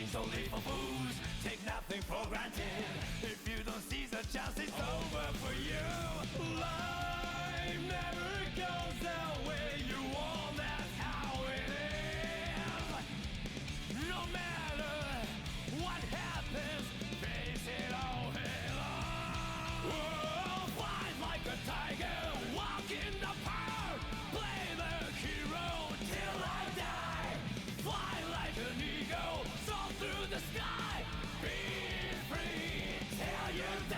Money's only for fools, take nothing for granted. If you don't seize the chance, it's over for you. Life never goes the way you want, that's how it is. No matter what happens, face it all head on. Oh, fight like a tiger, walk in the park, play the hero till I die. Fly like an eagle, soar through the sky, be free till you die.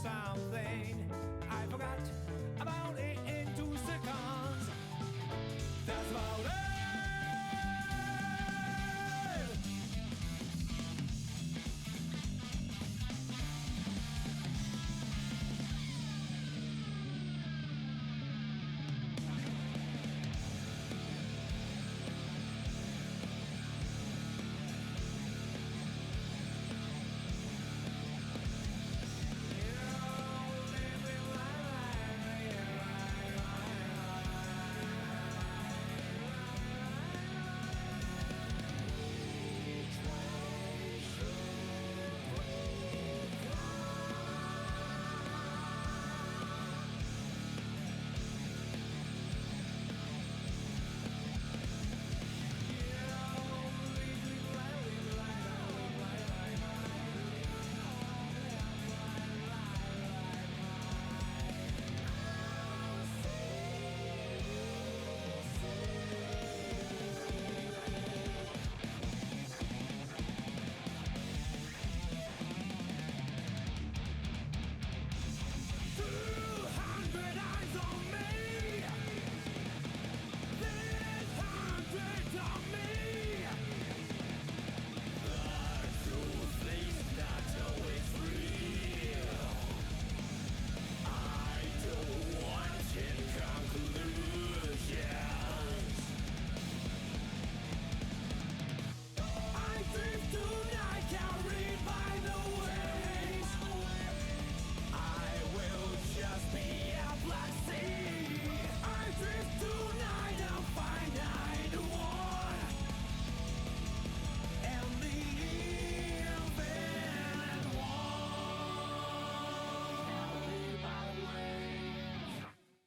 Something I forgot about it in 2 seconds. That's about it.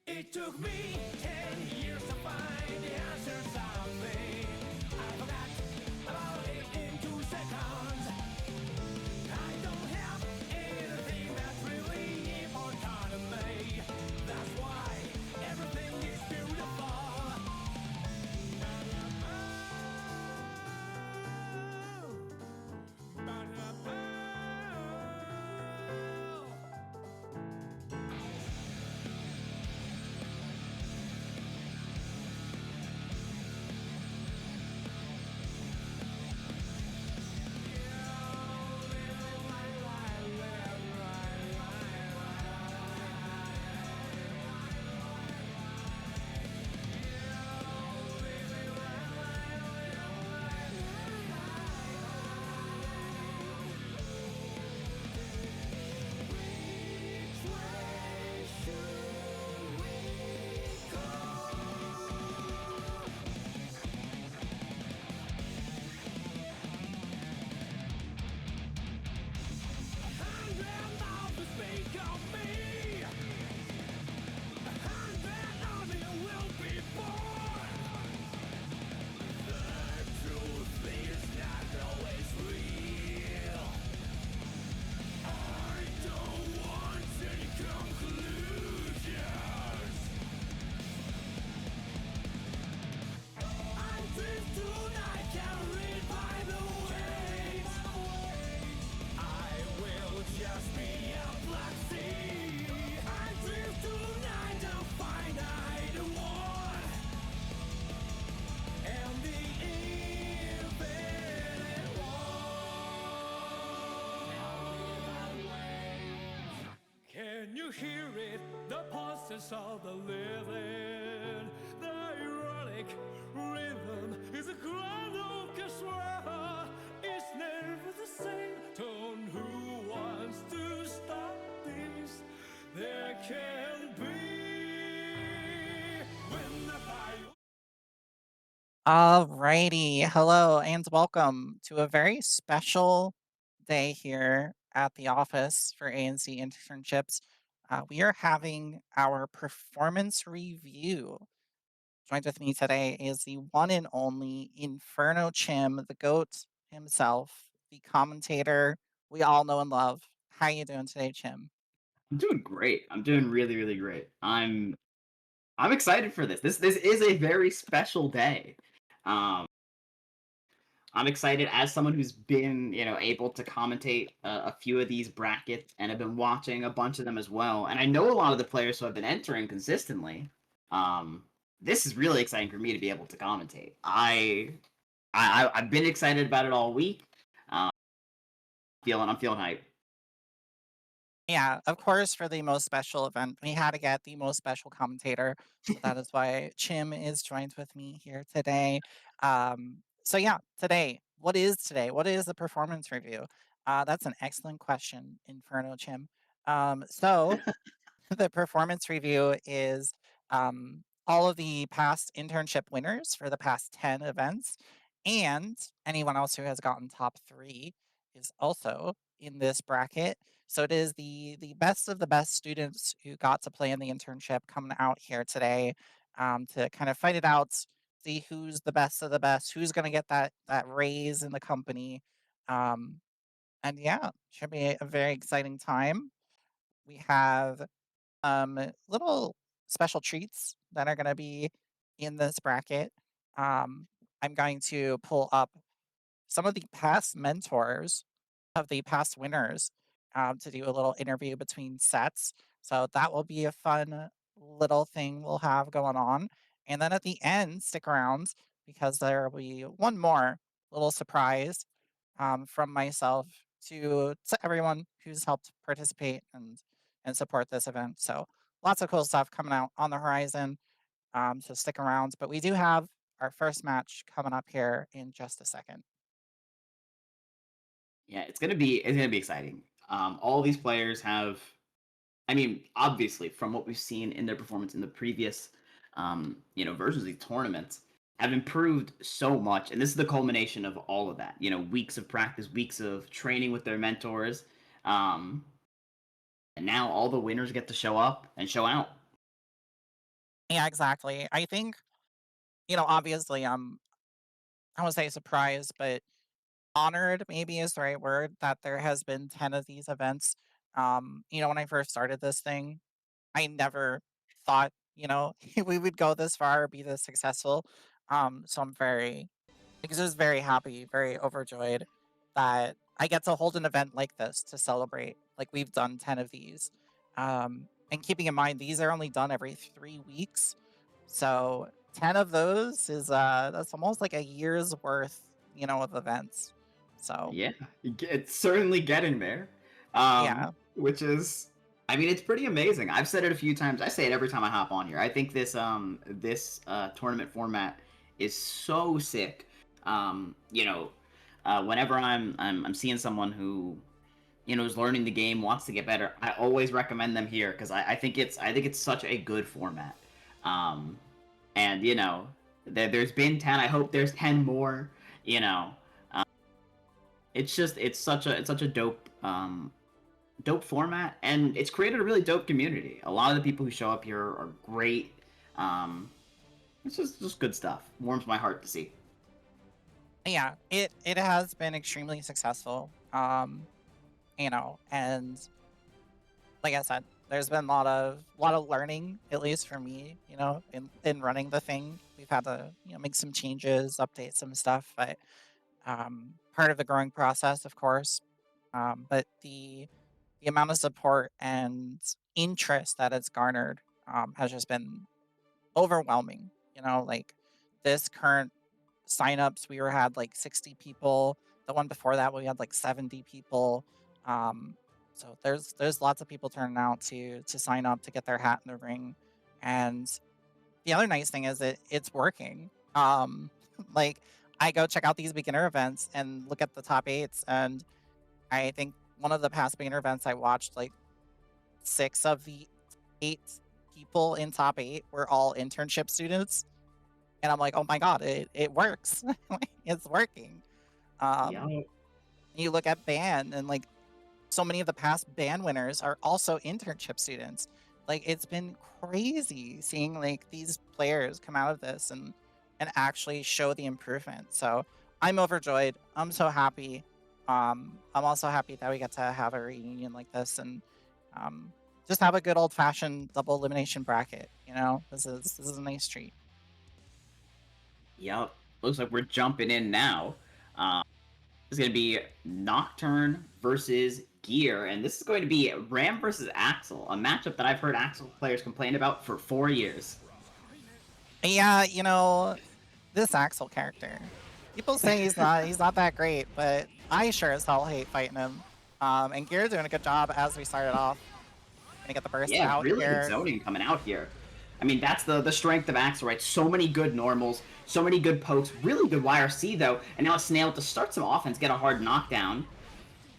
It took me 10 years to find the answer to something I forgot about it in 2 seconds. I don't have anything that's really important to me. That's why everything is beautiful. you hear it? The pulses of the living. The ironic rhythm is a grand orchestra. It's never the same tone. Who wants to stop this? There can be when the fire. Alrighty. Hello and welcome to a very special day here at the office for ANC internships. We are having our performance review. Joined with me today is the one and only Infernochim, the GOAT himself, the commentator we all know and love. How you doing today, Chim? I'm doing great. I'm doing really, really great. I'm excited for this. This is a very special day. Um, I'm excited as someone who's been, able to commentate a few of these brackets and have been watching a bunch of them as well. And I know a lot of the players who have been entering consistently. Um, this is really exciting for me to be able to commentate. I've been excited about it all week. Um, I'm feeling hype. Yeah, of course, for the most special event, we had to get the most special commentator. So that is why Chim is joined with me here today. So yeah, today, what is today? What is the performance review? That's an excellent question, Inferno Chim. So the performance review is all of the past internship winners for the past 10 events, and anyone else who has gotten top three is also in this bracket. So it is the best of the best students who got to play in the internship coming out here today to kind of fight it out, see who's the best of the best, who's going to get that raise in the company. Um, and yeah, should be a very exciting time. We have little special treats that are going to be in this bracket. Um, I'm going to pull up some of the past mentors of the past winners to do a little interview between sets. So that will be a fun little thing we'll have going on. And then at the end, stick around because there will be one more little surprise from myself to everyone who's helped participate and support this event. So lots of cool stuff coming out on the horizon. So stick around. But we do have our first match coming up here in just a second. Yeah, it's gonna be exciting. All these players have, I mean, obviously, from what we've seen in their performance in the previous, versions of these tournaments, have improved so much, and this is the culmination of all of that. Weeks of practice, weeks of training with their mentors, um, and now all the winners get to show up and show out. Yeah, exactly. I think, obviously, I won't say surprised, but honored maybe is the right word that there has been 10 of these events. When I first started this thing, I never thought, we would go this far, be this successful. So I'm very, because I was very happy, very overjoyed that I get to hold an event like this to celebrate. Like we've done 10 of these. And keeping in mind, these are only done every 3 weeks. So 10 of those is that's almost like a year's worth, of events. So Yeah, it's certainly getting there. yeah. Which is, I mean, it's pretty amazing. I've said it a few times. I say it every time I hop on here. I think this tournament format is so sick. Whenever I'm seeing someone who is learning the game, wants to get better, I always recommend them here because I think it's such a good format. Um, and there's been 10. I hope there's 10 more. You know, it's such a dope format, and it's created a really dope community. A lot of the people who show up here are great. Um, it's just good stuff. Warms my heart to see. Yeah, it has been extremely successful. And like I said, there's been a lot of learning, at least for me, in running the thing. We've had to, make some changes, update some stuff, but part of the growing process, of course. But the amount of support and interest that it's garnered has just been overwhelming. Like this current signups, we had like 60 people. The one before that, we had like 70 people. Um, So there's lots of people turning out to sign up to get their hat in the ring. And the other nice thing is it's working. Like I go check out these beginner events and look at the top eights, and I think one of the past beginner events I watched, like 6 of the 8 people in top 8 were all internship students, and I'm like, "Oh my god, it works. It's working." Yeah. Um, you look at band, and, like, so many of the past band winners are also internship students. Like, it's been crazy seeing, like, these players come out of this and actually show the improvement. So, I'm overjoyed. I'm so happy. I'm also happy that we get to have a reunion like this and, um, just have a good old-fashioned double elimination bracket, you know? This is a nice treat. Yep. Looks like we're jumping in now. Um, this is going to be Nocturne versus Gear, and this is going to be Ram versus Axel, a matchup that I've heard Axel players complain about for 4 years. Yeah, you know, this Axel character. People say he's not that great, but I sure as hell hate fighting him. And Gear's doing a good job as we started off. Gonna get the burst Yeah, out really good here. zoning coming out here. I mean, that's the strength of Axel, right? So many good normals, so many good pokes, really good YRC, though, and now a Snail to start some offense, get a hard knockdown.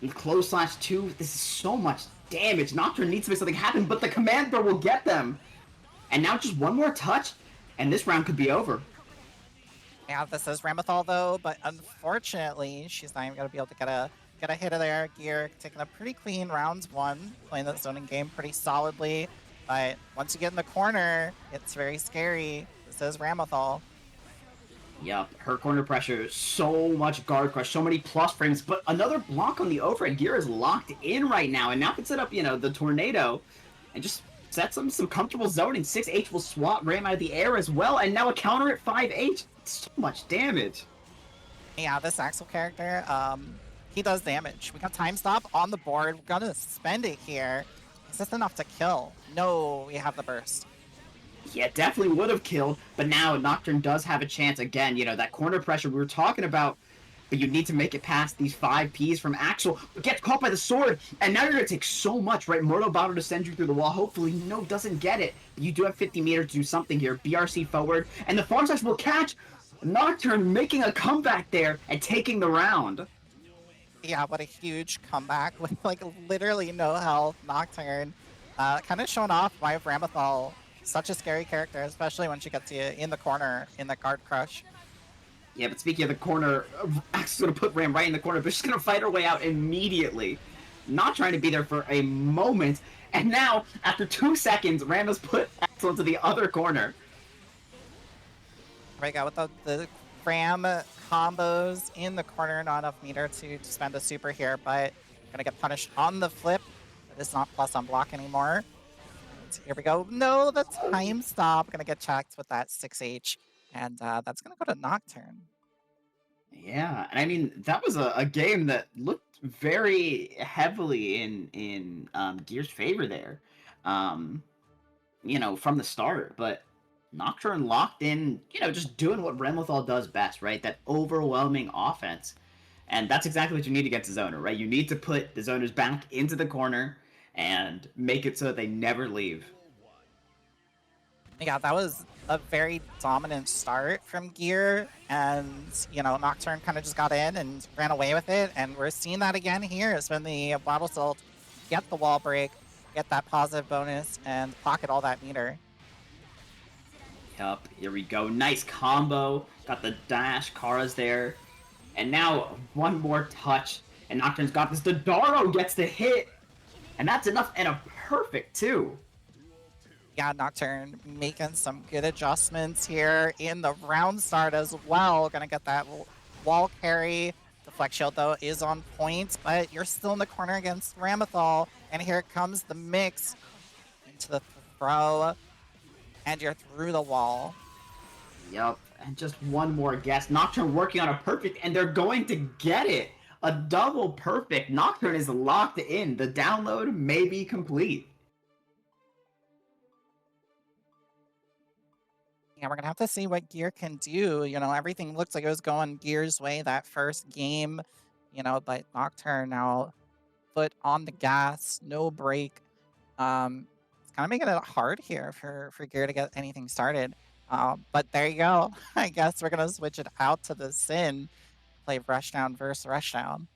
And close slash 2, this is so much damage. Nocturne needs to make something happen, but the command throw will get them. And now just one more touch, and this round could be over. Yeah, this is Ramithal though, but unfortunately, she's not even gonna be able to get a hit of there. Gear taking a pretty clean rounds 1, playing the zoning game pretty solidly. But once you get in the corner, it's very scary. This is Ramithal. Yep, her corner pressure, so much guard crush, so many plus frames, but another block on the overhead. Gear is locked in right now, and now can set up, the tornado, and just set some comfortable zoning. 6H will swat Ram out of the air as well, and now a counter at 5H. So much damage. Yeah, this Axel character, he does damage. We got time stop on the board. We're gonna spend it here. Is this enough to kill? No, we have the burst. Yeah, definitely would have killed, but now Nocturne does have a chance again. That corner pressure we were talking about, but you need to make it past these 5 Ps from Axel. Gets caught by the sword, and now you're going to take so much, right? Mortal Battle to send you through the wall. Hopefully, no, doesn't get it. But you do have 50 meters to do something here. BRC forward, and the farm slash will catch. Nocturne making a comeback there and taking the round. Yeah, what a huge comeback with like literally no health. Nocturne, kind of showing off why Ramithal such a scary character, especially when she gets you in the corner in the guard crush. Yeah, but speaking of the corner, Axel's going to put Ram right in the corner, but she's going to fight her way out immediately. Not trying to be there for a moment. And now, after 2 seconds, Ram has put Axel into the other corner. Right, got with the Ram combos in the corner, not enough meter to spend a super here, but gonna get punished on the flip. It is not plus on block anymore. And here we go. No, the time stop. Gonna get checked with that 6H, and that's gonna go to Nocturne. Yeah, and I mean, that was a game that looked very heavily in Gear's favor there, um, from the start. But Nocturne locked in, just doing what Remlethal does best, right? That overwhelming offense. And that's exactly what you need against the zoner, right? You need to put the zoners back into the corner and make it so that they never leave. Yeah, that was a very dominant start from Gear, and Nocturne kind of just got in and ran away with it, and we're seeing that again here is when the Wild Assault get the wall break, get that positive bonus, and pocket all that meter. Yep, here we go. Nice combo. Got the dash, Kara's there. And now one more touch, and Nocturne's got this. Dodaro gets the hit, and that's enough, and a perfect too. Yeah, Nocturne making some good adjustments here in the round start as well. Gonna get that wall carry. The flex shield though is on point, but you're still in the corner against Ramithal, and here comes the mix into the throw, and you're through the wall. Yep, and just one more guess. Nocturne working on a perfect, and they're going to get it. A double perfect. Nocturne is locked in. The download may be complete. Yeah, we're gonna have to see what Gear can do. Everything looks like it was going Gear's way that first game, but Nocturne now foot on the gas, no brake. It's kind of making it hard here for Gear to get anything started. But there you go. I guess we're gonna switch it out to the Sin, play Rushdown versus Rushdown.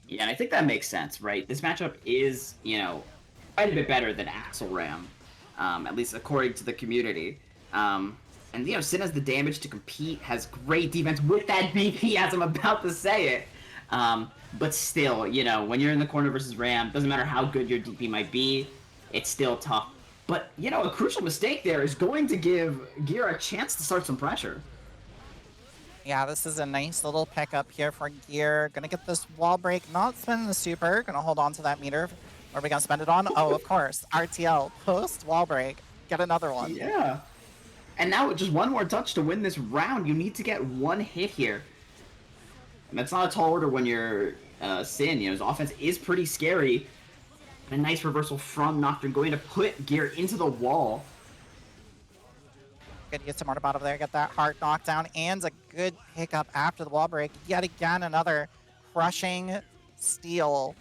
Yeah, and I think that makes sense, right? This matchup is, quite a bit better than Axel Ram, at least according to the community. And, Sin has the damage to compete, has great defense with that BP as I'm about to say it. But still, when you're in the corner versus Ram, doesn't matter how good your DP might be, it's still tough. But, a crucial mistake there is going to give Gear a chance to start some pressure. Yeah, this is a nice little pickup here for Gear. Gonna get this wall break, not spending the super. Gonna hold on to that meter. What are we gonna spend it on? Oh, of course. RTL, post wall break. Get another one. Yeah. And now with just one more touch to win this round, you need to get one hit here. And that's not a tall order when you're Sin. His offense is pretty scary. And a nice reversal from Nocturne, going to put Gear into the wall. Good to get some more out of there, get that heart knockdown, and a good pickup after the wall break. Yet again, another crushing steal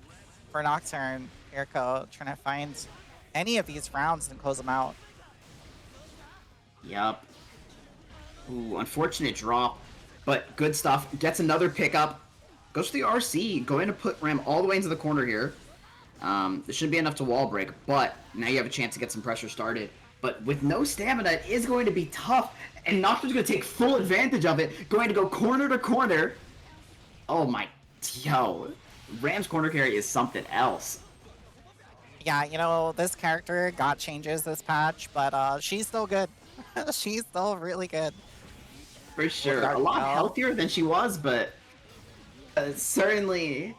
for Nocturne. Irko trying to find any of these rounds and close them out. Yup. Ooh, unfortunate drop, but good stuff. Gets another pickup. Goes to the RC, going to put Ram all the way into the corner here. This shouldn't be enough to wall break, but now you have a chance to get some pressure started. But with no stamina, it is going to be tough, and Nocturne's going to take full advantage of it, going to go corner to corner. Oh my, Ram's corner carry is something else. Yeah, this character got changes this patch, but she's still good. She's still really good. For sure. A lot healthier than she was, but certainly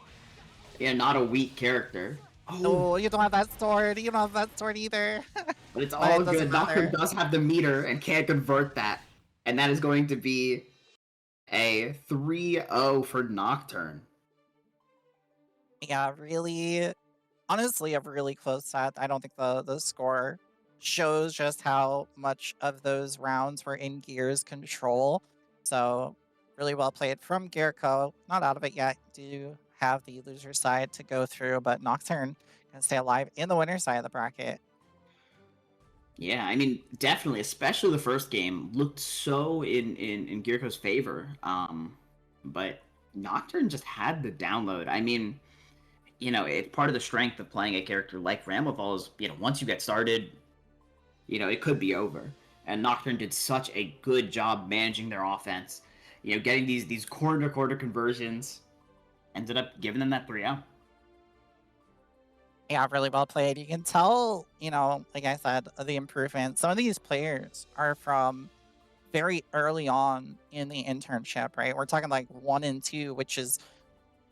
not a weak character. Oh, you don't have that sword. You don't have that sword either. But it's all good. Nocturne does have the meter and can't convert that. And that is going to be a 3-0 for Nocturne. Yeah, really, honestly, a really close set. I don't think the score shows just how much of those rounds were in Gear's control. So really well played from Gearco. Not out of it yet. Do have the loser side to go through, but Nocturne can stay alive in the winner side of the bracket. Yeah, I mean, definitely, especially the first game looked so in Gearco's favor. But Nocturne just had the download. I mean, it's part of the strength of playing a character like Ramlethal is, once you get started, it could be over. And Nocturne did such a good job managing their offense. Getting these corner-to-corner conversions, ended up giving them that 3-0. Yeah, really well played. You can tell, like I said, the improvement. Some of these players are from very early on in the internship, right? We're talking like 1 and 2, which is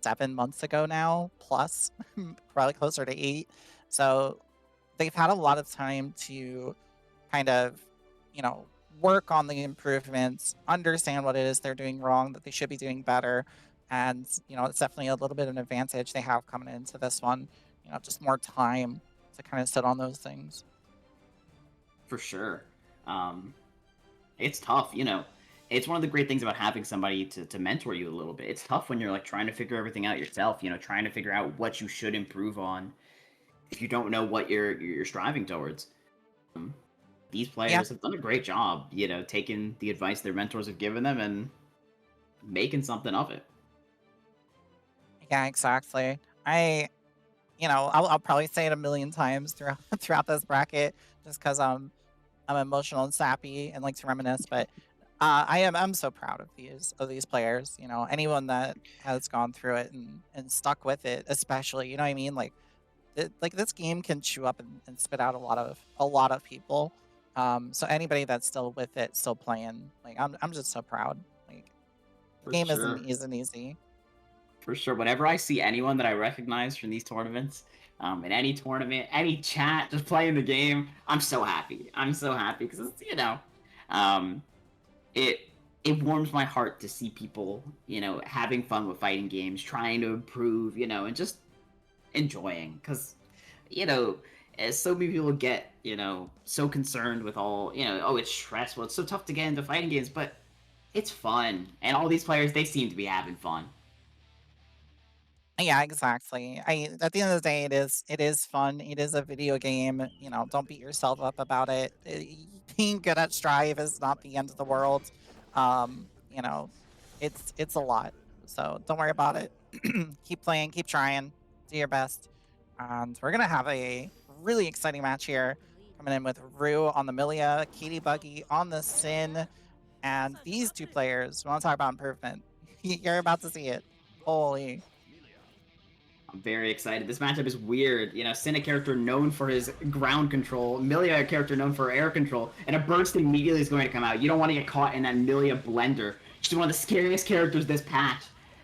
7 months ago now, plus probably closer to 8. So they've had a lot of time to kind of, work on the improvements, understand what it is they're doing wrong, that they should be doing better. And, it's definitely a little bit of an advantage they have coming into this one. Just more time to kind of sit on those things. For sure. It's tough, It's one of the great things about having somebody to mentor you a little bit. It's tough when you're like trying to figure everything out yourself, trying to figure out what you should improve on if you don't know what you're striving towards. These players have done a great job, taking the advice their mentors have given them and making something of it. Yeah, exactly. I'll probably say it a million times throughout this bracket, just because I'm emotional and sappy and like to reminisce. But I'm so proud of these players. Anyone that has gone through it and stuck with it, especially. You know what I mean? Like this game can chew up and spit out a lot of people. So anybody that's still with it, still playing, like I'm just so proud. Like the game isn't easy. For sure. Whenever I see anyone that I recognize from these tournaments, in any tournament, any chat, just playing the game, I'm so happy. I'm so happy because it warms my heart to see people, having fun with fighting games, trying to improve, and just enjoying. Because, as so many people get, so concerned with all, oh, it's stressful, it's so tough to get into fighting games, but it's fun. And all these players, they seem to be having fun. Yeah, exactly. At the end of the day, it is fun. It is a video game. Don't beat yourself up about it. Being good at Strive is not the end of the world. You know, it's a lot. So don't worry about it. Keep playing, keep trying, do your best. And we're gonna have a really exciting match here coming in with Rue on the Milia, Katie Buggy on the Sin, and these two players. We want to talk about improvement. You're about to see it. Holy. I'm very excited. This matchup is weird. Sin, a character known for his ground control, Milia, a character known for air control, and a burst immediately is going to come out. You don't want to get caught in that Milia blender. She's one of the scariest characters this patch,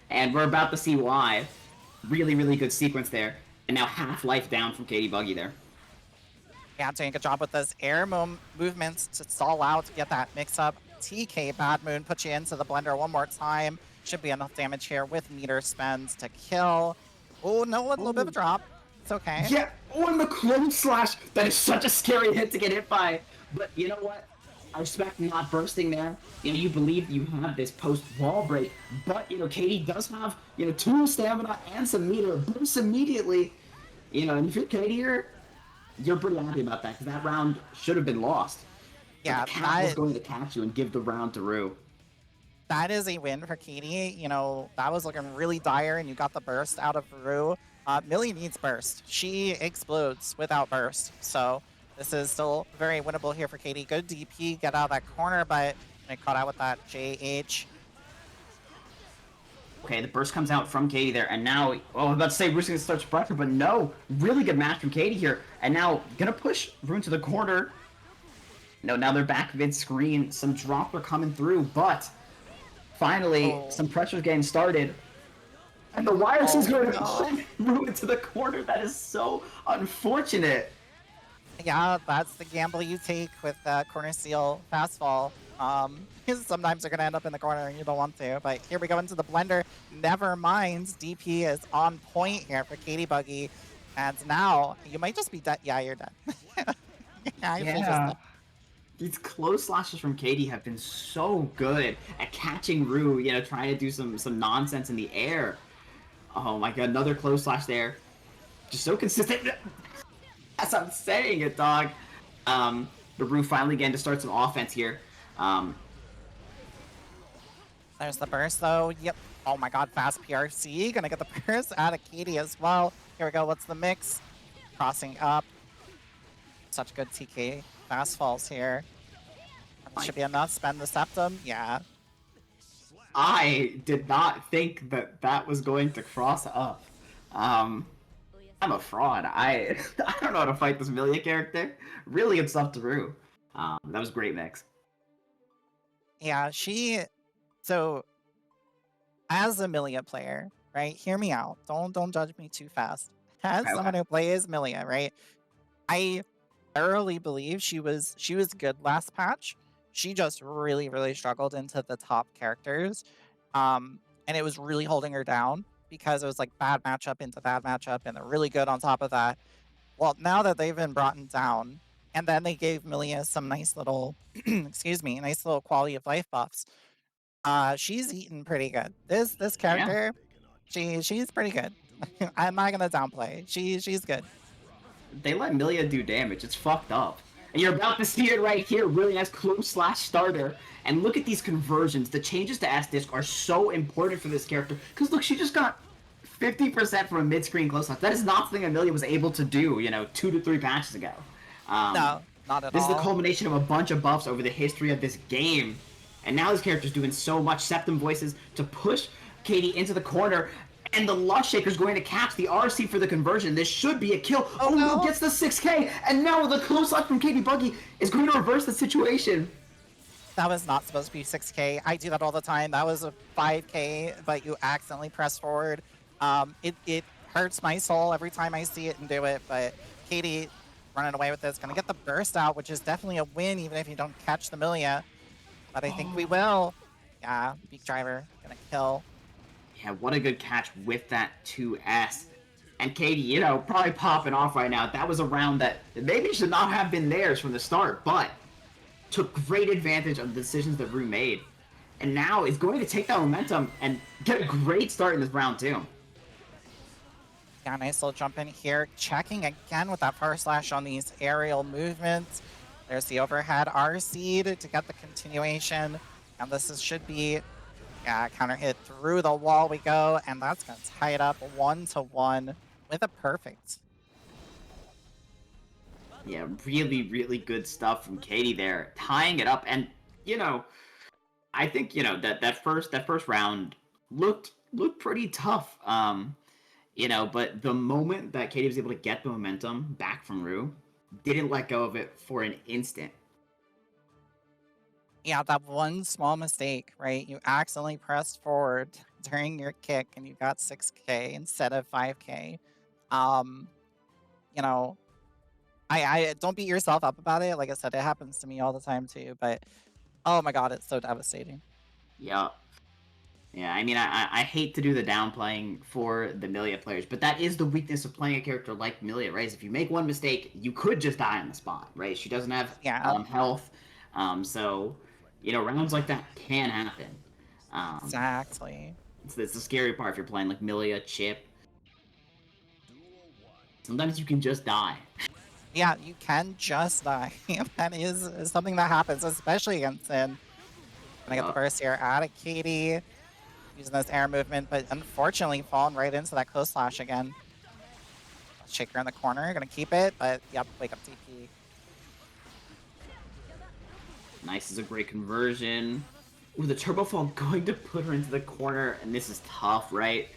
and we're about to see why. Really, really good sequence there. And now half life down from Katie Buggy there. Yeah, doing a good job with those air movements to stall out to get that mix up. TK Bad Moon puts you into the blender one more time. Should be enough damage here with meter spends to kill. Oh, no, a little bit of a drop. It's okay. Yeah, and the clone slash. That is such a scary hit to get hit by. But you know what? I respect not bursting there. You believe you have this post-wall break. But, Katie does have, 2 stamina and some meter. Bursts immediately. And if you're Katie here, you're pretty happy about that, because that round should have been lost. Yeah, the cat was going to catch you and give the round to Rue. That is a win for Katie. That was looking really dire, and you got the burst out of Rue. Millie needs burst. She explodes without burst. So this is still very winnable here for Katie. Good DP, get out of that corner, but they caught out with that JH. Okay, the burst comes out from Katie there, and now, I was about to say Rue's going to start to pressure, but no, really good match from Katie here, and now going to push Rue to the corner. No, now they're back mid-screen, some drops are coming through, but finally, some pressure's getting started, and the wireless is going to push Rue into the corner. That is so unfortunate. Yeah, that's the gamble you take with corner seal fastfall. Because sometimes you're going to end up in the corner and you don't want to. But here we go into the blender. Never mind. DP is on point here for Katie Buggy. And now, you might just be dead. Yeah, you're dead. Yeah. These close slashes from Katie have been so good at catching Rue, trying to do some nonsense in the air. Oh my god, another close slash there. Just so consistent. As I'm saying it, dog. But Rue finally getting to start some offense here. There's the burst, though. Yep. Oh my god, fast PRC. Gonna get the burst out of Katie as well. Here we go. What's the mix? Crossing up. Such good TK fast falls here. Should be enough. Spend the septum. Yeah. I did not think that was going to cross up. I'm a fraud. I don't know how to fight this Milia character. Really good stuff to Rue. That was a great mix. Yeah, so as a Milia player, right? Hear me out. Don't judge me too fast. As someone who plays Milia, right? I thoroughly believe she was good last patch. She just really, really struggled into the top characters. And it was really holding her down because it was like bad matchup into bad matchup, and they're really good on top of that. Well, now that they've been brought down, and then they gave Milia some nice little, nice little quality of life buffs. She's eaten pretty good. This character, she's pretty good. I'm not gonna downplay. She's good. They let Milia do damage. It's fucked up. And you're about to see it right here. Really nice close slash starter. And look at these conversions. The changes to S-Disc are so important for this character. Because look, she just got 50% from a mid-screen close slash. That is not something Milia was able to do, 2 to 3 patches ago. No, not at all. This is the culmination of a bunch of buffs over the history of this game. And now this character's doing so much. Septum voices to push Katie into the corner. And the Lush Shaker's going to catch the RC for the conversion. This should be a kill. Oh no, gets the 6k. And now the close luck from Katie Buggy is going to reverse the situation. That was not supposed to be 6k. I do that all the time. That was a 5k, but you accidentally press forward. It hurts my soul every time I see it and do it. But Katie running away with this. Going to get the burst out, which is definitely a win, even if you don't catch the Milia. But I think we will. Yeah, Beak Driver going to kill. Yeah, what a good catch with that 2S. And Katie, probably popping off right now. That was a round that maybe should not have been theirs from the start, but took great advantage of the decisions that Rue made. And now is going to take that momentum and get a great start in this round, too. Yeah, nice little jump in here. Checking again with that far slash on these aerial movements. There's the overhead R seed to get the continuation. And should be, yeah, counter hit through the wall we go. And that's going to tie it up 1-1 with a perfect. Yeah, really, really good stuff from Katie there, tying it up. And I think that first round looked pretty tough. But the moment that Katie was able to get the momentum back from Rue, didn't let go of it for an instant. Yeah, that one small mistake, right? You accidentally pressed forward during your kick and you got 6K instead of 5K. Um, you know, I don't beat yourself up about it. Like I said, it happens to me all the time too, but oh my god, it's so devastating. Yeah. Yeah, I mean, I hate to do the downplaying for the Milia players, but that is the weakness of playing a character like Milia, right? Is if you make one mistake, you could just die on the spot, right? She doesn't have Yeah, health, so rounds like that can happen. exactly. It's the scary part if you're playing like Milia, Chip. Sometimes you can just die. Yeah, you can just die. That is something that happens, especially against Sin. Gonna get the burst here out of Katie. Using this air movement, but unfortunately falling right into that close slash again. Shaker in the corner, gonna keep it, but yep, wake up TP. Nice is a great conversion. Ooh, the turbo fall going to put her into the corner, and this is tough, right?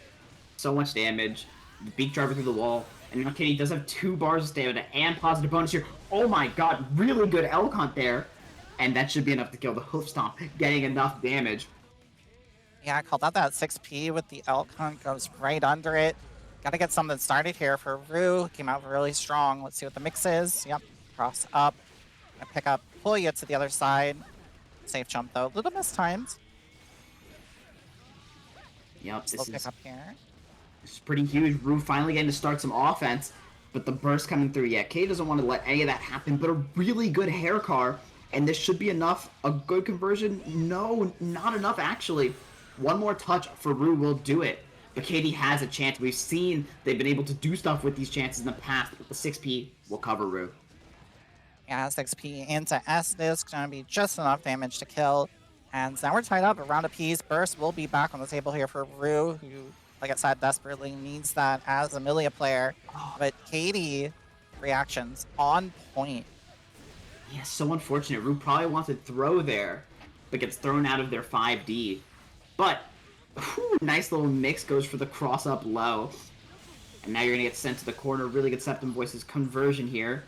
So much damage. The beak driver through the wall. And now Katie does have 2 bars of stamina and positive bonus here. Oh my god, really good L count there. And that should be enough to kill the hoof stomp, getting enough damage. Yeah, I called out that 6P with the elk hunt, goes right under it. Gotta get something started here for Rue. Came out really strong. Let's see what the mix is. Yep, cross up. Gonna pick up, pull you to the other side. Safe jump though, a little mistimed. Yep, Slow pick up here. This is pretty huge. Rue finally getting to start some offense, but the burst coming through. Yeah, Katie doesn't want to let any of that happen, but a really good hair car, and this should be enough. A good conversion? No, not enough actually. One more touch for Rue will do it. But Katie has a chance. We've seen they've been able to do stuff with these chances in the past, but the 6P will cover Rue. Yeah, 6P into S-Disc, gonna be just enough damage to kill. And now we're tied up, a round apiece. Burst will be back on the table here for Rue, who, like I said, desperately needs that as a Milia player. But Katie, reactions on point. Yeah, so unfortunate. Rue probably wants to throw there, but gets thrown out of their 5D. But, nice little mix goes for the cross up low. And now you're going to get sent to the corner. Really good Septum Voices conversion here.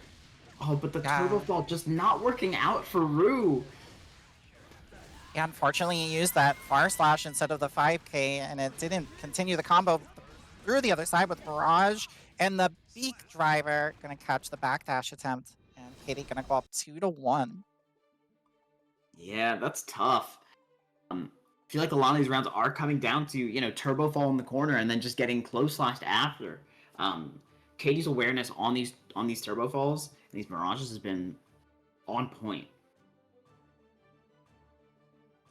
Oh, but the turbo fall just not working out for Rue. Yeah, unfortunately, you used that far slash instead of the 5K, and it didn't continue the combo through the other side with Barrage. And the beak driver going to catch the backdash attempt. And Katie going to go up 2-1. Yeah, that's tough. I feel like a lot of these rounds are coming down to, turbo fall in the corner and then just getting close slashed after. Katie's awareness on these turbo falls and these mirages has been on point.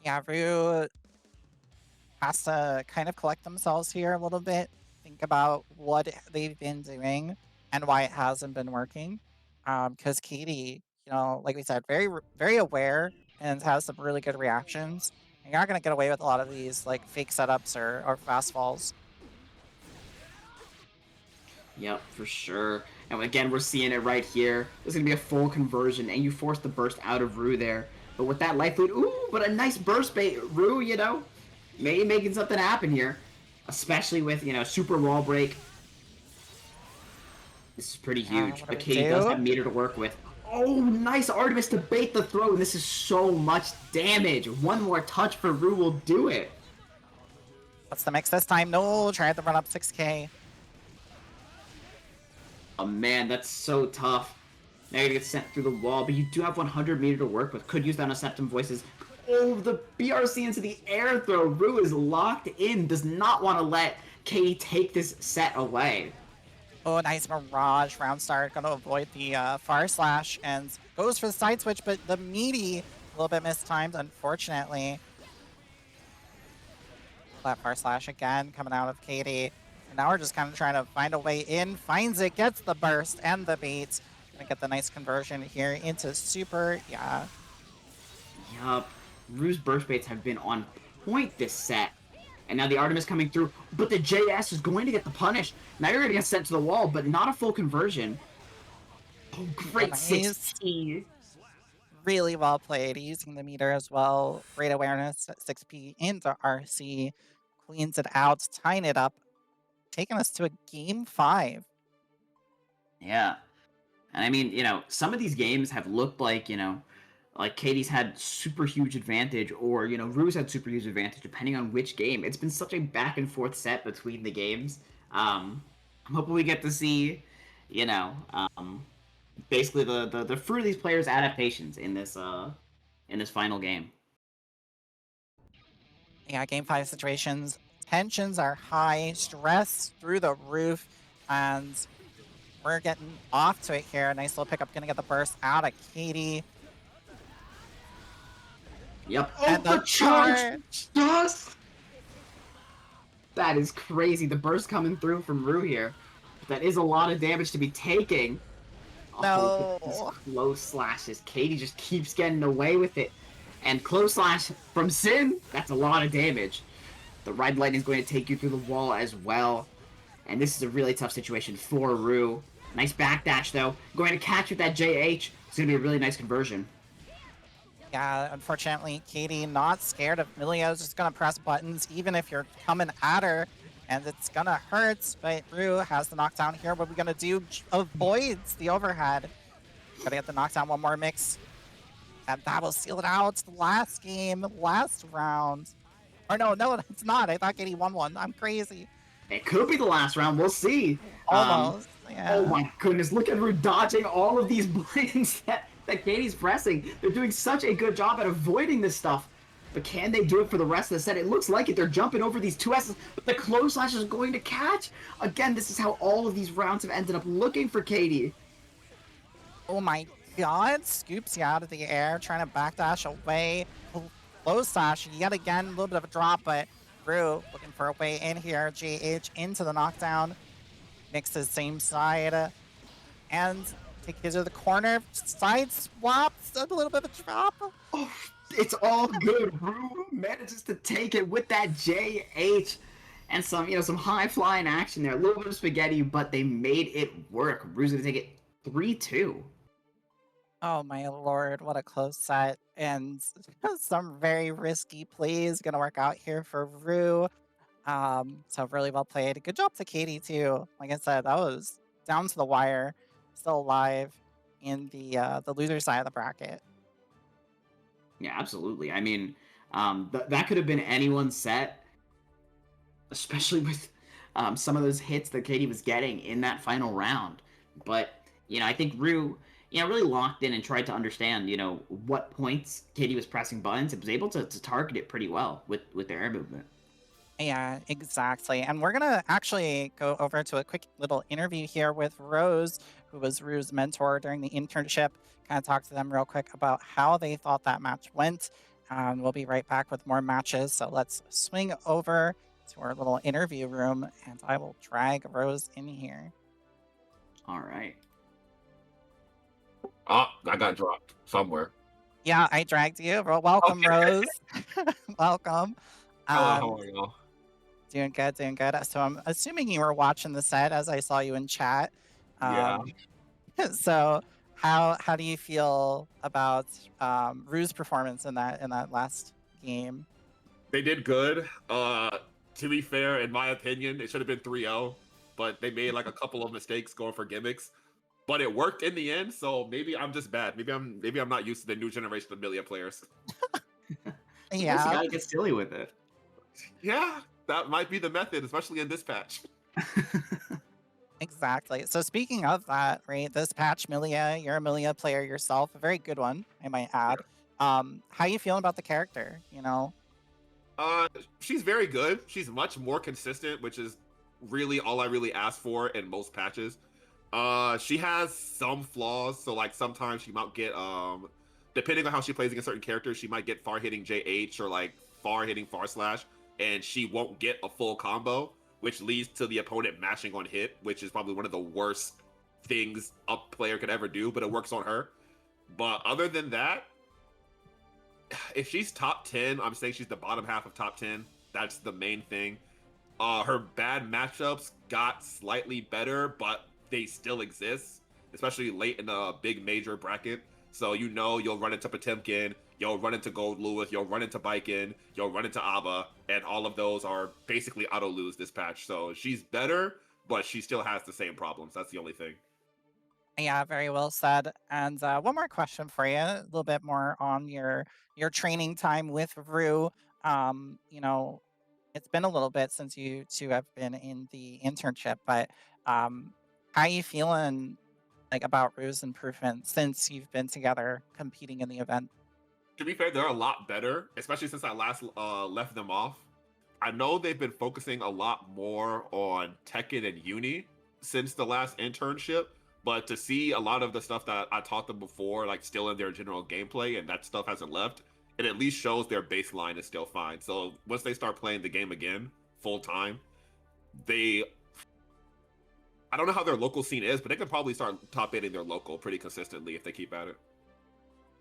Yeah, Rue has to kind of collect themselves here a little bit. Think about what they've been doing and why it hasn't been working. Because Katie, like we said, very, very aware and has some really good reactions. You're not going to get away with a lot of these like fake setups or fast falls. Yep, for sure. And again, we're seeing it right here. There's going to be a full conversion, and you force the burst out of Rue there. But with that life lead, ooh, but a nice burst bait. Rue, maybe making something happen here. Especially with, super wall break. This is pretty huge. But Katie does have meter to work with. Oh, nice Artemis to bait the throw. This is so much damage. One more touch for Rue will do it. What's the mix this time? No, tried to run up 6K. Oh man, that's so tough. Now you're gonna get sent through the wall, but you do have 100 meter to work with. Could use that on Septum Voices. Oh, the BRC into the air throw. Rue is locked in. Does not want to let Katie take this set away. Oh, nice Mirage round start. Gonna avoid the far slash and goes for the side switch, but the meaty a little bit mistimed, unfortunately. That far slash again coming out of Katie. And now we're just kind of trying to find a way in. Finds it, gets the burst and the bait. Gonna get the nice conversion here into super. Yeah. Yup. Rue's burst baits have been on point this set. And now the Artemis coming through, but the JS is going to get the punish. Now you're going to get sent to the wall, but not a full conversion. Oh, great Nice. 6P. Really well played, using the meter as well. Great awareness at 6P into RC. Cleans it out, tying it up, taking us to a game 5. Yeah. And I mean, you know, some of these games have looked like, you know, like Katie's had super huge advantage, or, you know, Rue's had super huge advantage, depending on which game. It's been such a back and forth set between the games. I'm hoping we get to see, you know, basically the fruit of these players' adaptations in this final game. Yeah, game 5 situations. Tensions are high, stress through the roof, and we're getting off to it here. Nice little pickup, gonna get the burst out of Katie. Yep. And Oh, the charge! Yes! That is crazy. The burst coming through from Rue here. That is a lot of damage to be taking. No. Oh, close slashes. Katie just keeps getting away with it. And close slash from Sin, that's a lot of damage. The Red Lightning is going to take you through the wall as well. And this is a really tough situation for Rue. Nice backdash, though. Going to catch with that JH. It's going to be a really nice conversion. Yeah, unfortunately, Katie not scared of Milio's just gonna press buttons, even if you're coming at her, and it's gonna hurt, but Rue has the knockdown here. What are we gonna do? Avoids the overhead. Gotta get the knockdown, one more mix. And that will seal it out. Last game, last round. Or no, it's not. I thought Katie won one. I'm crazy. It could be the last round. We'll see. Almost, yeah. Oh my goodness, look at Rue dodging all of these buttons that Katie's pressing. They're doing such a good job at avoiding this stuff. But can they do it for the rest of the set? It looks like it. They're jumping over these 2S's, but the close slash is going to catch. Again, this is how all of these rounds have ended up looking for Katie. Oh my god, scoops you out of the air, trying to backdash away. Low slash yet again, a little bit of a drop, but Rue looking for a way in here. JH into the knockdown, mixes same side, and take you to the corner, side swaps, a little bit of a drop. Oh, it's all good. Rue manages to take it with that JH and some, you know, some high flying action there. A little bit of spaghetti, but they made it work. Rue's gonna take it 3-2. Oh my lord, what a close set. And some very risky plays gonna work out here for Rue. So really well played. Good job to Katie too. Like I said, that was down to the wire, still alive in the loser side of the bracket. Yeah, absolutely. I mean, that could have been anyone's set, especially with some of those hits that Katie was getting in that final round. But, you know, I think Rue, you know, really locked in and tried to understand, you know, what points Katie was pressing buttons and was able to target it pretty well with their air movement. Yeah, exactly. And we're going to actually go over to a quick little interview here with Rose, who was Rue's mentor during the internship. Kind of talk to them real quick about how they thought that match went. We'll be right back with more matches. So let's swing over to our little interview room, and I will drag Rose in here. All right. Oh, I got dropped somewhere. Yeah, I dragged you. Well, welcome, Okay. Rose. Welcome. How are y'all? Doing good, doing good. So I'm assuming you were watching the set as I saw you in chat. Yeah. So how do you feel about Rue's performance in that last game? They did good. To be fair, in my opinion, it should have been 3-0, but they made like a couple of mistakes going for gimmicks. But it worked in the end, so maybe I'm just bad. Maybe I'm not used to the new generation of Millia players. Yeah. You gotta get silly with it. Yeah, that might be the method, especially in this patch. Exactly. So speaking of that, right, this patch, Millia, you're a Millia player yourself, a very good one, I might add. How you feeling about the character, you know? She's very good. She's much more consistent, which is really all I really ask for in most patches. She has some flaws, so like sometimes she might get depending on how she plays against certain characters, she might get far hitting JH or like far hitting far slash, and she won't get a full combo. which leads to the opponent mashing on hit, which is probably one of the worst things a player could ever do, but it works on her. But other than that, if she's top 10, I'm saying she's the bottom half of top 10. That's the main thing. Her bad matchups got slightly better, but they still exist, especially late in a big major bracket. So you'll run into Potemkin, you'll run into Gold Lewis, you'll run into Biken, you'll run into Abba, and all of those are basically auto-lose this patch. So she's better, but she still has the same problems. That's the only thing. Yeah, very well said. And one more question for you, a little bit more on your training time with Rue. You know, it's been a little bit since you two have been in the internship, but how you feeling like about Rue's improvement since you've been together competing in the event? To be fair, they're a lot better, especially since I last left them off. I know they've been focusing a lot more on Tekken and Uni since the last internship, but to see a lot of the stuff that I taught them before, like still in their general gameplay, and that stuff hasn't left, it at least shows their baseline is still fine. So once they start playing the game again, full time, I don't know how their local scene is, but they could probably start top 8ing their local pretty consistently if they keep at it.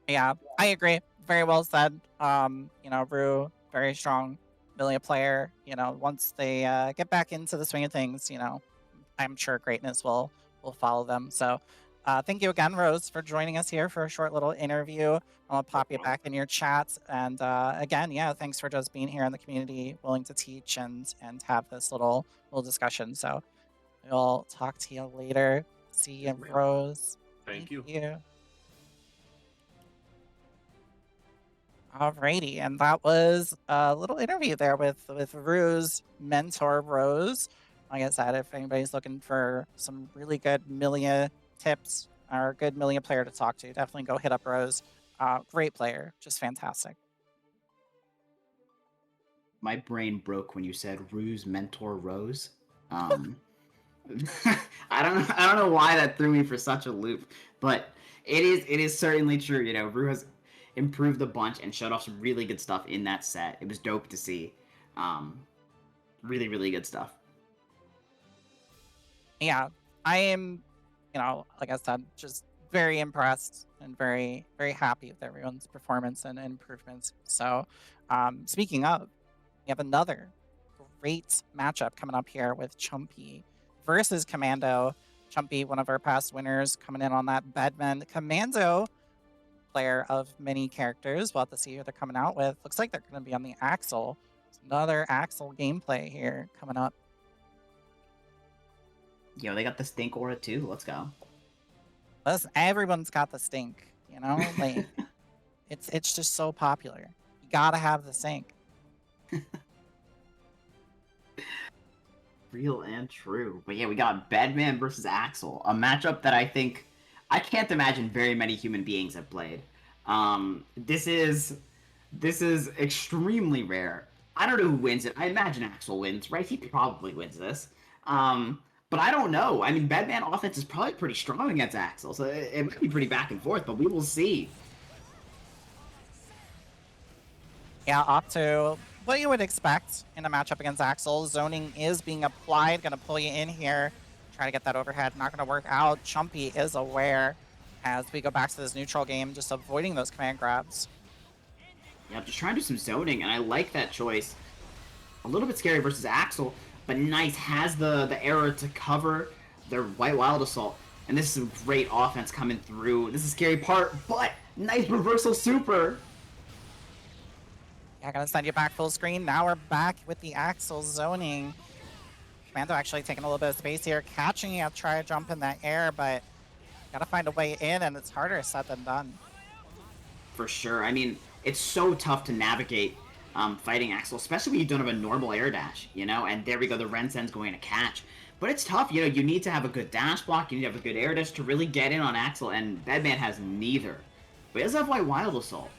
Yeah, I agree. Very well said. You know, Rue, very strong Millia player. You know, once they get back into the swing of things, you know, I'm sure greatness will follow them. So thank you again, Rose, for joining us here for a short little interview. I'll pop you back in your chat. And again, yeah, thanks for just being here in the community, willing to teach and have this little discussion. So we'll talk to you later. See you, Rose. Thank you. Alrighty, and that was a little interview there with Rue's mentor, Rose. Like I said, if anybody's looking for some really good Millia tips or a good Millia player to talk to, definitely go hit up Rose. Great player, just fantastic. My brain broke when you said Rue's mentor Rose. I don't know why that threw me for such a loop, but it is certainly true. You know, Rue has improved a bunch and showed off some really good stuff in that set. It was dope to see. Really, really good stuff. Yeah, I am, you know, like I said, just very impressed and very, very happy with everyone's performance and improvements. So, speaking of, we have another great matchup coming up here with Chumpy versus Commando. Chumpy, one of our past winners, coming in on that Bedman. Commando, player of many characters. We'll have to see who they're coming out with. Looks like they're going to be on the Axel. There's another Axel gameplay here coming up. Yo, they got the stink aura too. Let's go. Listen, everyone's got the stink, you know? Like, it's just so popular. You gotta have the stink. Real and true. But yeah, we got Bedman versus Axel, a matchup that I can't imagine very many human beings have played. This is extremely rare. I don't know who wins it. I imagine Axel wins, right? He probably wins this. But I don't know. I mean, Bedman offense is probably pretty strong against Axel, so it might be pretty back and forth, but we will see. Yeah, up to what you would expect in a matchup against Axel. Zoning is being applied. Gonna pull you in here. Try to get that overhead. Not gonna work out. Chumpy is aware as we go back to this neutral game, just avoiding those command grabs. Yeah, just trying to do some zoning, and I like that choice. A little bit scary versus Axel, but Nice has the error to cover their White Wild Assault. And this is some great offense coming through. This is a scary part, but nice reversal super. Yeah, gonna send you back full screen. Now we're back with the Axel zoning. Commando actually taking a little bit of space here, catching you, try to jump in that air, but gotta find a way in, and it's harder said than done. For sure. I mean, it's so tough to navigate fighting Axel, especially when you don't have a normal air dash, you know? And there we go, the Rensen's going to catch. But it's tough, you know, you need to have a good dash block, you need to have a good air dash to really get in on Axel, and Bedman has neither. But he does have White Wild Assault.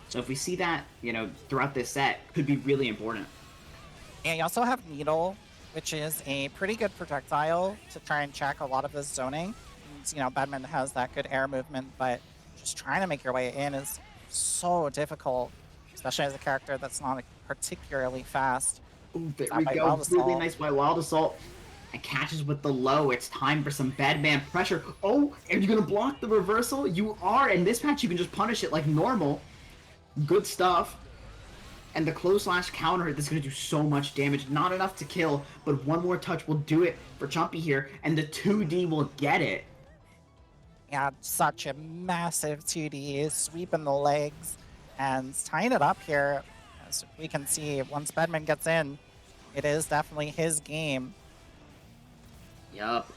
So if we see that, you know, throughout this set, could be really important. And you also have Needle, which is a pretty good projectile to try and check a lot of this zoning. And, you know, Bedman has that good air movement, but just trying to make your way in is so difficult, especially as a character that's not particularly fast. Ooh, there That we White go. Wild Really Assault. nice White Wild Assault. And catches with the low. It's time for some Bedman pressure. Oh, are you going to block the reversal? You are. In this match, you can just punish it like normal. Good stuff. And the close slash counter hit, this is going to do so much damage. Not enough to kill, but one more touch will do it for Chumpy here. And the 2D will get it. Yeah, such a massive 2D, sweeping the legs and tying it up here. As we can see, once Bedman gets in, it is definitely his game. Yup.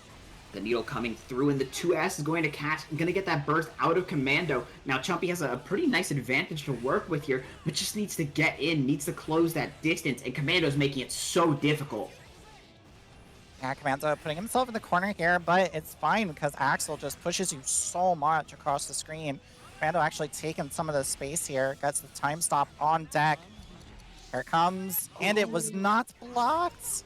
The needle coming through, and the 2S is going to catch, going to get that burst out of Commando. Now, Chumpy has a pretty nice advantage to work with here, but just needs to get in, needs to close that distance, and Commando's making it so difficult. Yeah, Commando putting himself in the corner here, but it's fine because Axel just pushes you so much across the screen. Commando actually taking some of the space here, gets the time stop on deck. Here it comes, and it was not blocked.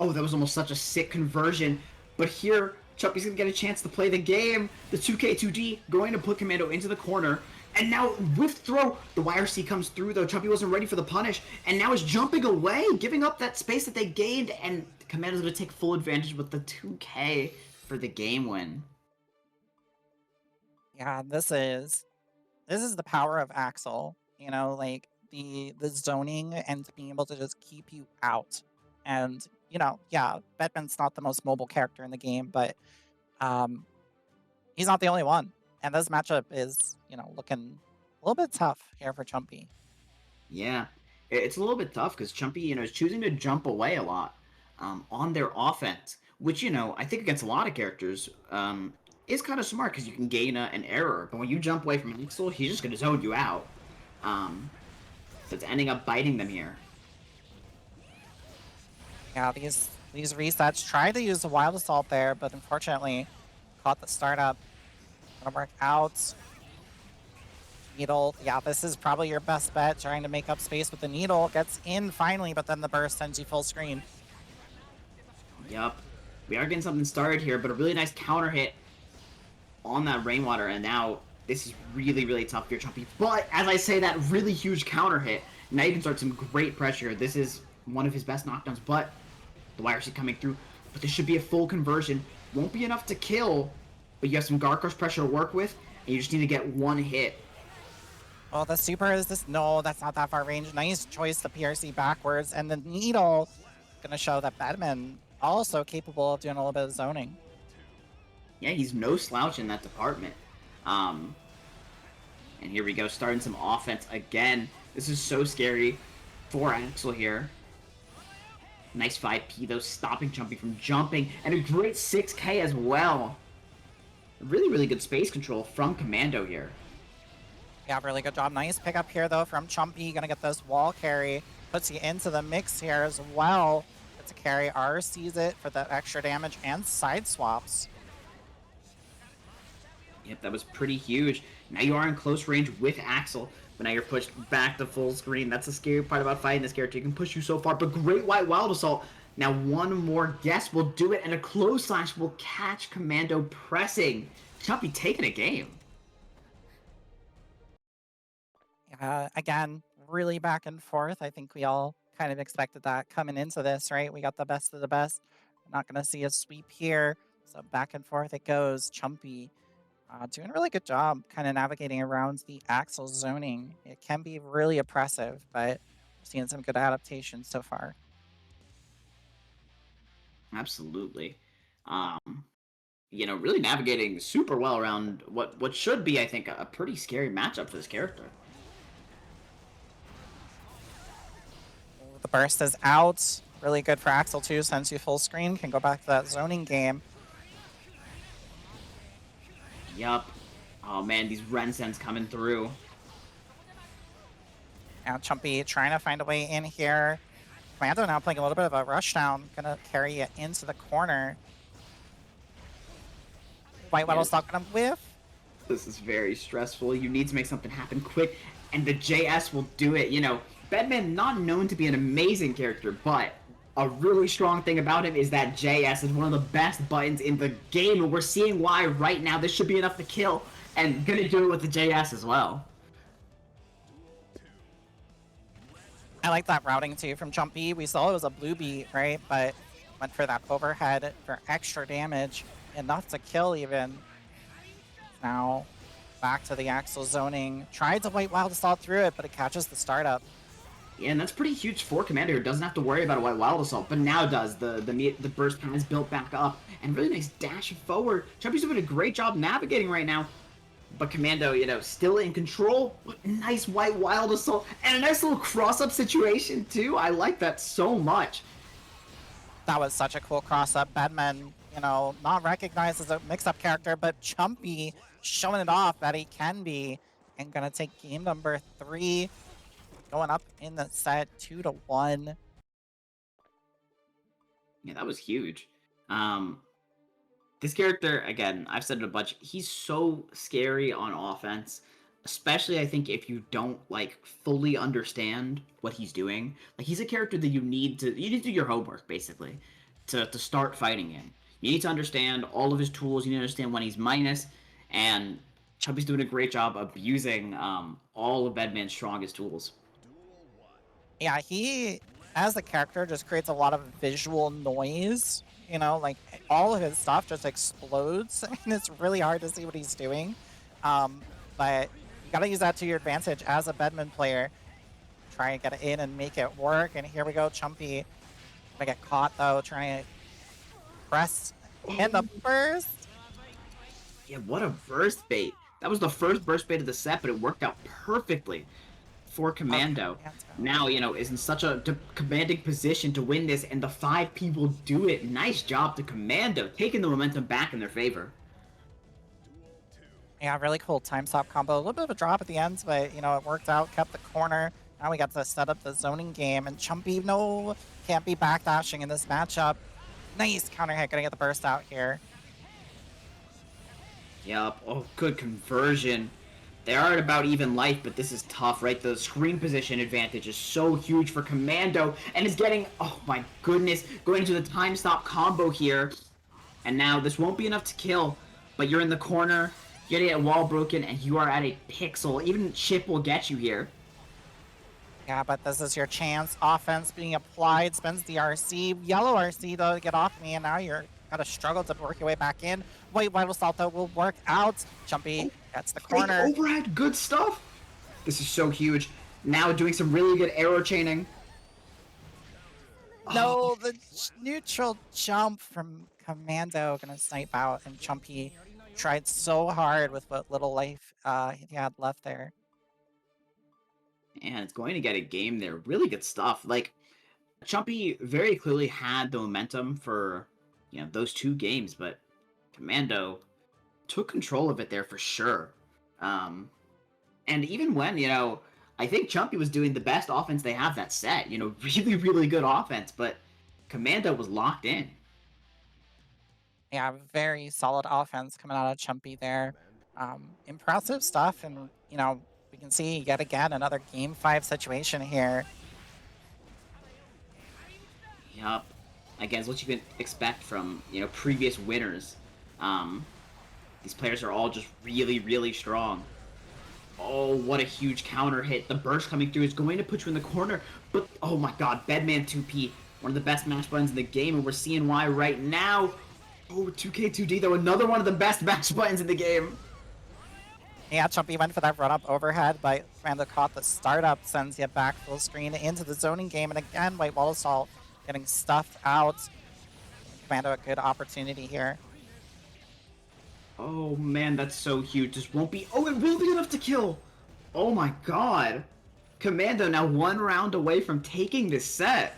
Oh, that was almost such a sick conversion. But here, Chumpy's going to get a chance to play the game. The 2K2D going to put Commando into the corner. And now, with throw, the YRC comes through, though. Chumpy wasn't ready for the punish. And now is jumping away, giving up that space that they gained. And Commando's going to take full advantage with the 2K for the game win. Yeah, this is the power of Axel. You know, like the zoning and being able to just keep you out. And, you know, yeah, Bedman's not the most mobile character in the game, but he's not the only one. And this matchup is, you know, looking a little bit tough here for Chumpy. Yeah, it's a little bit tough because Chumpy, you know, is choosing to jump away a lot on their offense, which, you know, I think against a lot of characters is kind of smart because you can gain an error. But when you jump away from Axel, he's just going to zone you out. So it's ending up biting them here. Yeah, these resets tried to use the Wild Assault there, but unfortunately caught the startup. Gonna work out. Needle, yeah, this is probably your best bet, trying to make up space with the needle. Gets in finally, but then the burst sends you full screen. Yup. We are getting something started here, but a really nice counter hit on that Rainwater, and now this is really, really tough for your Chumpy. But as I say, that really huge counter hit, now you can start some great pressure. This is one of his best knockdowns, but the YRC coming through. But this should be a full conversion. Won't be enough to kill, but you have some guard crush pressure to work with, and you just need to get one hit. Oh, the super is this? No, that's not that far range. Nice choice, the PRC backwards, and the needle gonna show that Bedman also capable of doing a little bit of zoning. Yeah, he's no slouch in that department. And here we go, starting some offense again. This is so scary for Axel here. Nice 5P though, stopping Chumpy from jumping, and a great 6K as well. Really, really good space control from Commando here. Yeah, really good job. Nice pickup here, though, from Chumpy. Gonna get this wall carry. Puts you into the mix here as well. It's a carry. R sees it for that extra damage and side swaps. Yep, that was pretty huge. Now you are in close range with Axel, but now you're pushed back to full screen. That's the scary part about fighting this character. You can push you so far, but great White Wild Assault. Now one more guess will do it, and a close slash will catch Commando pressing. Chumpy taking a game. Again, really back and forth. I think we all kind of expected that coming into this, right? We got the best of the best. We're not going to see a sweep here. So back and forth it goes. Chumpy doing a really good job kind of navigating around the Axel zoning. It can be really oppressive, but we're seeing some good adaptations so far. Absolutely. You know, really navigating super well around what should be, I think, a pretty scary matchup for this character. The burst is out. Really good for Axel too, sends you full screen. Can go back to that zoning game. Yup. Oh man, these Rensens coming through. Now Chumpy trying to find a way in here. Commando now playing a little bit of a rushdown. Gonna carry it into the corner. White Waddle's not gonna whiff. This is very stressful. You need to make something happen quick, and the JS will do it. You know, Bedman not known to be an amazing character, but a really strong thing about him is that JS is one of the best buttons in the game, and we're seeing why right now. This should be enough to kill, and gonna do it with the JS as well. I like that routing too from Chumpy. We saw it was a blue beat, right? But went for that overhead for extra damage, enough to kill even. Now back to the Axel zoning. Tried to White Wild Assault through it, but it catches the startup. Yeah, and that's pretty huge for Commander, who doesn't have to worry about a White Wild Assault, but now does. The burst pad is built back up, and really nice dash forward. Chumpy's doing a great job navigating right now. But Commando, still in control. Nice White Wild Assault. And a nice little cross-up situation, too. I like that so much. That was such a cool cross-up. Bedman, not recognized as a mix-up character, but Chumpy showing it off that he can be. And gonna take game number 3. Going up in the set 2-1. Yeah, that was huge. This character, again, I've said it a bunch, he's so scary on offense, especially I think if you don't fully understand what he's doing. He's a character that you need to do your homework basically to start fighting in. You need to understand all of his tools, you need to understand when he's minus, and Chubby's doing a great job abusing all of Bedman's strongest tools. Yeah, he, as a character, just creates a lot of visual noise. All of his stuff just explodes, and it's really hard to see what he's doing. But you gotta use that to your advantage as a Bedman player. Try and get it in and make it work, and here we go, Chumpy. Gonna get caught, though, trying to press in the burst. Yeah, what a burst bait. That was the first burst bait of the set, but it worked out perfectly for Commando. Now, is in such a commanding position to win this, and the 5 people do it. Nice job to Commando, taking the momentum back in their favor. Yeah, really cool time stop combo. A little bit of a drop at the end, but, it worked out, kept the corner. Now we got to set up the zoning game, and Chumpy, no, can't be backdashing in this matchup. Nice counter hit, gonna get the burst out here. Yup, oh, good conversion. They are at about even life, but this is tough, right? The screen position advantage is so huge for Commando, and is getting, oh my goodness, going into the time stop combo here. And now this won't be enough to kill, but you're in the corner, you're getting a wall broken, and you are at a pixel. Even Chip will get you here. Yeah, but this is your chance. Offense being applied, spends the RC. Yellow RC, though, to get off me, and now you're gotta struggle to work your way back in. White Wild Assault, though, will work out. Chumpy gets the corner. Overhead, good stuff. This is so huge. Now doing some really good arrow chaining. No, the neutral jump from Commando gonna snipe out, and Chumpy tried so hard with what little life he had left there. And it's going to get a game there. Really good stuff. Chumpy very clearly had the momentum for, those 2 games, but Commando took control of it there for sure. And even when, I think Chumpy was doing the best offense they have that set, really, really good offense, but Commando was locked in. Yeah, very solid offense coming out of Chumpy there. Impressive stuff, and, we can see yet again another Game 5 situation here. Yup. Again, it's what you can expect from, previous winners. These players are all just really, really strong. Oh, what a huge counter hit. The burst coming through is going to put you in the corner, but oh my god, Bedman 2P, one of the best match buttons in the game, and we're seeing why right now. Oh, 2K2D, though, another one of the best match buttons in the game. Yeah, Chumpy went for that run-up overhead, but Commando caught the startup, sends you back full screen into the zoning game, and again, White Wild Assault getting stuffed out. Commando a good opportunity here. Oh man, that's so huge. This won't be. Oh, it will be enough to kill. Oh my god. Commando now 1 round away from taking this set.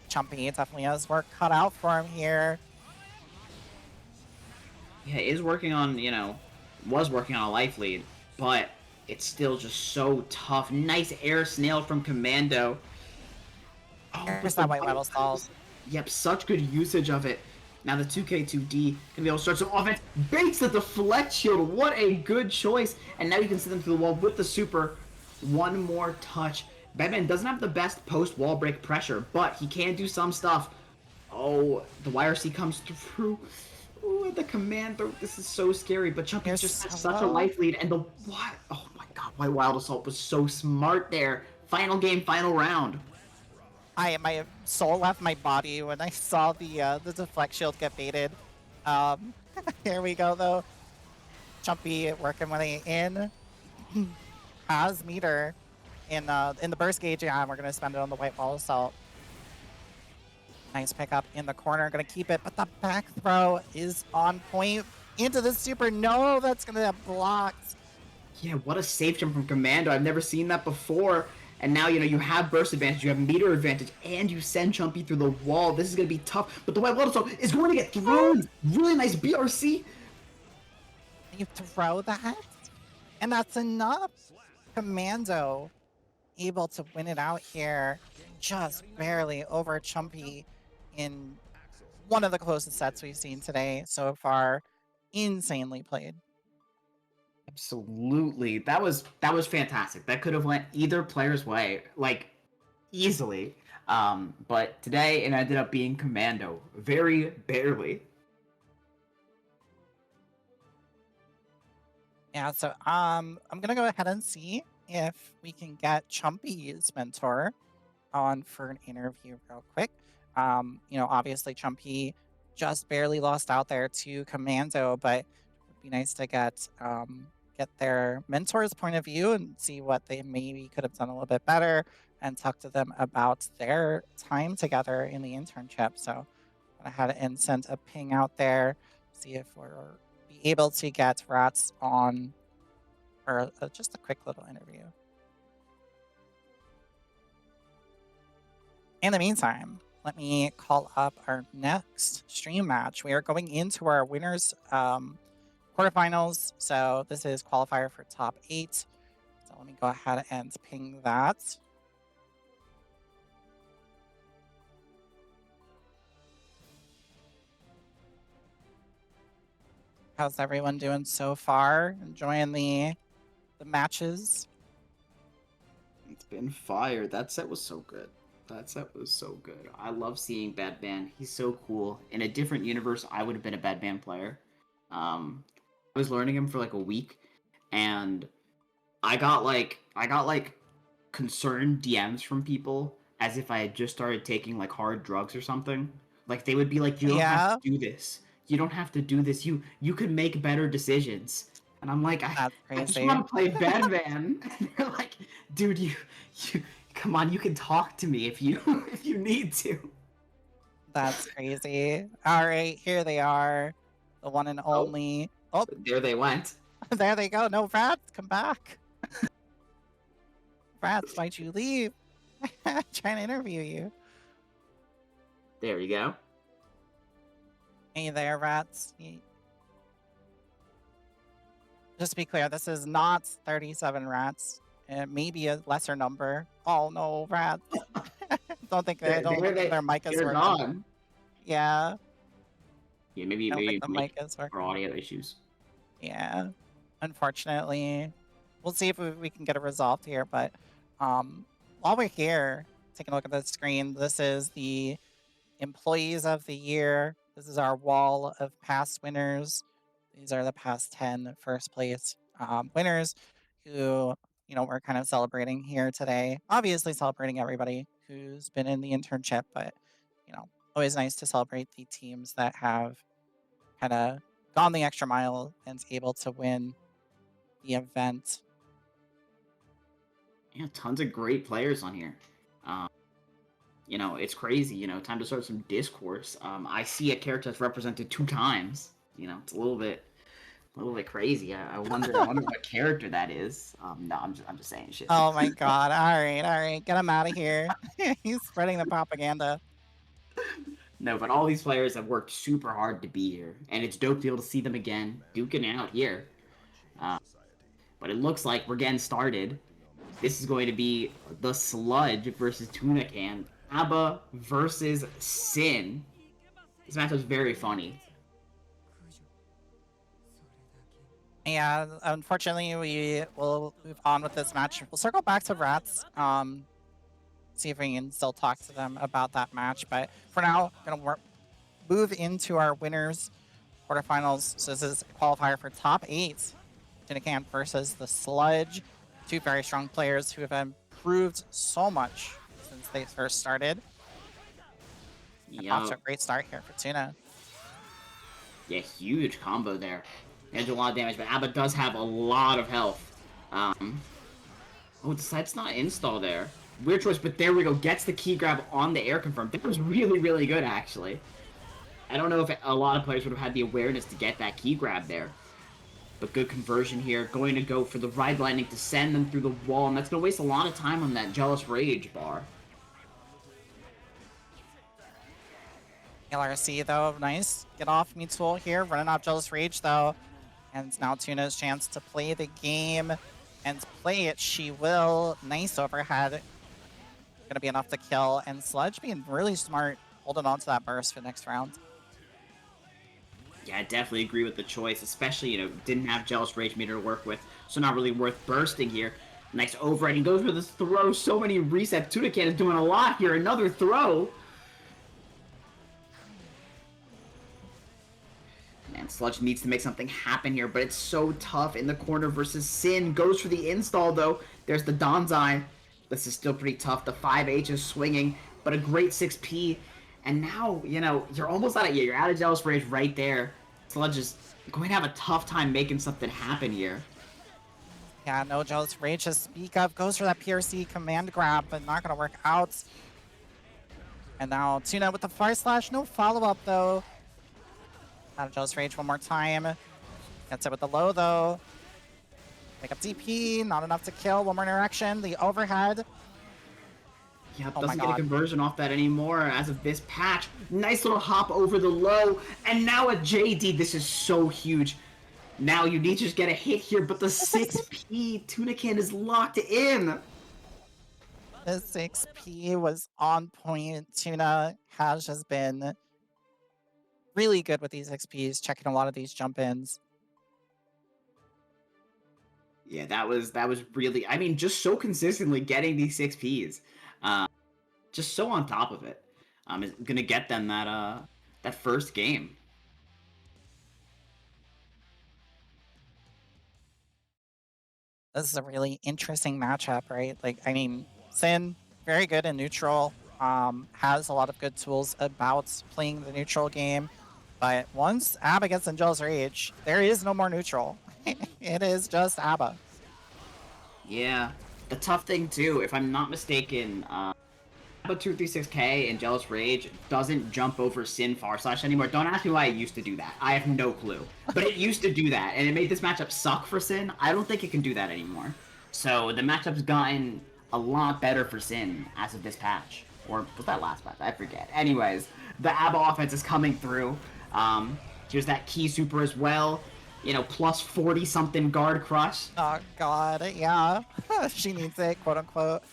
Chumpy definitely has work cut out for him here. Yeah, is working on, was working on a life lead, but it's still just so tough. Nice air snail from Commando. Oh, Here's that White Wild Assault. Yep, such good usage of it. Now the 2K2D can be able to start some offense. Baits the deflect shield. What a good choice. And now you can send them through the wall with the super. One more touch. Bedman doesn't have the best post wall break pressure, but he can do some stuff. Oh, the YRC comes through. Ooh, the command throw. This is so scary, but Chumpy just has such a life lead. And the what? Oh my god, my Wild Assault was so smart there. Final game, final round. My soul left my body when I saw the deflect shield get baited. Here we go though. Chumpy working way in. Has meter in the burst gauge. Yeah, we're gonna spend it on the white wall assault. Nice pickup in the corner, gonna keep it, but the back throw is on point into the super. No, that's gonna have blocked. Yeah, what a safe jump from Commando. I've never seen that before. And now, you have burst advantage, you have meter advantage, and you send Chumpy through the wall. This is going to be tough, but the White Water Assault is going to get thrown. Really nice BRC. You throw that, and that's enough. Commando able to win it out here, just barely over Chumpy in one of the closest sets we've seen today so far. Insanely played. Absolutely. That was fantastic. That could have went either player's way, like, easily. But today it ended up being Commando. Very barely. Yeah, so I'm gonna go ahead and see if we can get Chumpy's mentor on for an interview real quick. Obviously Chumpy just barely lost out there to Commando, but it would be nice to get their mentor's point of view and see what they maybe could have done a little bit better and talk to them about their time together in the internship. So I had and sent a ping out there, see if we're be able to get Rats on for just a quick little interview. In the meantime, let me call up our next stream match. We are going into our winners quarterfinals. So this is qualifier for top 8. So let me go ahead and ping that. How's everyone doing so far? Enjoying the matches? It's been fire. That set was so good. I love seeing Badman. He's so cool. In a different universe, I would have been a Badman player. I was learning him for like a week, and I got like concerned DMs from people as if I had just started taking like hard drugs or something. Like they would be like, "You don't have to do this. You don't have to do this. You could make better decisions." And I'm like, I just want to play Badman. And they're like, "Dude, you come on, you can talk to me if you need to." That's crazy. All right, here they are, the one and only. Oh, there they went. There they go. No, Rats, come back. Rats, why'd you leave? Trying to interview you. There you go. Hey there, Rats. Just to be clear, this is not 37 Rats. It may be a lesser number. Oh no, Rats. Don't think their mic is working. Gone. Yeah. Yeah, maybe the mic is working. Or audio issues. Yeah. Unfortunately, we'll see if we can get it resolved here. But while we're here, taking a look at the screen, this is the Employees of the Year. This is our wall of past winners. These are the past 10 first place winners who, we're kind of celebrating here today. Obviously celebrating everybody who's been in the internship, but, always nice to celebrate the teams that have kind of gone the extra mile and able to win the event. Yeah, tons of great players on here. It's crazy. Time to start some discourse. I see a character that's represented 2 times. It's a little bit crazy. I wonder what character that is. No, I'm just saying shit. Oh my god! All right, get him out of here. He's spreading the propaganda. No, but all these players have worked super hard to be here, and it's dope to be able to see them again, duking it out here. But it looks like we're getting started. This is going to be the Sludge versus Tuna Can. Abba versus Sin. This match was very funny. Yeah, unfortunately, we will move on with this match. We'll circle back to Rats. See if we can still talk to them about that match. But for now, gonna move into our winners quarterfinals. So this is a qualifier for top 8. Tuna Can versus the Sludge. Two very strong players who have improved so much since they first started. And off to a great start here for Tuna. Yeah, huge combo there. They do a lot of damage, but Abba does have a lot of health. Oh, decides not install there. Weird choice, but there we go. Gets the key grab on the air confirm. That was really, really good, actually. I don't know if a lot of players would have had the awareness to get that key grab there. But good conversion here. Going to go for the Ride Lightning to send them through the wall, and that's going to waste a lot of time on that Jealous Rage bar. LRC, though, nice. Get off Mutual here. Running off Jealous Rage, though. And now Tuna's chance to play the game. And play it, she will. Nice overhead. Gonna be enough to kill. And Sludge being really smart, holding on to that burst for next round. Yeah, I definitely agree with the choice, especially, you know, didn't have Jealous Rage meter to work with, so not really worth bursting here. Nice overhead, he goes for this throw, so many resets. Tunacan is doing a lot here, another throw. Man, Sludge needs to make something happen here, but it's so tough in the corner versus Sin. Goes for the install, though. There's the Donzai. This is still pretty tough. The 5H is swinging, but a great 6P. And now, you know, you're almost out of, you're out of Jealous Rage right there. Sludge is going to have a tough time making something happen here. Yeah, no Jealous Rage to speak of. Goes for that PRC command grab, but not going to work out. And now Tuna with the Fire Slash. No follow-up, though. Out of Jealous Rage one more time. Gets it with the low, though. Pick up DP. Not enough to kill. One more interaction. The overhead. Yep, Oh doesn't get a conversion off that anymore as of this patch. Nice little hop over the low. And now a JD. This is so huge. Now you need to just get a hit here, but the 6P Tunacan is locked in. The 6P was on point. Tuna has just been really good with these XPs, checking a lot of these jump-ins. Yeah, that was really, I mean, just so consistently getting these 6Ps. Just so on top of it. Is gonna get them that first game. This is a really interesting matchup, right? Like, I mean, Sin, very good in neutral, has a lot of good tools about playing the neutral game, but once Abba gets in Jealous Rage, there is no more neutral. It is just Abba. Yeah, the tough thing too, if I'm not mistaken, Abba 236K and Jealous Rage doesn't jump over Sin Far Slash anymore. Don't ask me why it used to do that. I have no clue. But it used to do that, and it made this matchup suck for Sin. I don't think it can do that anymore. So the matchup's gotten a lot better for Sin as of this patch. Or was that last patch? I forget. Anyways, the Abba offense is coming through. Here's that key super as well. You know, plus 40-something guard crush. Oh, God, yeah. She needs it, quote-unquote.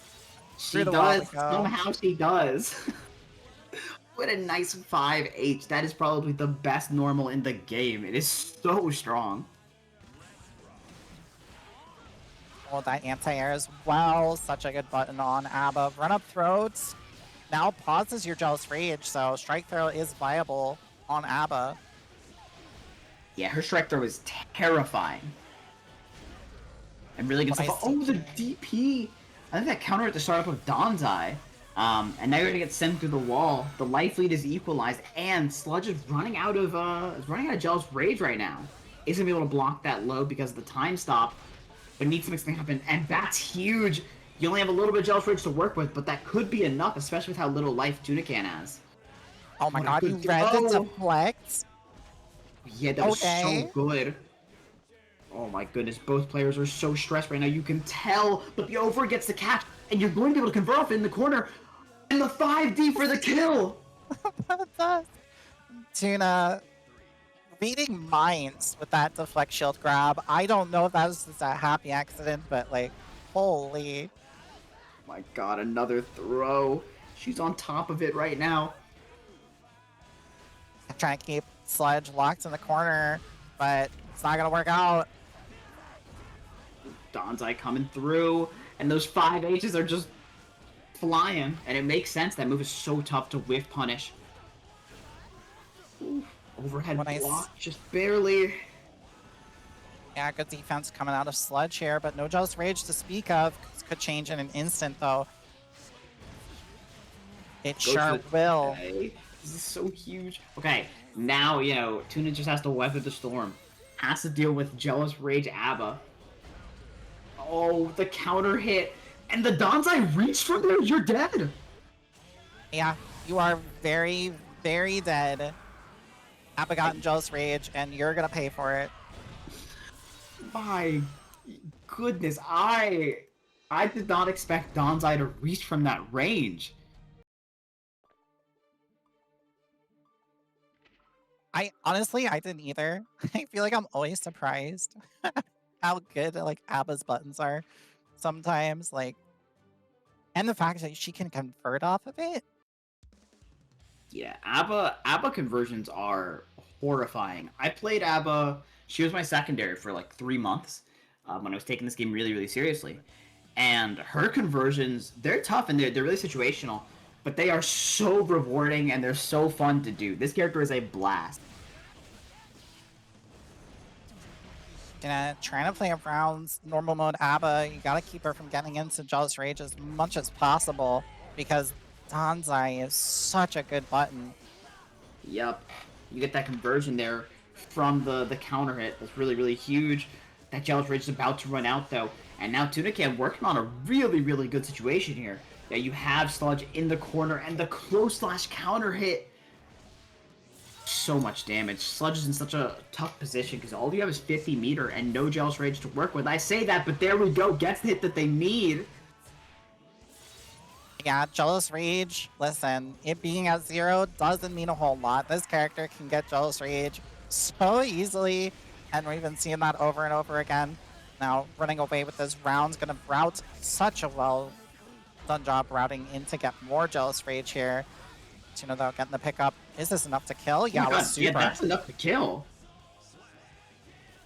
She does. Somehow she does. What a nice 5H. That is probably the best normal in the game. It is so strong. Oh, that anti-air as well. Such a good button on Abba. Run-up throats. Now pauses your Jealous Rage, so Strike Throw is viable on Abba. Yeah, her Strike Throw is terrifying. And really good stuff. Oh, the DP! I think that counter at the startup of Donzai. And now you're gonna get sent through the wall. The life lead is equalized, and Sludge is running out of Jealous Rage right now. Isn't gonna be able to block that low because of the time stop, but needs to make something happen, and that's huge. You only have a little bit of Jealous Rage to work with, but that could be enough, especially with how little life Tunacan has. Oh my God, you read the deflect? Yeah, that was so good. Oh my goodness, both players are so stressed right now. You can tell, but the over gets the catch, and you're going to be able to convert off in the corner, and the 5D for the kill. Tuna reading minds with that deflect shield grab. I don't know if that was just a happy accident, but like, holy. Oh my God, another throw. She's on top of it right now. I'm trying to keep Sludge locked in the corner, but it's not gonna work out. Donzai coming through, and those 5Hs are just flying, and it makes sense. That move is so tough to whiff punish. Ooh, overhead block, just barely. Yeah, good defense coming out of Sludge here, but no Jealous Rage to speak of. This could change in an instant, though. It Goes for sure the will. TK. This is so huge. Okay, now, you know, Tuna just has to weather the storm. Has to deal with Jealous Rage Abba. Oh, the counter hit. And the Danzai reached from there. You're dead. Yeah, you are very, very dead. Abba got in Jealous Rage, and you're gonna pay for it. My goodness, I did not expect Danzai to reach from that range. I didn't either. I feel like I'm always surprised how good like Abba's buttons are sometimes, like, and the fact that she can convert off of it. Yeah, ABBA conversions are horrifying. I played ABBA. She was my secondary for like 3 months when I was taking this game really, really seriously. And her conversions, they're tough and they're really situational, but they are so rewarding and they're so fun to do. This character is a blast. Trying to play around normal mode Abba, you gotta keep her from getting into Jealous Rage as much as possible because Danzai is such a good button. Yep. You get that conversion there from the counter hit. That's really, really huge. That Jealous Rage is about to run out, though. And now Tunican working on a really, really good situation here. Yeah, you have Sludge in the corner, and the close slash counter hit. So much damage. Sludge is in such a tough position because all you have is 50 meter and no Jealous Rage to work with. I say that, but there we go. Gets the hit that they need. Yeah, Jealous Rage, listen, it being at 0 doesn't mean a whole lot. This character can get Jealous Rage so easily, and we've been seeing that over and over again. Now, running away with this round's gonna route such a well done job routing in to get more Jealous Rage here. Tuna, though, getting the pickup. Is this enough to kill? Yeah, Oh my with God, super. yeah, that's enough to kill.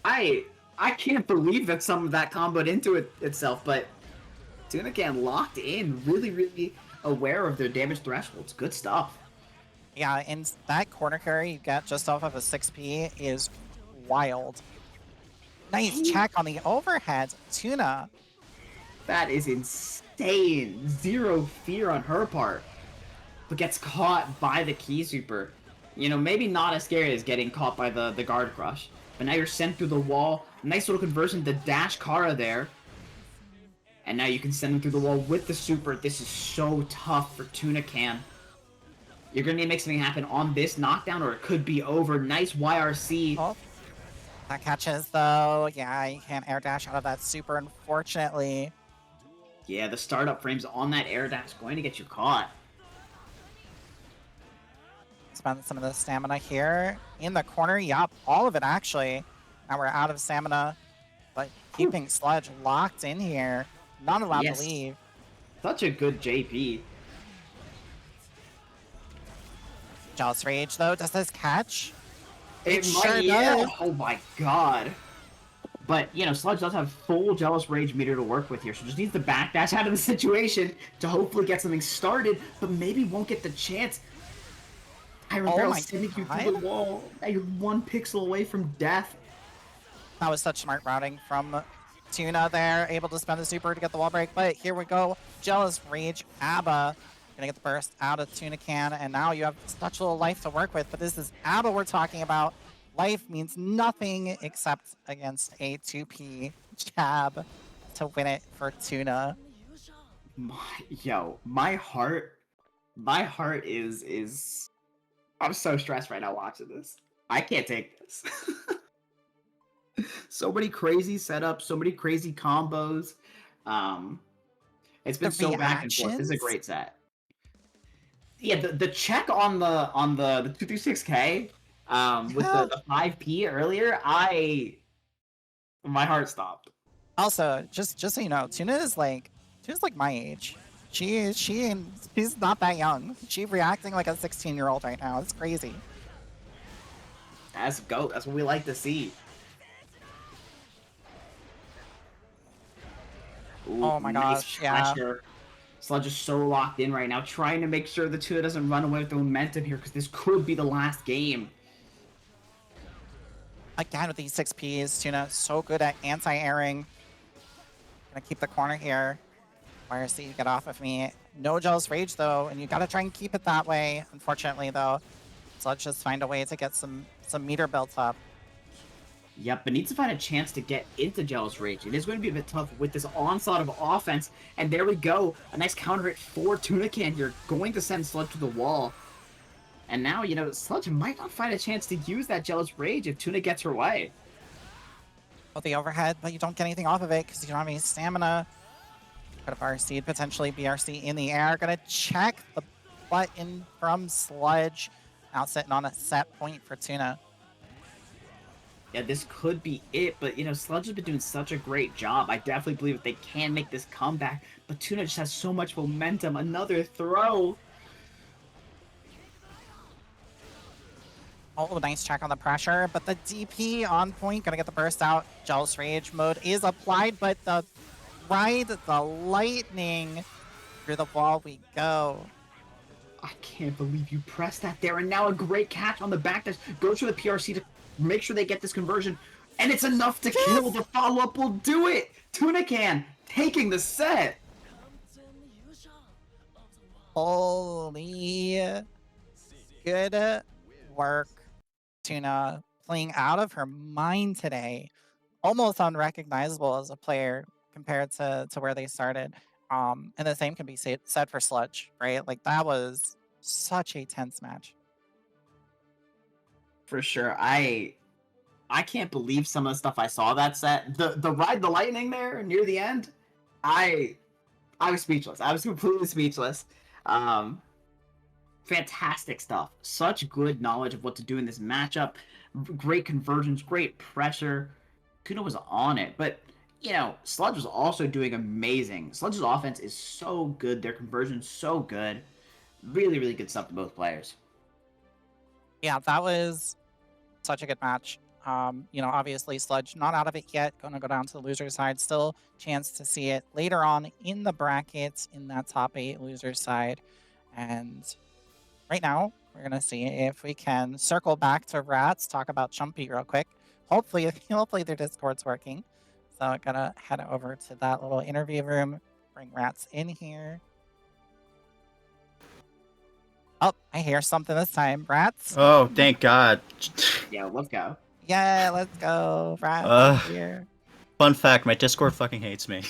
I can't believe that some of that comboed into itself, but Tunican locked in, really, really aware of their damage thresholds. Good stuff. Yeah, and that corner carry you get just off of a 6P is wild. Nice check on the overhead. Tuna. That is insane. Zero fear on her part. But gets caught by the Key Super. You know, maybe not as scary as getting caught by the Guard Crush. But now you're sent through the wall. Nice little conversion to dash Kara there. And now you can send them through the wall with the Super. This is so tough for Tunican. You're going to need to make something happen on this knockdown or it could be over. Nice YRC. Oh, that catches, though. Yeah, you can't air dash out of that Super, unfortunately. Yeah, the startup frames on that air dash going to get you caught. Spend some of the stamina here. In the corner, yup, all of it, actually. Now we're out of stamina, but keeping Sludge locked in here. Not allowed to leave. Such a good JP. Jealous Rage, though, does this catch? It sure might, yeah. does. Oh my god. But, you know, Sludge does have full Jealous Rage meter to work with here, so just needs to backdash out of the situation to hopefully get something started, but maybe won't get the chance. Iron Barrel sending you through the wall. Now you're 1 pixel away from death. That was such smart routing from Tuna there, able to spend the Super to get the wall break, but here we go. Jealous Rage, Abba, gonna get the burst out of Tunican, and now you have such little life to work with, but this is Abba we're talking about. Life means nothing except against a 2P jab to win it for Tuna. My heart is I'm so stressed right now watching this. I can't take this. So many crazy setups, so many crazy combos. It's been so back and forth. This is a great set. Yeah, the check on the 236K with the 5P earlier, my heart stopped. Also, just so you know, Tuna's like my age. She's not that young. She's reacting like a 16-year-old right now. It's crazy. That's GOAT. That's what we like to see. Ooh, oh my gosh, yeah. Sludge is so locked in right now, trying to make sure the Tuna doesn't run away with the momentum here, because this could be the last game. Again with these 6Ps, Tuna so good at anti-airing. Gonna keep the corner here. YRC, get off of me. No Jealous Rage though, and you gotta try and keep it that way. Unfortunately though, so let's just find a way to get some meter built up. Yep, but needs to find a chance to get into Jealous Rage. It is going to be a bit tough with this onslaught of offense. And there we go. A nice counter hit for Tunican here. Going to send Sludge to the wall. And now, you know, Sludge might not find a chance to use that Jealous Rage if Tuna gets her way. With the overhead, but you don't get anything off of it because you don't have any stamina. Could have RC'd, potentially BRC in the air. Gonna check the button from Sludge. Now sitting on a set point for Tuna. Yeah, this could be it, but, you know, Sludge has been doing such a great job. I definitely believe that they can make this comeback, but Tuna just has so much momentum. Another throw. Oh, nice check on the pressure, but the DP on point, gonna get the burst out. Jealous Rage mode is applied, but the ride, the lightning, through the wall we go. I can't believe you pressed that there, and now a great catch on the back dash. Goes for the PRC to make sure they get this conversion, and it's enough to kill. The follow-up will do it. Tunican taking the set. Holy good work, Tuna, playing out of her mind today. Almost unrecognizable as a player compared to where they started. And the same can be said for Sludge, right? Like, that was such a tense match. For sure. I can't believe some of the stuff I saw that set. The ride the lightning there near the end, I was speechless. I was completely speechless. Fantastic stuff. Such good knowledge of what to do in this matchup. Great conversions, great pressure. Kuno was on it, but you know, Sludge was also doing amazing. Sludge's offense is so good. Their conversion's so good. Really, really good stuff to both players. Yeah, that was such a good match. You know, obviously Sludge not out of it yet. Gonna go down to the loser side. Still chance to see it later on in the brackets in that top 8 loser side. And right now, we're gonna see if we can circle back to Rats, talk about Chumpy real quick. Hopefully their Discord's working. So I'm gonna head over to that little interview room, bring Rats in here. Oh, I hear something this time. Rats? Oh, thank God. Yeah, let's go. Yeah, let's go. Rats here. Fun fact, my Discord fucking hates me.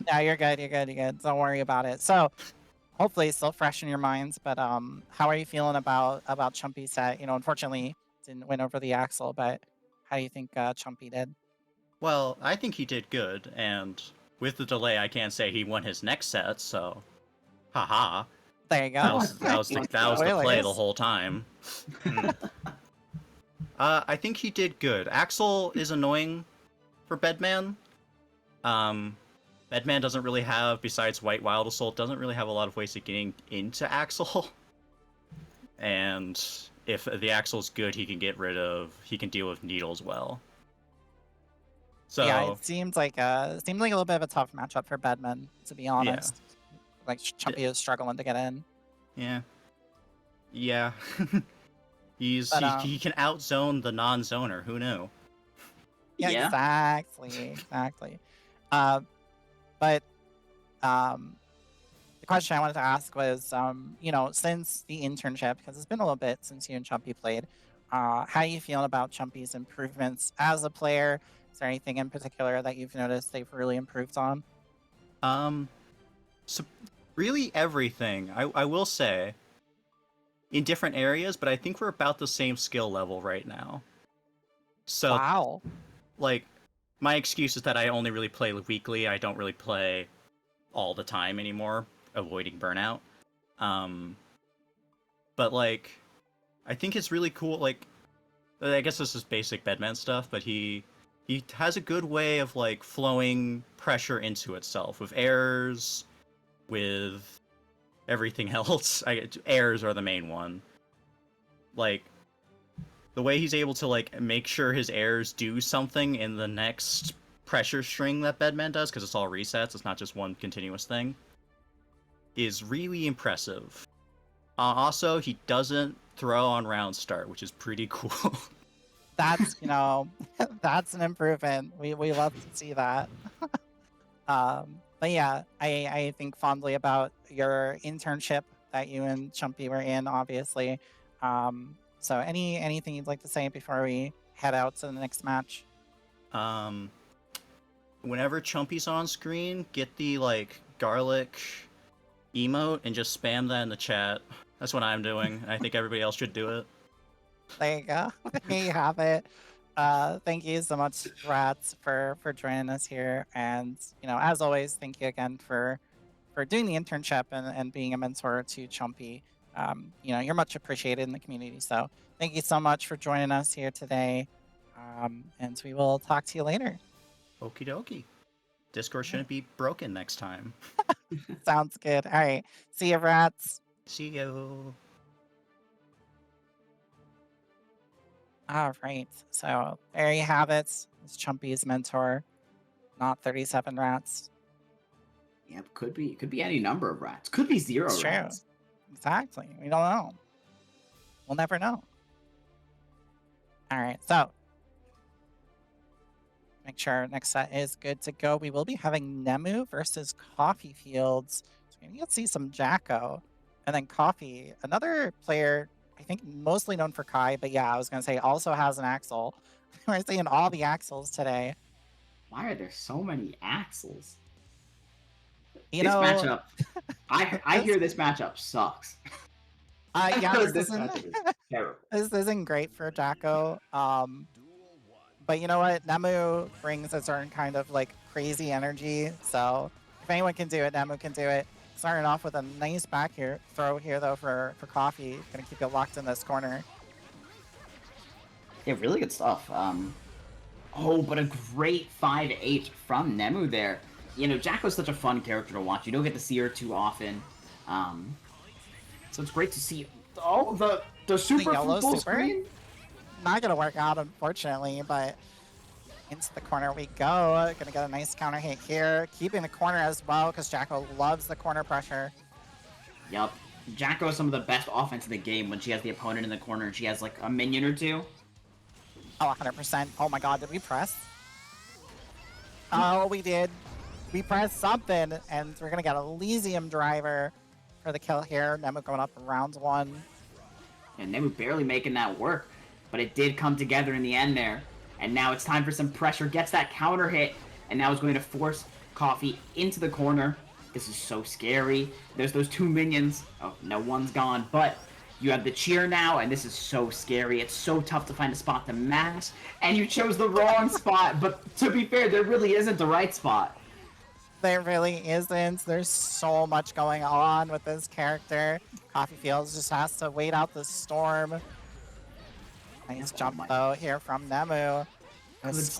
Yeah, you're good, you're good, you're good. Don't worry about it. So, hopefully it's still fresh in your minds, but how are you feeling about Chumpy's set? You know, unfortunately, didn't win over the Axel, but how do you think Chumpy did? Well, I think he did good, and with the delay, I can't say he won his next set, so haha. There you go. That was the play the whole time. I think he did good. Axel is annoying for Bedman. Bedman doesn't really have, besides White Wild Assault, doesn't really have a lot of ways of getting into Axel. And if the Axel's good, he can deal with Needles well. So yeah, it seems like a little bit of a tough matchup for Bedman, to be honest. Yeah. Like Chumpy is struggling to get in. Yeah. Yeah. He can outzone the non-zoner. Who knew? Yeah, exactly. But the question I wanted to ask was, you know, since the internship, because it's been a little bit since you and Chumpy played, how are you feeling about Chumpy's improvements as a player? Is there anything in particular that you've noticed they've really improved on? So really everything. I will say, in different areas, but I think we're about the same skill level right now. So, wow. Like, my excuse is that I only really play weekly. I don't really play all the time anymore, avoiding burnout. But like, I think it's really cool. Like, I guess this is basic Bedman stuff, but he has a good way of like flowing pressure into itself with errors, with everything else. Errors are the main one. Like, the way he's able to like make sure his errors do something in the next pressure string that Bedman does, because it's all resets, it's not just one continuous thing, is really impressive. Also, he doesn't throw on round start, which is pretty cool. That's, that's an improvement. We love to see that. But yeah, I think fondly about your internship that you and Chumpy were in, obviously. So anything you'd like to say before we head out to the next match? Um, whenever Chumpy's on screen, get the like garlic emote and just spam that in the chat. That's what I'm doing. I think everybody else should do it. There you go. There you have it. Thank you so much, Rats, for joining us here. And as always, thank you again for doing the internship and being a mentor to Chumpy. You're much appreciated in the community. So thank you so much for joining us here today. And we will talk to you later. Okie dokie. Discord shouldn't be broken next time. Sounds good. All right. See you, Rats. See you. All right. So there you have it. It's Chumpy's mentor, not 37 rats. Yep, could be any number of rats. Could be zero It's true. rats. Exactly. We don't know. We'll never know. All right. So make sure our next set is good to go. We will be having Nemu versus Coffee Fields. So maybe you'll see some Jacko. And then Coffee, another player, I think mostly known for Kai, but yeah, I was going to say also has an Axel. We're seeing all the Axels today. Why are there so many Axels? You this know, matchup, I hear this matchup sucks. yeah, this matchup is terrible. This isn't great for Jacko. But you know what? Nemu brings a certain kind of like crazy energy. So if anyone can do it, Nemu can do it. Starting off with a nice back throw here though for Coffee. Gonna keep it locked in this corner. Yeah, really good stuff. Oh, but a great 5-8 from Nemu there. Jacko's such a fun character to watch. You don't get to see her too often. So it's great to see. Oh, the super yellow full super? screen. Not gonna work out, unfortunately, but into the corner we go. Gonna get a nice counter hit here. Keeping the corner as well, because Jacko loves the corner pressure. Yup. Jacko is some of the best offense in the game when she has the opponent in the corner and she has like a minion or two. Oh, 100%. Oh my god, did we press? Oh, we did. We pressed something, and we're gonna get a Elysium driver for the kill here. Nemu going up in round 1. And Nemu barely making that work. But it did come together in the end there. And now it's time for some pressure. Gets that counter hit. And now is going to force Coffee into the corner. This is so scary. There's those 2 minions. Oh, no, one's gone. But you have the cheer now. And this is so scary. It's so tough to find a spot to mash. And you chose the wrong spot. But to be fair, there really isn't the right spot. There really isn't. There's so much going on with this character. Coffee Fields just has to wait out the storm. Nice jump though here from Nemu.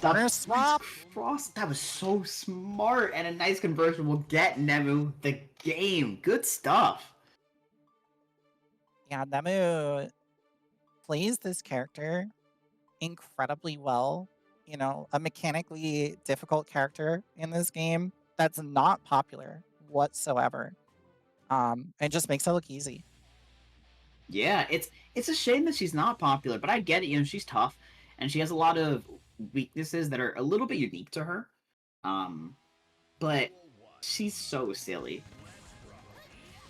Corner swap. Cross. That was so smart, and a nice conversion will get Nemu the game. Good stuff. Yeah, Nemu plays this character incredibly well. A mechanically difficult character in this game that's not popular whatsoever. It just makes it look easy. Yeah, it's a shame that she's not popular, but I get it. She's tough, and she has a lot of weaknesses that are a little bit unique to her. But she's so silly.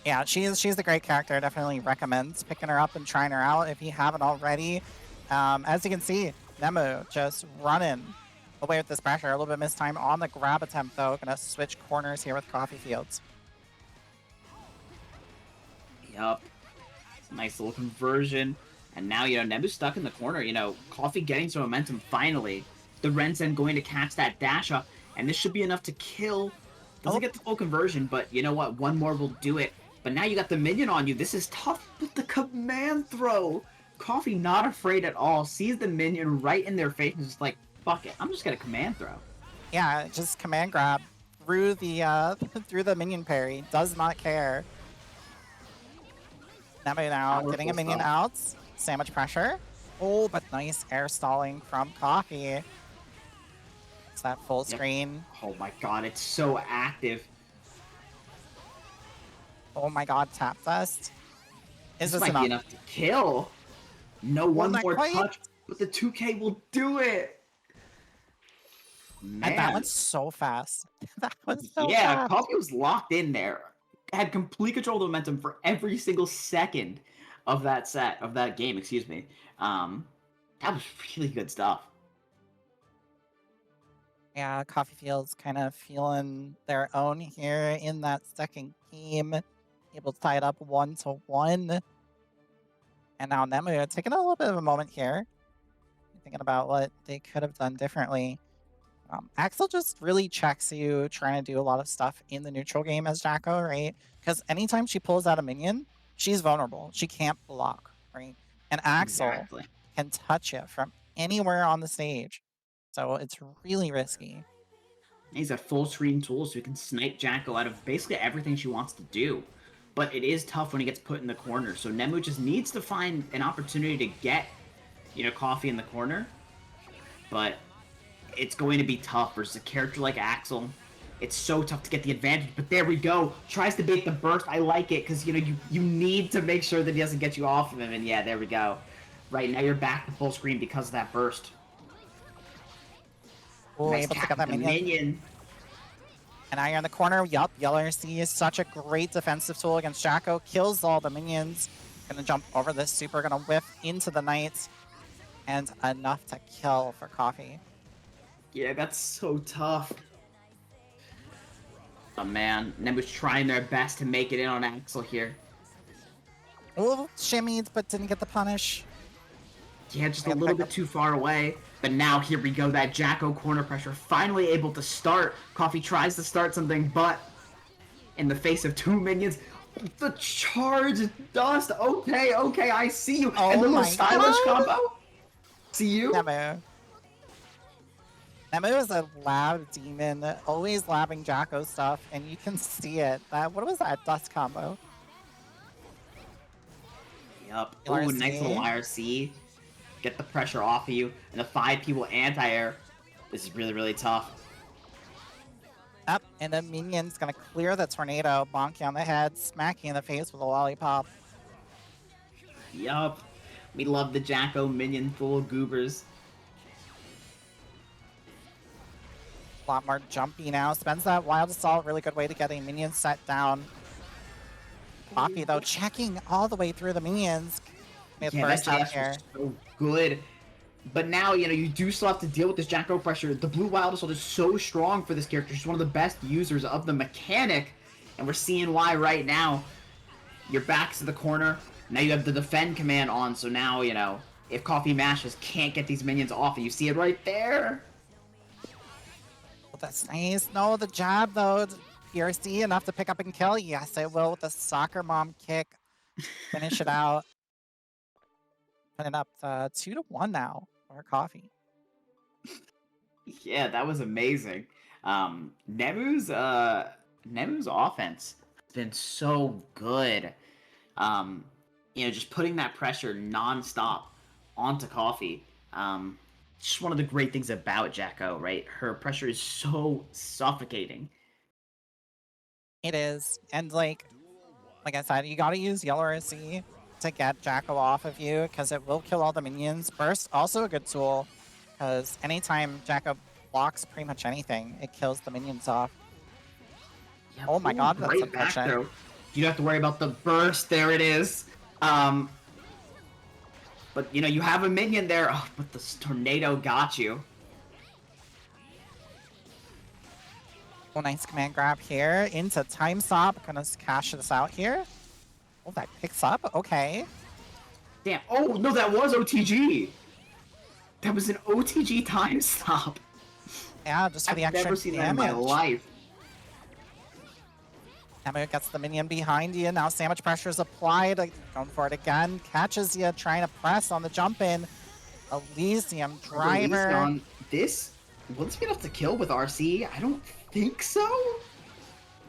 Yeah, she's a great character. Definitely recommends picking her up and trying her out if you haven't already. As you can see, Nemu just running away with this pressure. A little bit missed time on the grab attempt though. Gonna switch corners here with Coffee Fields. Yup. Nice little conversion. And now, Nebu's stuck in the corner. Coffee getting some momentum finally. The Renzen going to catch that dash up. And this should be enough to kill. Doesn't get the full conversion, but you know what? One more will do it. But now you got the minion on you. This is tough with the command throw. Coffee not afraid at all. Sees the minion right in their face and just like, fuck it. I'm just going to command throw. Yeah, just command grab through the through the minion parry. Does not care. Nemu now getting a minion out. Sandwich pressure. Oh, but nice air stalling from Coffee. It's that full screen. Oh my god, it's so active. Oh my god, tap dust. Is this might enough? be enough to kill. No, one not more quite. touch. But the 2K will do it. And that Man. went so fast. That was so Yeah, fast. Coffee was locked in there. Had complete control of the momentum for every single second of that game, excuse me. That was really good stuff. Yeah, Coffee Field's kind of feeling their own here in that second game. Able to tie it up 1-1. And now Nemu taking a little bit of a moment here. Thinking about what they could have done differently. Axel just really checks you, trying to do a lot of stuff in the neutral game as Jacko, right? Because anytime she pulls out a minion, she's vulnerable. She can't block, right? And Axel Exactly. can touch you from anywhere on the stage. So it's really risky. He's a full screen tool, so he can snipe Jacko out of basically everything she wants to do. But it is tough when he gets put in the corner. So Nemu just needs to find an opportunity to get, Coffee in the corner. But it's going to be tough versus a character like Axel. It's so tough to get the advantage, but there we go. Tries to bait the burst. I like it because you need to make sure that he doesn't get you off of him. And yeah, there we go. Right now you're back to full screen because of that burst. Ooh, Nice able to tap get that with the minion. And now you're in the corner. Yup, Yellow RC is such a great defensive tool against Jacko. Kills all the minions. Gonna jump over this super, gonna whiff into the knights. And enough to kill for Coffee. Yeah, that's so tough. Oh man, Nemu's trying their best to make it in on Axel here. Ooh, shimmied, but didn't get the punish. Yeah, just a little bit too far away. But now here we go, that Jacko corner pressure finally able to start. Coffee tries to start something, but in the face of 2 minions, the charge dust. Okay, I see you. Oh and the little my stylish God. combo. See you? Nemu. Nemu is a lab demon, always labbing Jacko stuff, and you can see it. What was that dust combo? Yup. Oh, nice little IRC. Get the pressure off of you. And the 5 people anti-air. This is really, really tough. Up, and the minion's gonna clear the tornado, bonk you on the head, smack you in the face with a lollipop. Yup. We love the Jacko minion full of goobers. A lot more jumpy now. Spends that wild assault, really good way to get a minion set down. Coffee, though, checking all the way through the minions. Yeah, Burst that out dash here. was so good. But now, you do still have to deal with this Jacko pressure. The blue wild assault is so strong for this character. She's one of the best users of the mechanic. And we're seeing why right now. Your back's to the corner. Now you have the defend command on. So now, if Coffee mashes, can't get these minions off. And you see it right there. Oh, that's nice. No, the jab, though. PRC enough to pick up and kill. Yes, it will with the soccer mom kick. Finish it out. Put it up to 2-1 now for Coffee. Yeah, that was amazing. Nemu's offense has been so good. Just putting that pressure nonstop onto Coffee. Just one of the great things about Jacko, right? Her pressure is so suffocating. It is. And like I said, you gotta use Yellow RC to get Jacko off of you, because it will kill all the minions. Burst, also a good tool, because anytime Jacko blocks pretty much anything, it kills the minions off. Yeah, Oh my God, that's great back unfortunate. throw. You don't have to worry about the burst. There it is. But you have a minion there. Oh, but the tornado got you. Oh, nice command grab here into time stop. Gonna cash this out here. Oh, that picks up. Okay. Damn. Oh no, that was OTG. That was an OTG time stop. Yeah, just for the I've extra never seen damage. that in my life. Nemu gets the minion behind you. Now sandwich pressure is applied. Going for it again. Catches you, trying to press on the jump in. Elysium driver. On this, will this be enough to kill with RC? I don't think so.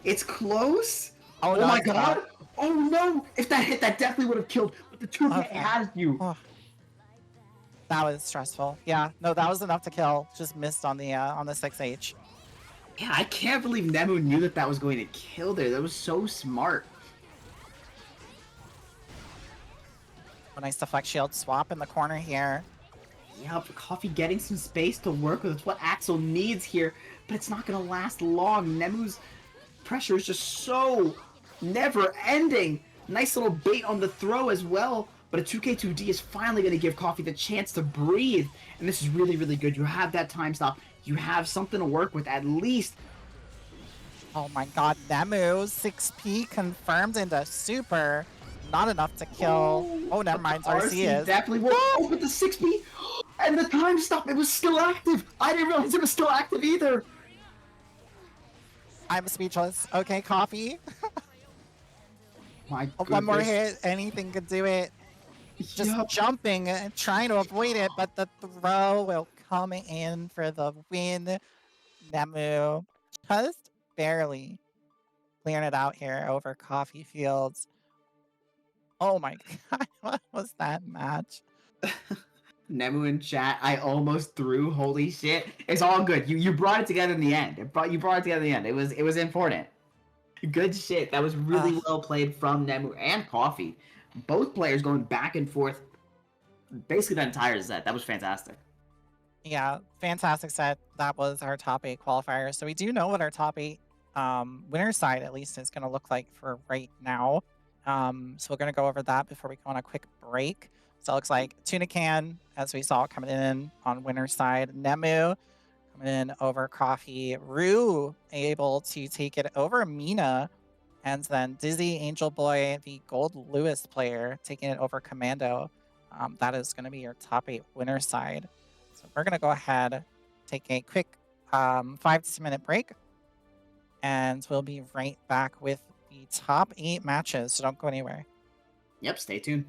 It's close. Oh, Oh no, my it's God. not. Oh no. If that hit, that definitely would have killed. But the 2K Okay. has you. Oh. That was stressful. Yeah, no, that was enough to kill. Just missed on the 6H. Yeah, I can't believe Nemu knew that was going to kill there. That was so smart. A nice deflect shield swap in the corner here. Yep, Coffee getting some space to work with. It's what Axel needs here, but it's not going to last long. Nemu's pressure is just so never-ending. Nice little bait on the throw as well, but a 2K2D is finally going to give Coffee the chance to breathe, and this is really, really good. You have that time stop. You have something to work with at least. Oh my god, Nemu, 6P confirmed into super. Not enough to kill. Oh, never mind, RC is. Definitely will. Oh, but the 6B and the time stop, it was still active. I didn't realize it was still active either. I'm speechless. Okay, Coffee. My goodness. One more hit, anything could do it. Just jumping and trying to avoid it, but the throw will come in for the win. Nemu just barely clearing it out here over Coffee Fields. Oh my god, what was that match? Nemu in chat, I almost threw. Holy shit! It's all good. You brought it together in the end. You brought it together in the end. It was important. Good shit. That was really well played from Nemu and Coffee. Both players going back and forth, basically the entire set. That was fantastic. Yeah, fantastic set. That was our top 8 qualifiers. So we do know what our top 8 winner side at least is going to look like for right now. So we're going to go over that before we go on a quick break. So it looks like Tunican, as we saw coming in on winner's side. Nemu coming in over Coffee. Rue able to take it over Mina. And then Dizzy, Angel Boy, the Gold Lewis player, taking it over Commando. That is going to be your top 8 winner side. So we're going to go ahead, take a quick 5 to 10 minute break. And we'll be right back with the top 8 matches. So don't go anywhere. Yep, stay tuned.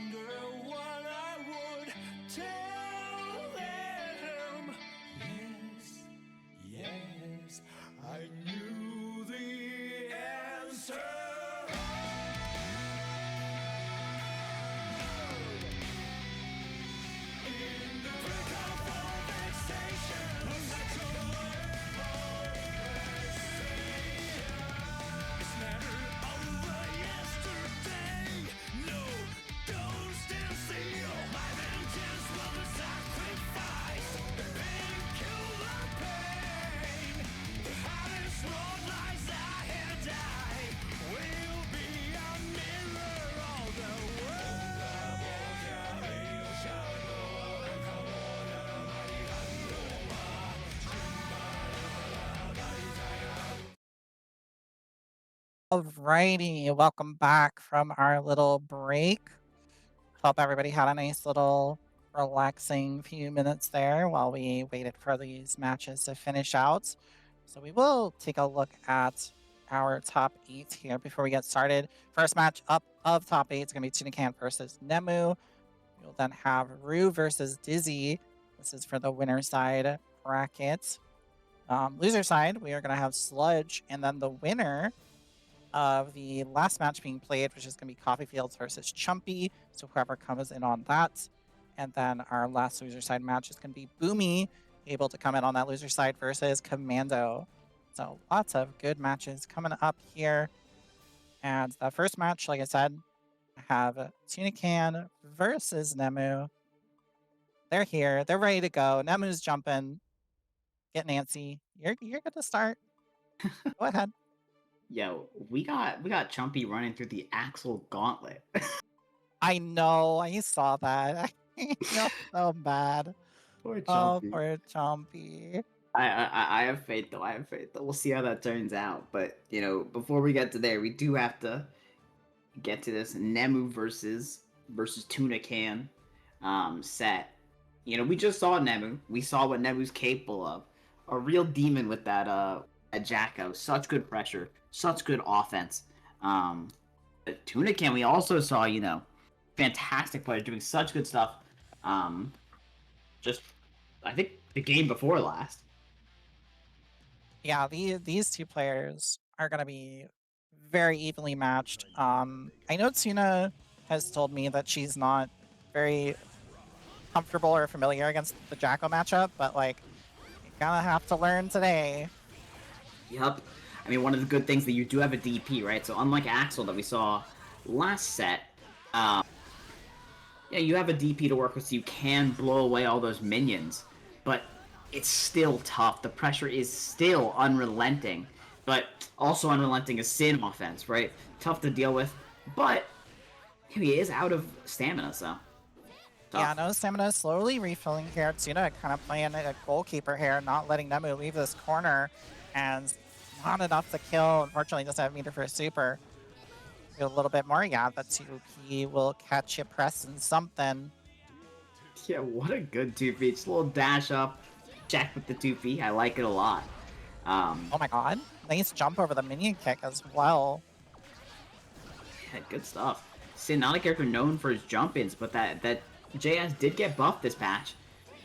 wonder what I would tell them. Yes, yes, I knew the answer. In the brink of all vexation, it's never over yesterday. No, don't stand still. My vengeance will be sacrificed. The pain kill the pain. The hardest road lies ahead. I will be a mirror of the world. Alrighty, welcome back from our little break. Hope everybody had a nice little relaxing few minutes there while we waited for these matches to finish out. So we will take a look at our top 8 here before we get started. First match up of top 8 is going to be Tunican versus Nemu. We'll then have Rue versus Dizzy. This is for the winner side bracket. Loser side, we are going to have Sludge, and then the winner of the last match being played, which is going to be Coffee Fields versus Chumpy. So whoever comes in on that. And then our last loser side match is going to be Boomy, able to come in on that loser side versus Commando. So lots of good matches coming up here. And the first match, like I said, I have Tunican versus Nemu. They're here. They're ready to go. Nemu's jumping. Get Nancy. You're good to start. Go ahead. Yo, we got Chumpy running through the Axel Gauntlet. I know. I saw that. I feel so bad. Poor Oh, Chumpy. poor Chompy. I have faith though. We'll see how that turns out. But before we get to there, we do have to get to this Nemu versus Tunican set. We just saw Nemu. We saw what Nemu's capable of. A real demon with that Jacko. Such good pressure. Such good offense. But Tunican, we also saw, fantastic players doing such good stuff. Just, I think the game before last. Yeah, these two players are going to be very evenly matched. I know Tuna has told me that she's not very comfortable or familiar against the Jacko matchup, but like, you're gonna have to learn today. Yep. I mean, one of the good things that you do have a DP, right? So unlike Axel that we saw last set, yeah, you have a DP to work with, so you can blow away all those minions. But it's still tough. The pressure is still unrelenting. But also unrelenting is Sin offense, right? Tough to deal with. But he is out of stamina, so. Tough. Yeah, no stamina slowly refilling here. Tsuna kind of playing a goalkeeper here, not letting Nemu leave this corner. And not enough to kill. Unfortunately, doesn't have meter for a super. A little bit more. Yeah, the 2P will catch you pressing something. Yeah, what a good 2P. Just a little dash up. Check with the 2P. I like it a lot. Oh my god. Nice jump over the minion kick as well. Yeah, good stuff. Sin, not a character known for his jump-ins, but that JS did get buffed this patch.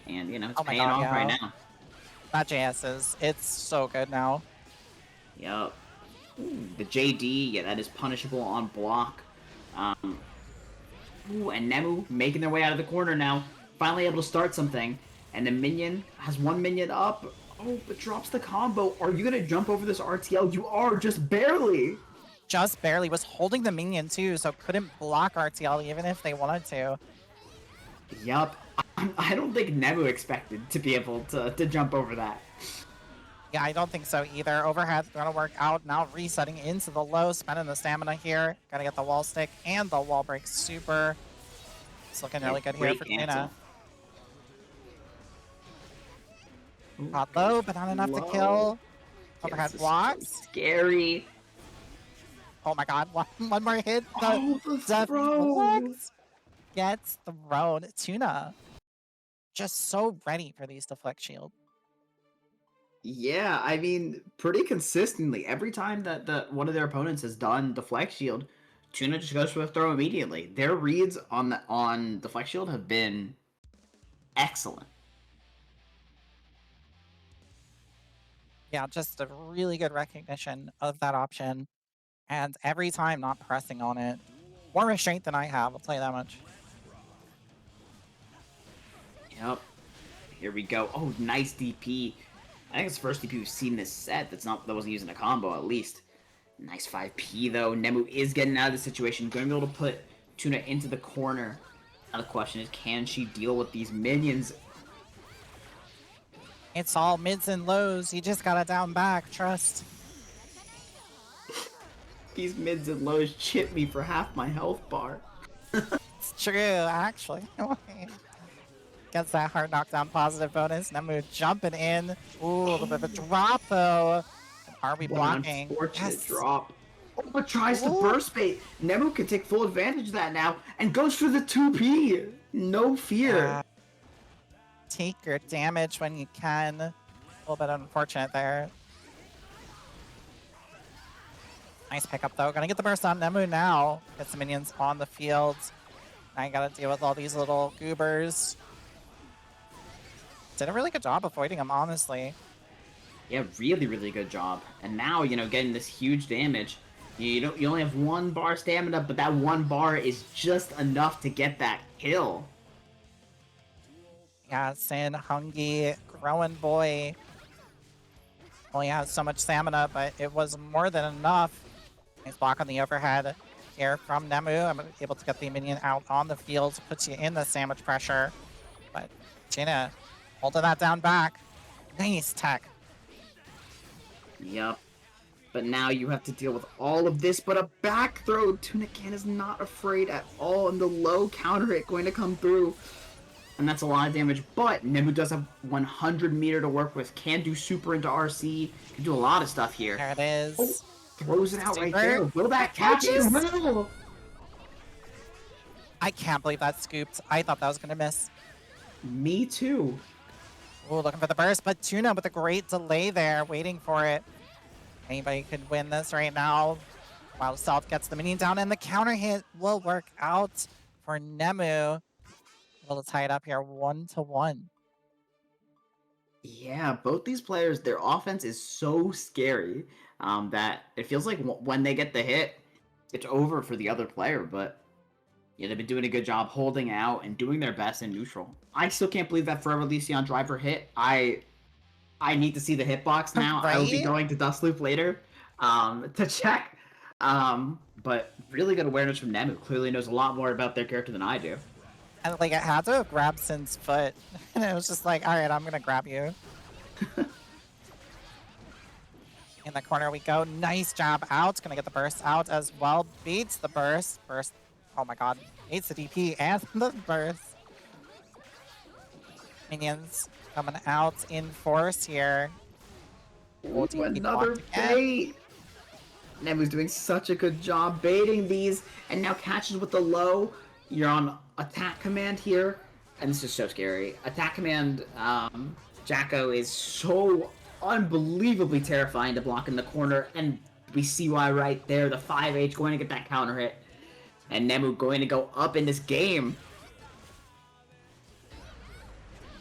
And, it's paying off right now. That JS it's so good now. Yup. The JD, yeah, that is punishable on block. Ooh, and Nemu making their way out of the corner now. Finally able to start something. And the minion has one minion up. Oh, but drops the combo. Are you going to jump over this RTL? You are, just barely. Just barely. Was holding the minion too, so couldn't block RTL even if they wanted to. Yup. I don't think Nemu expected to be able to jump over that. Yeah, I don't think so either. Overhead's gonna work out. Now resetting into the low, spending the stamina here. Gotta get the wall stick and the wall break super. It's looking really good here for Tina. Got low, but not enough to kill. Overhead blocks. So scary. Oh my god, one more hit. The throw. Gets thrown. Tuna. Just so ready for these deflect shield. Yeah, I mean, pretty consistently. Every time that one of their opponents has done deflect shield, Tuna just goes for a throw immediately. Their reads on the flex shield have been excellent. Yeah, just a really good recognition of that option. And every time not pressing on it. More restraint than I have, I'll tell you that much. Yep. Here we go. Oh, nice DP. I think it's the first DP we've seen this set that wasn't using a combo at least. Nice 5P though. Nemu is getting out of the situation. Going to be able to put Tuna into the corner. Now the question is, can she deal with these minions? It's all mids and lows. You just gotta down back, trust. These mids and lows chip me for half my health bar. It's true, actually. Gets that hard knockdown positive bonus. Nemu jumping in. Ooh, a little bit of a drop though. Are we blocking? Unfortunate drop. Oh, but tries to burst bait. Nemu can take full advantage of that now and goes for the 2P. No fear. Take your damage when you can. A little bit unfortunate there. Nice pickup though. Gonna get the burst on Nemu now. Get some minions on the field. Now you gotta deal with all these little goobers. Did a really good job avoiding them, honestly. Yeah, really, really good job. And now, getting this huge damage. You only have 1 bar stamina, but that 1 bar is just enough to get that kill. Yeah, Sin, Hungy, growing boy. Only has so much stamina, but it was more than enough. Nice block on the overhead here from Nemu. I'm able to get the minion out on the field, puts you in the sandwich pressure. But Tina holding that down back. Nice tech. Yep. But now you have to deal with all of this, but a back throw. Tunican is not afraid at all, and the low counter hit going to come through. And that's a lot of damage, but Nemu does have 100 meter to work with, can do super into RC, can do a lot of stuff here. There it is. Oh, throws it out right Super. there. Will that catch it? Will. I can't believe that scooped. I thought that was going to miss. Me too. Ooh, looking for the burst, but Tuna with a great delay there, waiting for it. Anybody could win this right now. Wild South gets the minion down, and the counter hit will work out for Nemu. Able to tie it up here 1-1. Yeah, both these players, their offense is so scary that it feels like when they get the hit, it's over for the other player. But yeah, they've been doing a good job holding out and doing their best in neutral. I still can't believe that Forever Lesion driver hit. I need to see the hitbox now. Right? I will be going to Dust Loop later to check. But really good awareness from Nemu. Clearly knows a lot more about their character than I do. And like, it had to have grabbed Sin's foot. And it was just like, all right, I'm going to grab you. In the corner we go. Nice job out. Going to get the burst out as well. Beats the burst. Burst. Oh my god. Beats the DP and the burst. Minions coming out in force here. Ooh, another bait. Nemu's doing such a good job baiting these, and now catches with the low. You're on attack command here, and this is so scary. Attack command, Jacko is so unbelievably terrifying to block in the corner, and we see why right there. The 5H going to get that counter hit, and Nemu going to go up in this game.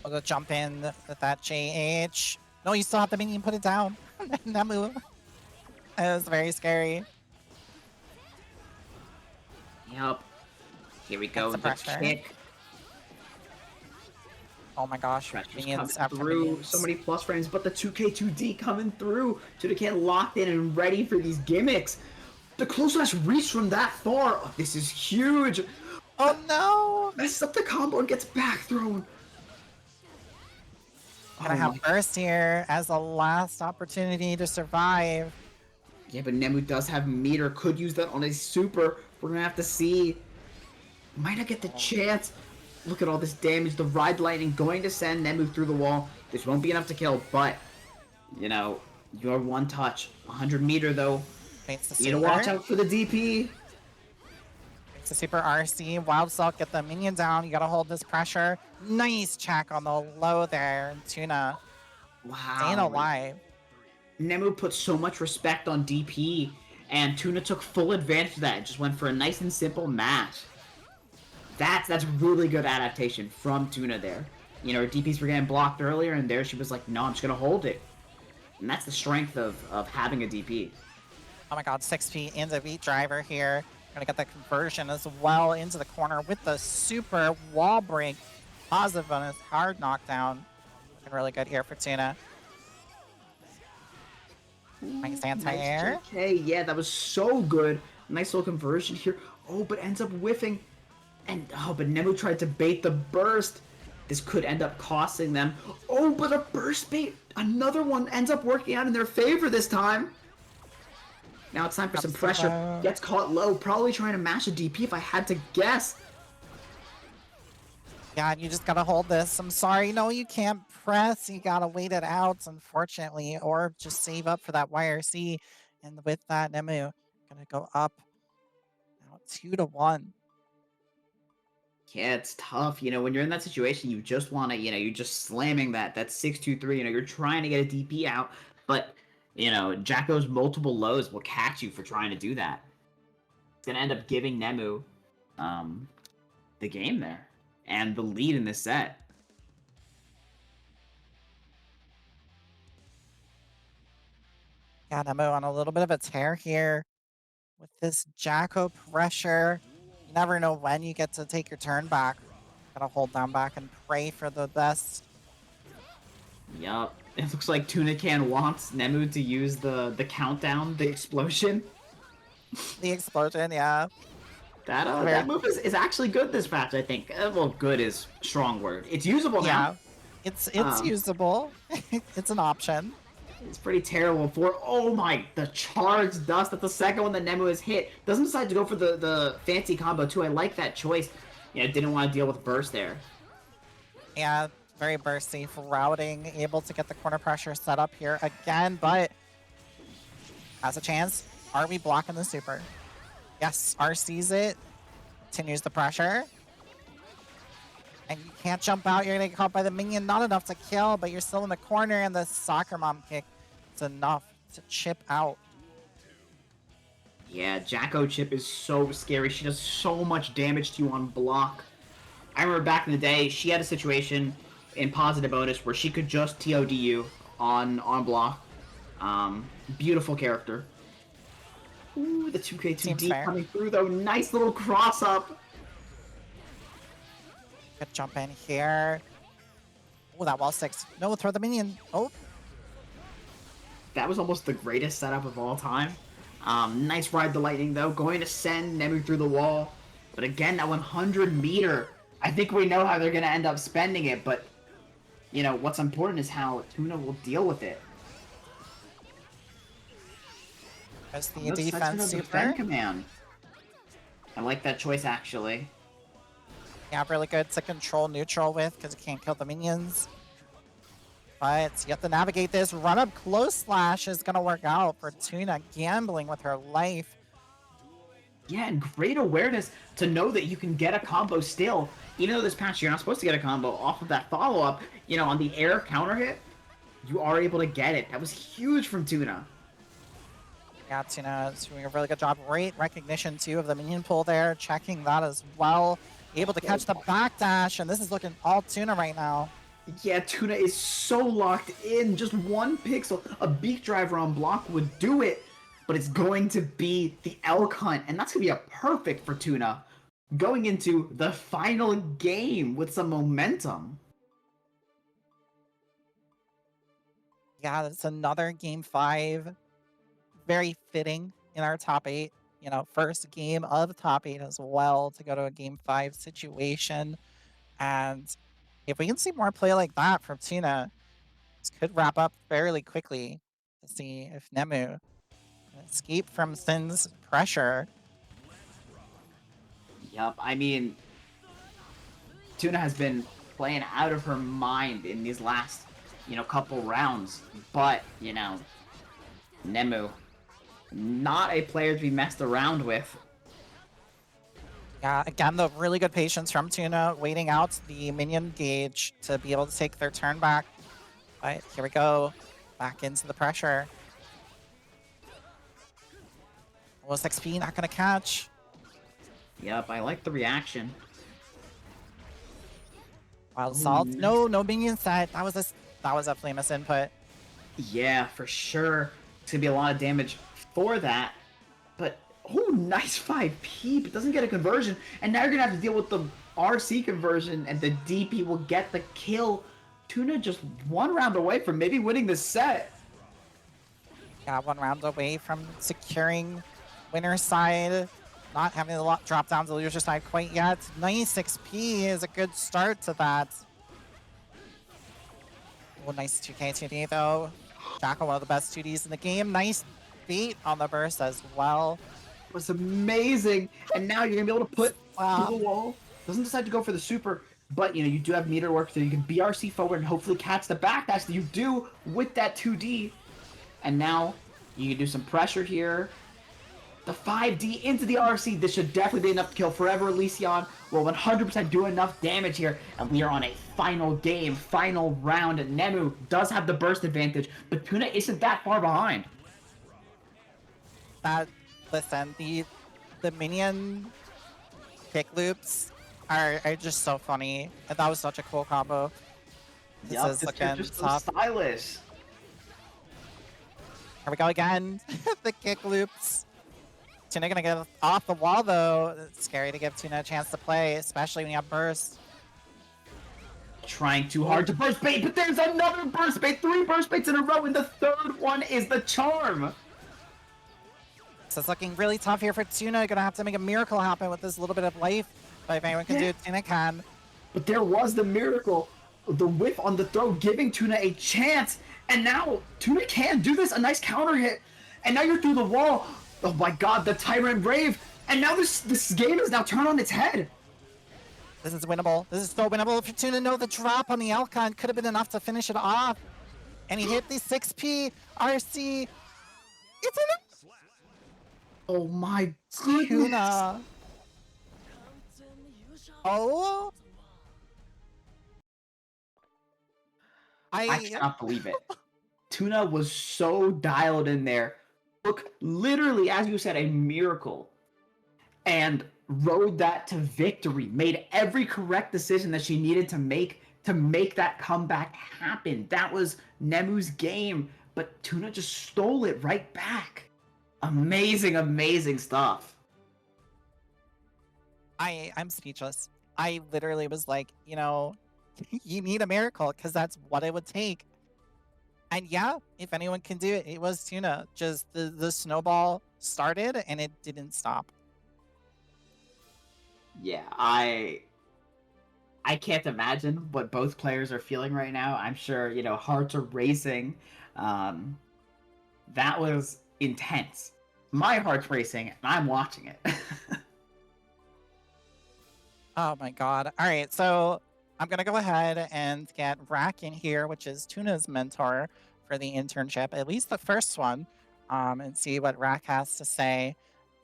I'll go jump in with that JH. No, you still have the minion, put it down. Nemu. That was very scary. Yep. Here we go. That's the The pressure. kick. Oh my gosh. Pressure's Minions coming after through. minions. So many plus frames, but the 2K2D coming through. Tudacan locked in and ready for these gimmicks. The closest reach from that far. Oh, this is huge. Oh no! Messes up the combo and gets back thrown. Gonna have burst here as a last opportunity to survive. Yeah, but Nemu does have meter. Could use that on a super. We're gonna have to see. Might not get the chance. Look at all this damage. The Ride Lightning going to send Nemu through the wall. This won't be enough to kill, but, your one touch. 100 meter, though. Faints the You need to watch out for the DP. It's a super RC. Wild Salt, get the minion down. You gotta hold this pressure. Nice check on the low there. Tuna Wow. staying alive. Nemu put so much respect on DP, and Tuna took full advantage of that. Just went for a nice and simple mash. That's really good adaptation from Tuna there. You know, her DPs were getting blocked earlier, and there she was like, no, I'm just going to hold it. And that's the strength of having a DP. Oh my god, 6P in the beat driver here. Gonna get the conversion as well into the corner with the super wall break. Positive bonus, hard knockdown. Looking really good here for Tuna. Nice anti-air. Okay, yeah, that was so good. Nice little conversion here. Oh, but ends up whiffing. And, oh, but Nemu tried to bait the burst. This could end up costing them. Oh, but a burst bait. Another one ends up working out in their favor this time. Now it's time for some pressure. Gets caught low. Probably trying to mash a DP if I had to guess. Yeah, you just gotta hold this. I'm sorry. No, you can't press. You gotta wait it out, unfortunately. Or just save up for that YRC. And with that, Nemu gonna go up. Now 2-1. Yeah, it's tough. You know, when you're in that situation, you just want to, you know, you're just slamming that 6-2-3. You know, you're trying to get a DP out, but, you know, Jacko's multiple lows will catch you for trying to do that. It's going to end up giving Nemu the game there and the lead in this set. Yeah, Nemu on a little bit of a tear here with this Jacko pressure. You never know when you get to take your turn back. Gotta hold down back and pray for the best. Yup. It looks like Tuna Can wants Nemu to use the countdown, the explosion. The explosion, yeah. That move is actually good this match, I think. Well, good is a strong word. It's usable now. Yeah, it's usable. It's an option. It's pretty terrible for, oh my, the charged dust. That's the second one that Nemu has hit. Doesn't decide to go for the fancy combo too. I like that choice. Yeah, didn't want to deal with burst there. Yeah, very bursty for routing. Able to get the corner pressure set up here again, but has a chance. Are we blocking the super? Yes, R sees it. Continues the pressure. And you can't jump out. You're going to get caught by the minion. Not enough to kill, but you're still in the corner. And the soccer mom kick is enough to chip out. Yeah, Jacko chip is so scary. She does so much damage to you on block. I remember back in the day, she had a situation in positive bonus where she could just TOD you on block. Beautiful character. Ooh, the 2K2D coming through though. Nice little cross up. Good jump in here. Oh, that wall sticks. No, throw the minion. Oh. That was almost the greatest setup of all time. Nice ride the lightning though. Going to send Nemu through the wall. But again, that 100 meter. I think we know how they're going to end up spending it. But, you know, what's important is how Tuna will deal with it. As the defense super. Command. I like that choice actually. Yeah, really good to control neutral with because you can't kill the minions. But you have to navigate this. Run up close slash is going to work out for Tuna, gambling with her life. Yeah, and great awareness to know that you can get a combo still. Even though this patch you're not supposed to get a combo off of that follow-up, you know, on the air counter hit, you are able to get it. That was huge from Tuna. Yeah, Tuna is doing a really good job. Great recognition, too, of the minion pool there. Checking that as well. Able to catch the backdash, and this is looking all Tuna right now. Yeah, Tuna is so locked in. Just one pixel. A beak driver on block would do it, but it's going to be the elk hunt, and that's going to be a perfect for Tuna. Going into the final game with some momentum. Yeah, it's another game 5. Very fitting in our top 8. You know, first game of top 8 as well to go to a game 5 situation. And if we can see more play like that from Tuna, this could wrap up fairly quickly to see if Nemu can escape from Sin's pressure. Yup, I mean, Tuna has been playing out of her mind in these last, you know, couple rounds. But, you know, Nemu, not a player to be messed around with. Yeah, again, the really good patience from Tuna, waiting out the minion gauge to be able to take their turn back. But here we go, back into the pressure. Was XP not gonna catch? Yep, I like the reaction. Wild Ooh, Salt. nice. No minion set. That was definitely a misinput. Yeah, for sure. It's gonna be a lot of damage for that. But oh, nice 5P, but doesn't get a conversion. And now you're gonna have to deal with the RC conversion, and the DP will get the kill. Tuna just one round away from maybe winning the set. Yeah, 1 round away from securing winner's side. Not having the lot drop down to the loser side quite yet. Nice XP is a good start to that. Oh, nice 2K 2D though. Jackal, one of the best 2Ds in the game. Nice beat on the burst as well. It was amazing. And now you're gonna be able to put Wow. through the wall. Doesn't decide to go for the super, but you know, you do have meter work, so you can BRC forward and hopefully catch the backdash that you do with that 2D. And now you can do some pressure here. The 5D into the RC. This should definitely be enough to kill Forever Elysion. Will 100% do enough damage here. And we are on a final game, final round. Nemu does have the burst advantage, but Tuna isn't that far behind. Listen, the minion kick loops are just so funny. And that was such a cool combo. This is looking just so tough. stylish. Here we go again. The kick loops. Tuna gonna get off the wall though. It's scary to give Tuna a chance to play, especially when you have burst. Trying too hard to burst bait, but there's another burst bait. 3 burst baits in a row, and the third one is the charm. So it's looking really tough here for Tuna. Gonna have to make a miracle happen with this little bit of life. But if anyone can do it, Tuna can. But there was the miracle, the whiff on the throw, giving Tuna a chance. And now Tuna can do this, a nice counter hit. And now you're through the wall. Oh my god, the Tyrant Rave. And now this game is now turned on its head. This is winnable. This is so winnable for Tuna. No, the drop on the Elcon could have been enough to finish it off. And he hit the 6P RC. It's enough. Oh my goodness. Tuna. Oh. I cannot believe it. Tuna was so dialed in there. Look, literally, as you said, a miracle. And rode that to victory. Made every correct decision that she needed to make that comeback happen. That was Nemu's game. But Tuna just stole it right back. Amazing, amazing stuff. I'm speechless. I literally was like, you know, you need a miracle because that's what it would take. And yeah, if anyone can do it, it was Tuna. Just the snowball started and it didn't stop. Yeah, I can't imagine what both players are feeling right now. I'm sure, you know, hearts are racing. That was intense. My heart's racing, and I'm watching it. Oh my god. All right, so I'm going to go ahead and get Rack in here, which is Tuna's mentor for the internship, at least the first one, and see what Rack has to say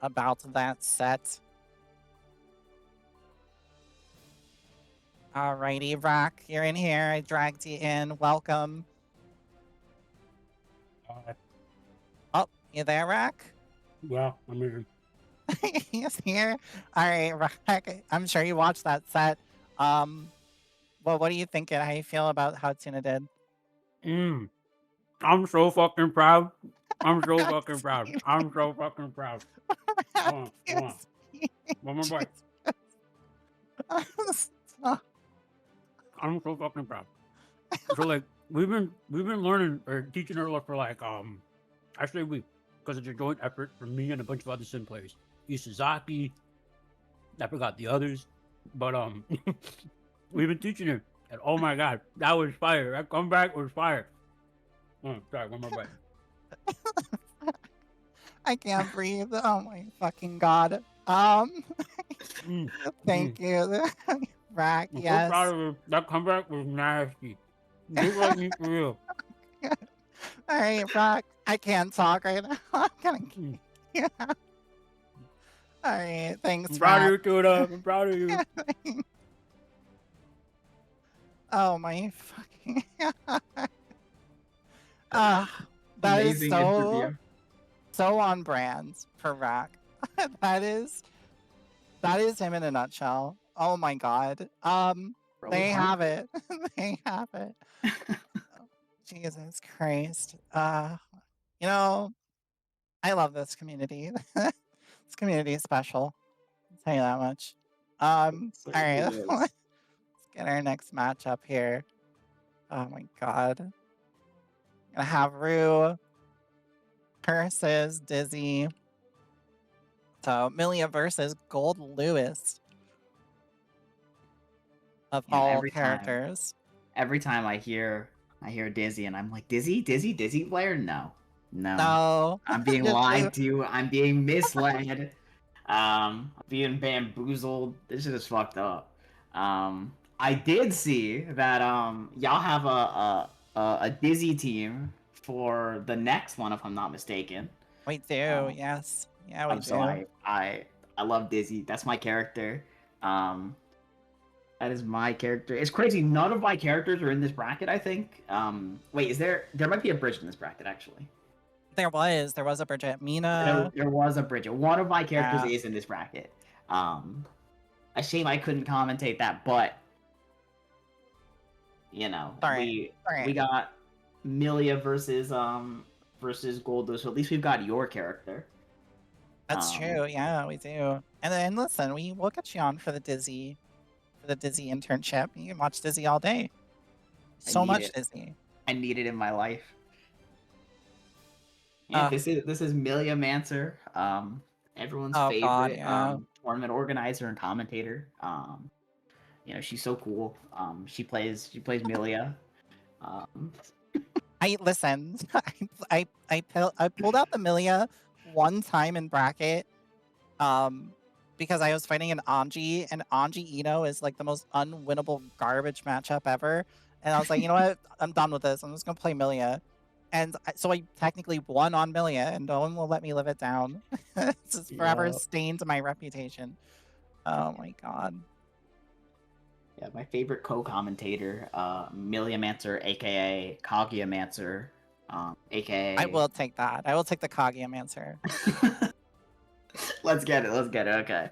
about that set. Alrighty, Rack, you're in here. I dragged you in. Welcome. Oh, you there, Rack? Yeah, I'm here. He's here. All right, Rack. I'm sure you watched that set. Well, what are you thinking? How you feel about how Tuna did? I'm so fucking proud. I'm so fucking proud. I'm so fucking proud. Come on. One more bite. I'm so fucking proud. So like we've been learning or teaching her for like I say we, because it's a joint effort from me and a bunch of other sim players. Isazaki, I forgot the others, but we've been teaching her, and oh my god, that was fire. That comeback was fire. Oh, sorry, one more bite. I can't breathe. Oh my fucking god. Thank you, Rack. I'm Yes. so proud of her. That comeback was nasty. Just like me for real. All right, Rack. I can't talk right now. I'm gonna. Yeah. All right. Thanks, I'm proud of you, Rack. Tuna. I'm proud of you. Oh my fucking. That is Amazing so. interview. So on brand for Rack. that is him in a nutshell. Oh my god. They have it. They have it. Jesus Christ. You know, I love this community. This community is special. I'll tell you that much. All right. Let's get our next matchup here. Oh my god. Gonna have Rue versus Dizzy. So Milia versus Gold Lewis. Of You know, all characters. Every time I hear Dizzy, and I'm like, Dizzy player? No. No. I'm being Just lied to. I'm being misled. I'm being bamboozled. This is fucked up. I did see that y'all have a Dizzy team for the next one, if I'm not mistaken. We do, yes. Yeah, we do. So I love Dizzy. That's my character. That is my character. It's crazy. None of my characters are in this bracket, I think. Wait, is there might be a Bridget in this bracket, actually. There was a Bridget. Mina. There was a Bridget. One of my characters Yeah. is in this bracket. A shame I couldn't commentate that, but you know, we got Milia versus Goldo, so at least we've got your character. That's true, yeah, we do. And then listen, we'll get you on for the Dizzy internship. You can watch Dizzy all day. So much Dizzy. I need it in my life. Yeah, this is Milia Mancer, everyone's favorite God, yeah. tournament organizer and commentator. You know, she's so cool. She plays Milia. I listened. I pulled out the Milia one time in bracket, because I was fighting an Anji, and Anji Ino is like the most unwinnable garbage matchup ever. And I was like, you know what? I'm done with this. I'm just gonna play Milia. And so I technically won on Milia, and no one will let me live it down. This is forever stained my reputation. Oh my god. Yeah, my favorite co-commentator, Milia Mancer, aka Kaguya Mancer, aka. I will take that. I will take the Kaguya Mancer. Let's get it. Okay.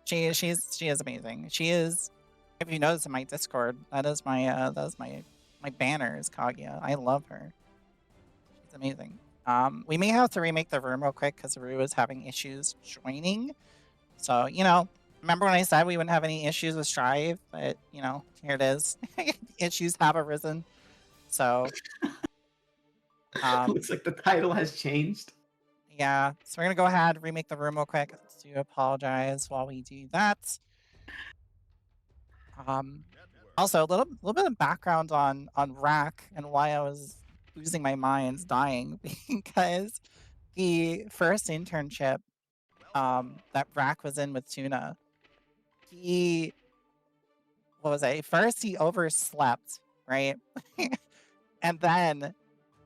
She is amazing. She is. If you notice in my Discord, that is my banner is Kaguya. I love her. She's amazing. We may have to remake the room real quick because Rue is having issues joining. So you know, remember when I said we wouldn't have any issues with Strive? But you know, here it is. Issues have arisen. So looks like the title has changed. Yeah, so we're gonna go ahead and remake the room real quick. Do apologize while we do that. Also a little bit of background on Rack and why I was losing my mind, dying, because the first internship that Rack was in with Tuna, first he overslept, right? And then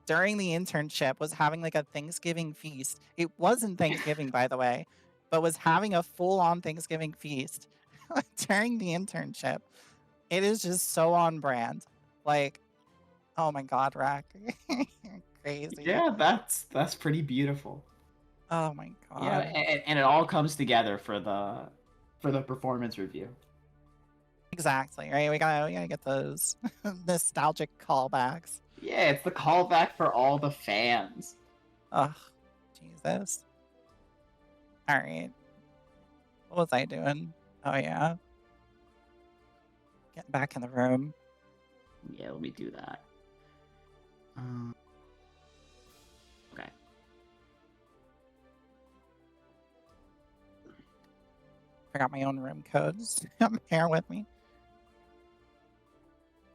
during the internship was having like a Thanksgiving feast. It wasn't Thanksgiving, by the way, but was having a full-on Thanksgiving feast during the internship. It is just so on brand. Like, oh my god, Rack. You're crazy. Yeah, that's pretty beautiful. Oh my god. Yeah, and it all comes together for the performance review. Exactly, right? We gotta get those nostalgic callbacks. Yeah, it's the callback for all the fans. Ugh, Jesus. All right. What was I doing? Oh yeah. Getting back in the room. Yeah, let me do that. Okay. Forgot my own room codes. Bear with me.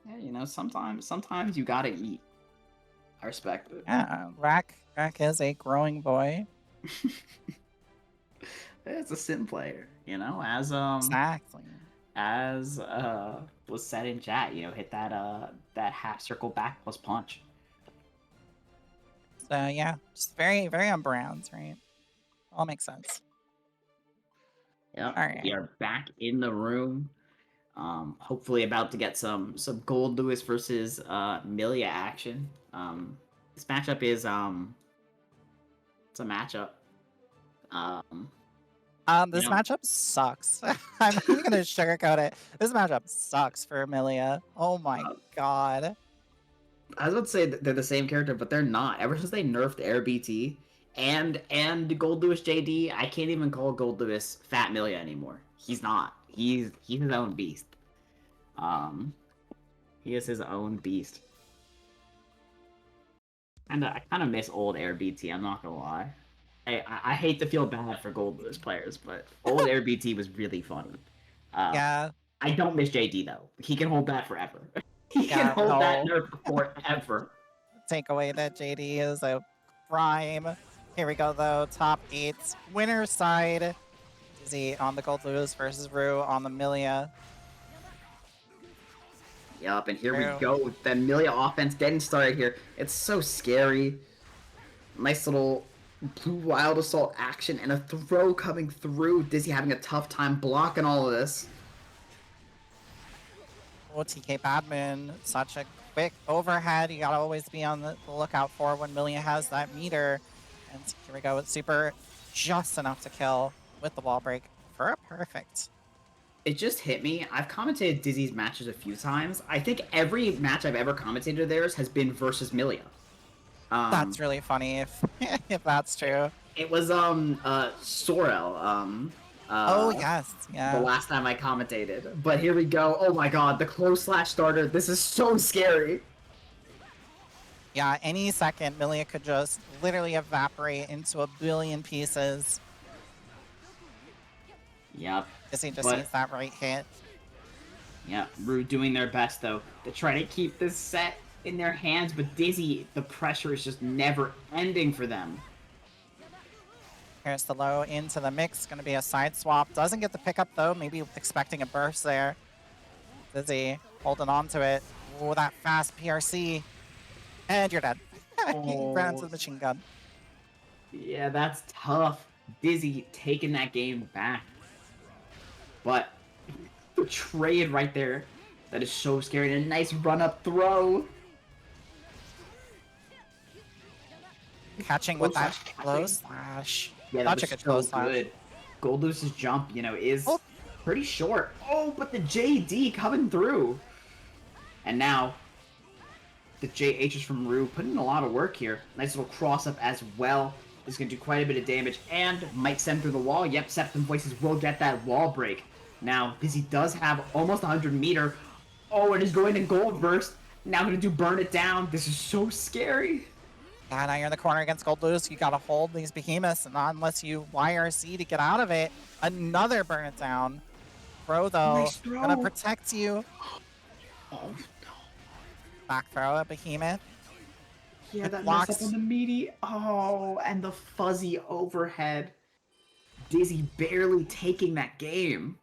Yeah, you know, sometimes you gotta eat. I respect it. Yeah, Rack is a growing boy. It's a sim player, you know, Exactly. as was said in chat, you know, hit that half circle back plus punch. So yeah, just very, very on brand, right? All makes sense. Yep. All right. We are back in the room. Hopefully about to get some Gold Lewis versus Milia action. This matchup is It's a matchup. This know- matchup sucks. I'm not even gonna sugarcoat it. This matchup sucks for Amelia. Oh my god. I was about to say that they're the same character, but they're not. Ever since they nerfed Air BT and Gold Lewis JD, I can't even call Gold Lewis Fat Milia anymore. He's not. He's his own beast. He is his own beast. And I kind of miss old Air BT. I'm not gonna lie. I hate to feel bad for Gold Lewis players, but old Air BT was really funny. Yeah. I don't miss JD though. He can hold that forever. He can Yeah, hold that no. nerf forever. Take away that JD is a crime. Here we go though. Top 8. Winner's side. Dizzy on the Gold Lewis versus Rue on the Milia. Yup, and here True. we go with the Amelia offense getting started here. It's so scary. Nice little blue wild assault action and a throw coming through. Dizzy having a tough time blocking all of this. Oh, TK Badman, such a quick overhead. You gotta always be on the lookout for when Milia has that meter. And here we go with super, just enough to kill with the wall break for a perfect. It just hit me. I've commentated Dizzy's matches a few times. I think every match I've ever commentated of theirs has been versus Milia. That's really funny if if that's true. It was Sorel. Oh yes, yeah. The last time I commentated. But here we go. Oh my god, the close slash starter. This is so scary. Yeah, any second, Milia could just literally evaporate into a billion pieces. Yep. Dizzy just But- needs that right hit. Yeah, Rue doing their best though to try to keep this set in their hands, but Dizzy, the pressure is just never ending for them. Here's the low into the mix. Gonna be a side swap. Doesn't get the pickup though. Maybe expecting a burst there. Dizzy holding on to it. Oh, that fast PRC. And you're dead. He ran into the machine gun. Yeah, that's tough. Dizzy taking that game back. But the trade right there, that is so scary. And a nice run-up throw. Catching with that Close low slash. slash. Yeah, that Such a was good so close slash. good. Gold Loose's jump, is Oh. pretty short. Oh, but the JD coming through. And now, the JHs from Rue putting in a lot of work here. Nice little cross-up as well. Is going to do quite a bit of damage and might send through the wall. Yep, Septum Voices will get that wall break. Now, Dizzy does have almost 100 meter. Oh, and is going to Gold Burst. Now going to do Burn It Down. This is so scary. Yeah, now you're in the corner against Gold Lewis. You gotta hold these behemoths, and not unless you YRC to get out of it. Another burn it down. Throw though, Nice throw. gonna protect you. Oh, Back throw at behemoth. yeah, It that blocks. mess up on the meaty. Oh, and the fuzzy overhead. Dizzy barely taking that game.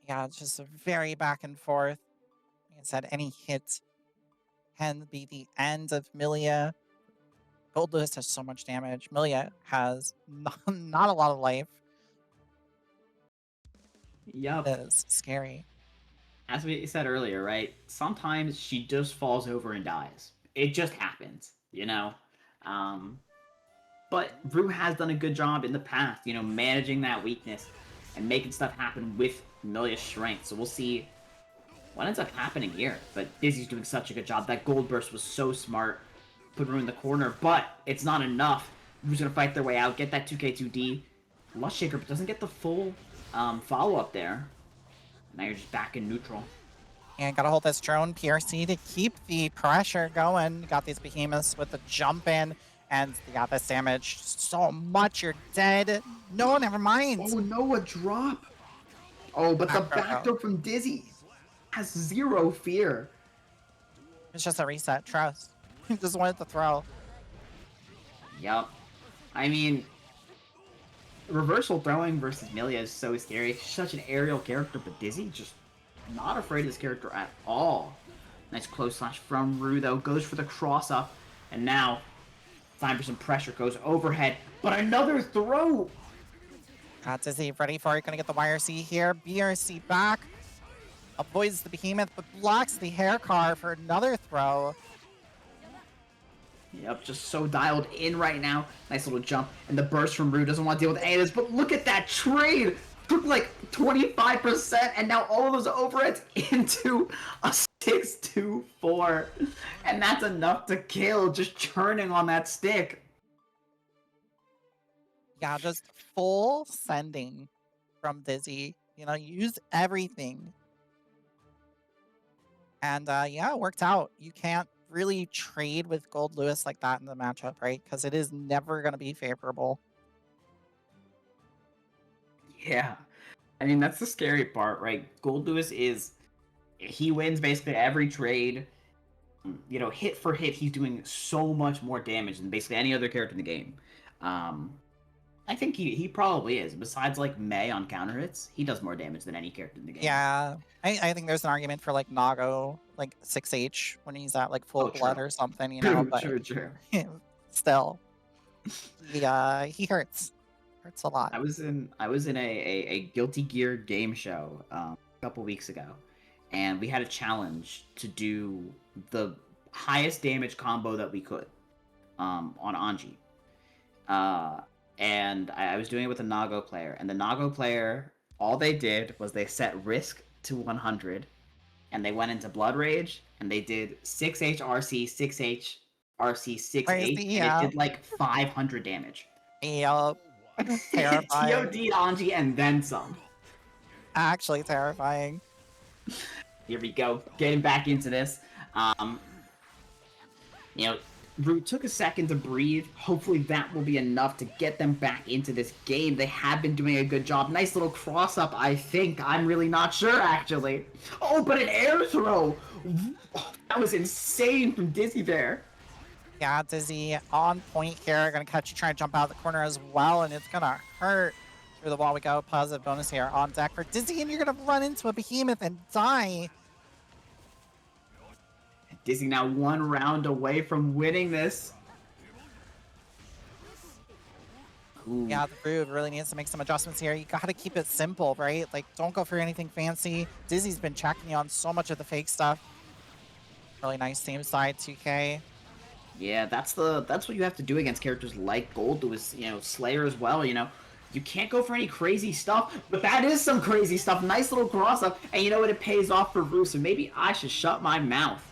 Yeah, it's just a very back and forth. Like I said, any hit can be the end of Milia. Gold Lewis has so much damage. Milia has not a lot of life. Yup. It is scary. As we said earlier, right? Sometimes she just falls over and dies. It just happens, But Rue has done a good job in the past, managing that weakness and making stuff happen with Milia's strength. So we'll see what ends up happening here. But Dizzy's doing such a good job. That Gold Burst was so smart. Put Rue in the corner, but it's not enough. Rue's gonna fight their way out, get that 2K2D. Lust Shaker, but doesn't get the full follow-up there. Now you're just back in neutral. And gotta hold this drone PRC to keep the pressure going. Got these behemoths with the jump in, and you got this damage so much. You're dead. No, never mind. Oh no, a drop! Oh, but the Back throw. back throw from Dizzy has zero fear. It's just a reset. Trust. Just wanted to throw. Yup. I mean, reversal throwing versus Milia is so scary. She's such an aerial character, but Dizzy just not afraid of this character at all. Nice close slash from Rue, though. Goes for the cross up, and now time for some pressure. Goes overhead, but another throw! Got Dizzy ready for it. Gonna get the YRC here. BRC back. Avoids the behemoth, but blocks the hair car for another throw. Yep, just so dialed in right now. Nice little jump. And the burst from Rue doesn't want to deal with any of this, but look at that trade! Took like 25%, and now all of those overheads into a 6-2-4. And that's enough to kill, just churning on that stick. Yeah, just full sending from Dizzy. You know, use everything. And yeah, it worked out. You can't really trade with Gold Lewis like that in the matchup, right? Because it is never going to be favorable. Yeah. I mean, that's the scary part, right? Gold Lewis he wins basically every trade. You know, hit for hit, he's doing so much more damage than basically any other character in the game. I think he probably is. Besides, like, Mei on counter hits, he does more damage than any character in the game. Yeah, I think there's an argument for like Nago, like 6H when he's at like full blood true. or something, you know. But True. still, he hurts a lot. I was in a Guilty Gear game show a couple weeks ago, and we had a challenge to do the highest damage combo that we could on Anji. And I was doing it with a Nago player, and the Nago player, all they did was they set risk to 100, and they went into Blood Rage, and they did 6H RC, 6H RC, 6H, Crazy, and it did like 500 damage. Yup. Terrifying. TOD Anji and then some. Actually terrifying. Here we go, getting back into this. You know, Root took a second to breathe. Hopefully that will be enough to get them back into this game. They have been doing a good job. Nice little cross-up, I think. I'm really not sure, actually. Oh, but an air throw! That was insane from Dizzy there. Yeah, Dizzy on point here. Gonna catch you trying to jump out of the corner as well, and it's gonna hurt. Through the wall we go. Positive bonus here on deck for Dizzy, and you're gonna run into a behemoth and die. Dizzy now one round away from winning this. Ooh. Yeah, the Brood really needs to make some adjustments here. You gotta keep it simple, right? Like, don't go for anything fancy. Dizzy's been checking you on so much of the fake stuff. Really nice team side 2K. Yeah, that's what you have to do against characters like Gold Lewis, you know, Slayer as well, you know. You can't go for any crazy stuff, but that is some crazy stuff. Nice little cross-up, and you know what? It pays off for Rue, so maybe I should shut my mouth.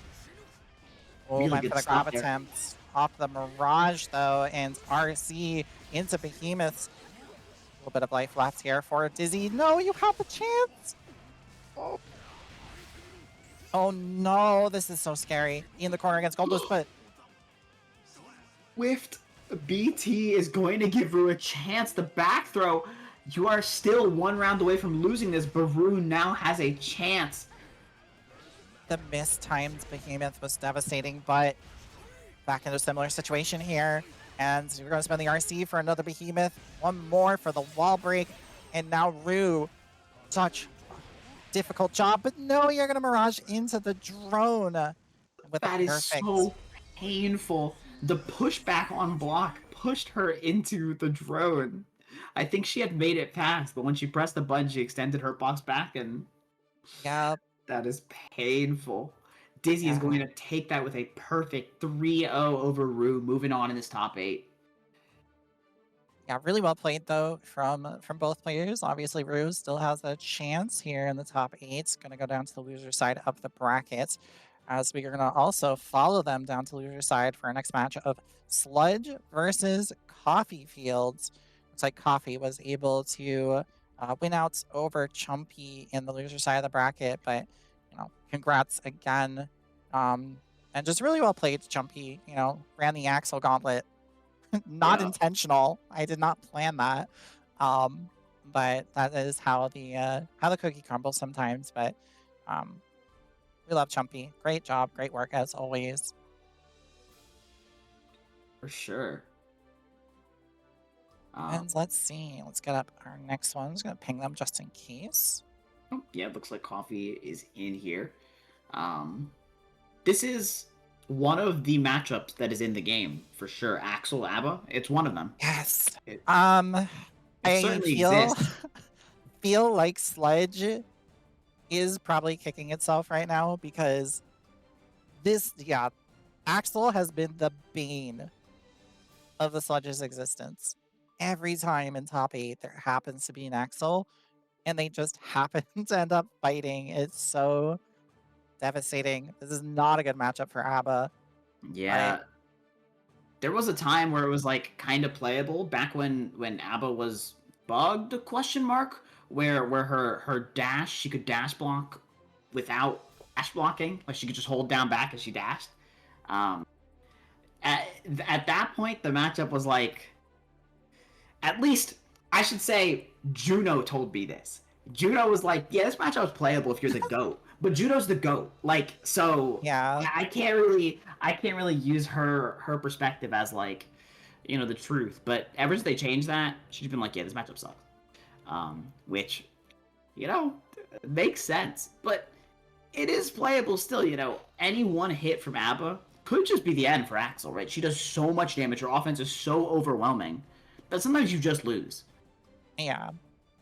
Oh, Really went good for the stuff grab there. attempt off the Mirage, though, and RC into Behemoths. A little bit of life left here for Dizzy. No, you have a chance! Oh no, this is so scary. In the corner against Goldless, but Swift BT is going to give Rue a chance to back throw. You are still one round away from losing this, but Rue now has a chance. the mistimed Behemoth was devastating, but back into a similar situation here. And we're going to spend the RC for another Behemoth. One more for the wall break. And now Rue, such a difficult job, but no, you're going to Mirage into the drone. With That a is perfect. so painful. The pushback on block pushed her into the drone. I think she had made it past, but when she pressed the button, she extended her box back, and Yep. that is painful. Dizzy is Yeah. going to take that with a perfect 3-0 over Rue, moving on in this top 8. Yeah, really well played though from both players. Obviously, Rue still has a chance here in the top 8. Going to go down to the loser side of the bracket, as we are going to also follow them down to loser side for our next match of Sludge versus Coffee Fields. Looks like Coffee was able to win out over Chumpy in the loser side of the bracket, but you know, congrats again. And just really well played, Chumpy. You know, ran the Axel Gauntlet. Not Yeah. intentional. I did not plan that. But that is how the cookie crumbles sometimes. But we love Chumpy. Great job, great work as always. For sure. And let's see. Let's get up our next one. I'm just gonna ping them just in case. Yeah, it looks like Coffee is in here. This is one of the matchups that is in the game for sure. Axel Abba, it's one of them. Yes. It I certainly feel exists. feel like Sludge is probably kicking itself right now because this, Axel has been the bane of the Sludge's existence. Every time in top 8 there happens to be an Axel, and they just happen to end up fighting. It's so devastating. This is not a good matchup for ABBA. Yeah. There was a time where it was like kind of playable back when ABBA was bugged, question mark, where her dash, she could dash block without dash blocking. Like she could just hold down back as she dashed. At that point, the matchup was like, at least I should say Juno told me this. Juno was like, yeah, this matchup was playable if you're the GOAT. But Juno's the GOAT. Like, so Yeah. I can't really use her perspective as like, you know, the truth. But ever since they changed that, she's been like, yeah, this matchup sucks. Which, you know, makes sense. But it is playable still, you know. Any one hit from ABBA could just be the end for Axel, right? She does so much damage. Her offense is so overwhelming that sometimes you just lose. Yeah.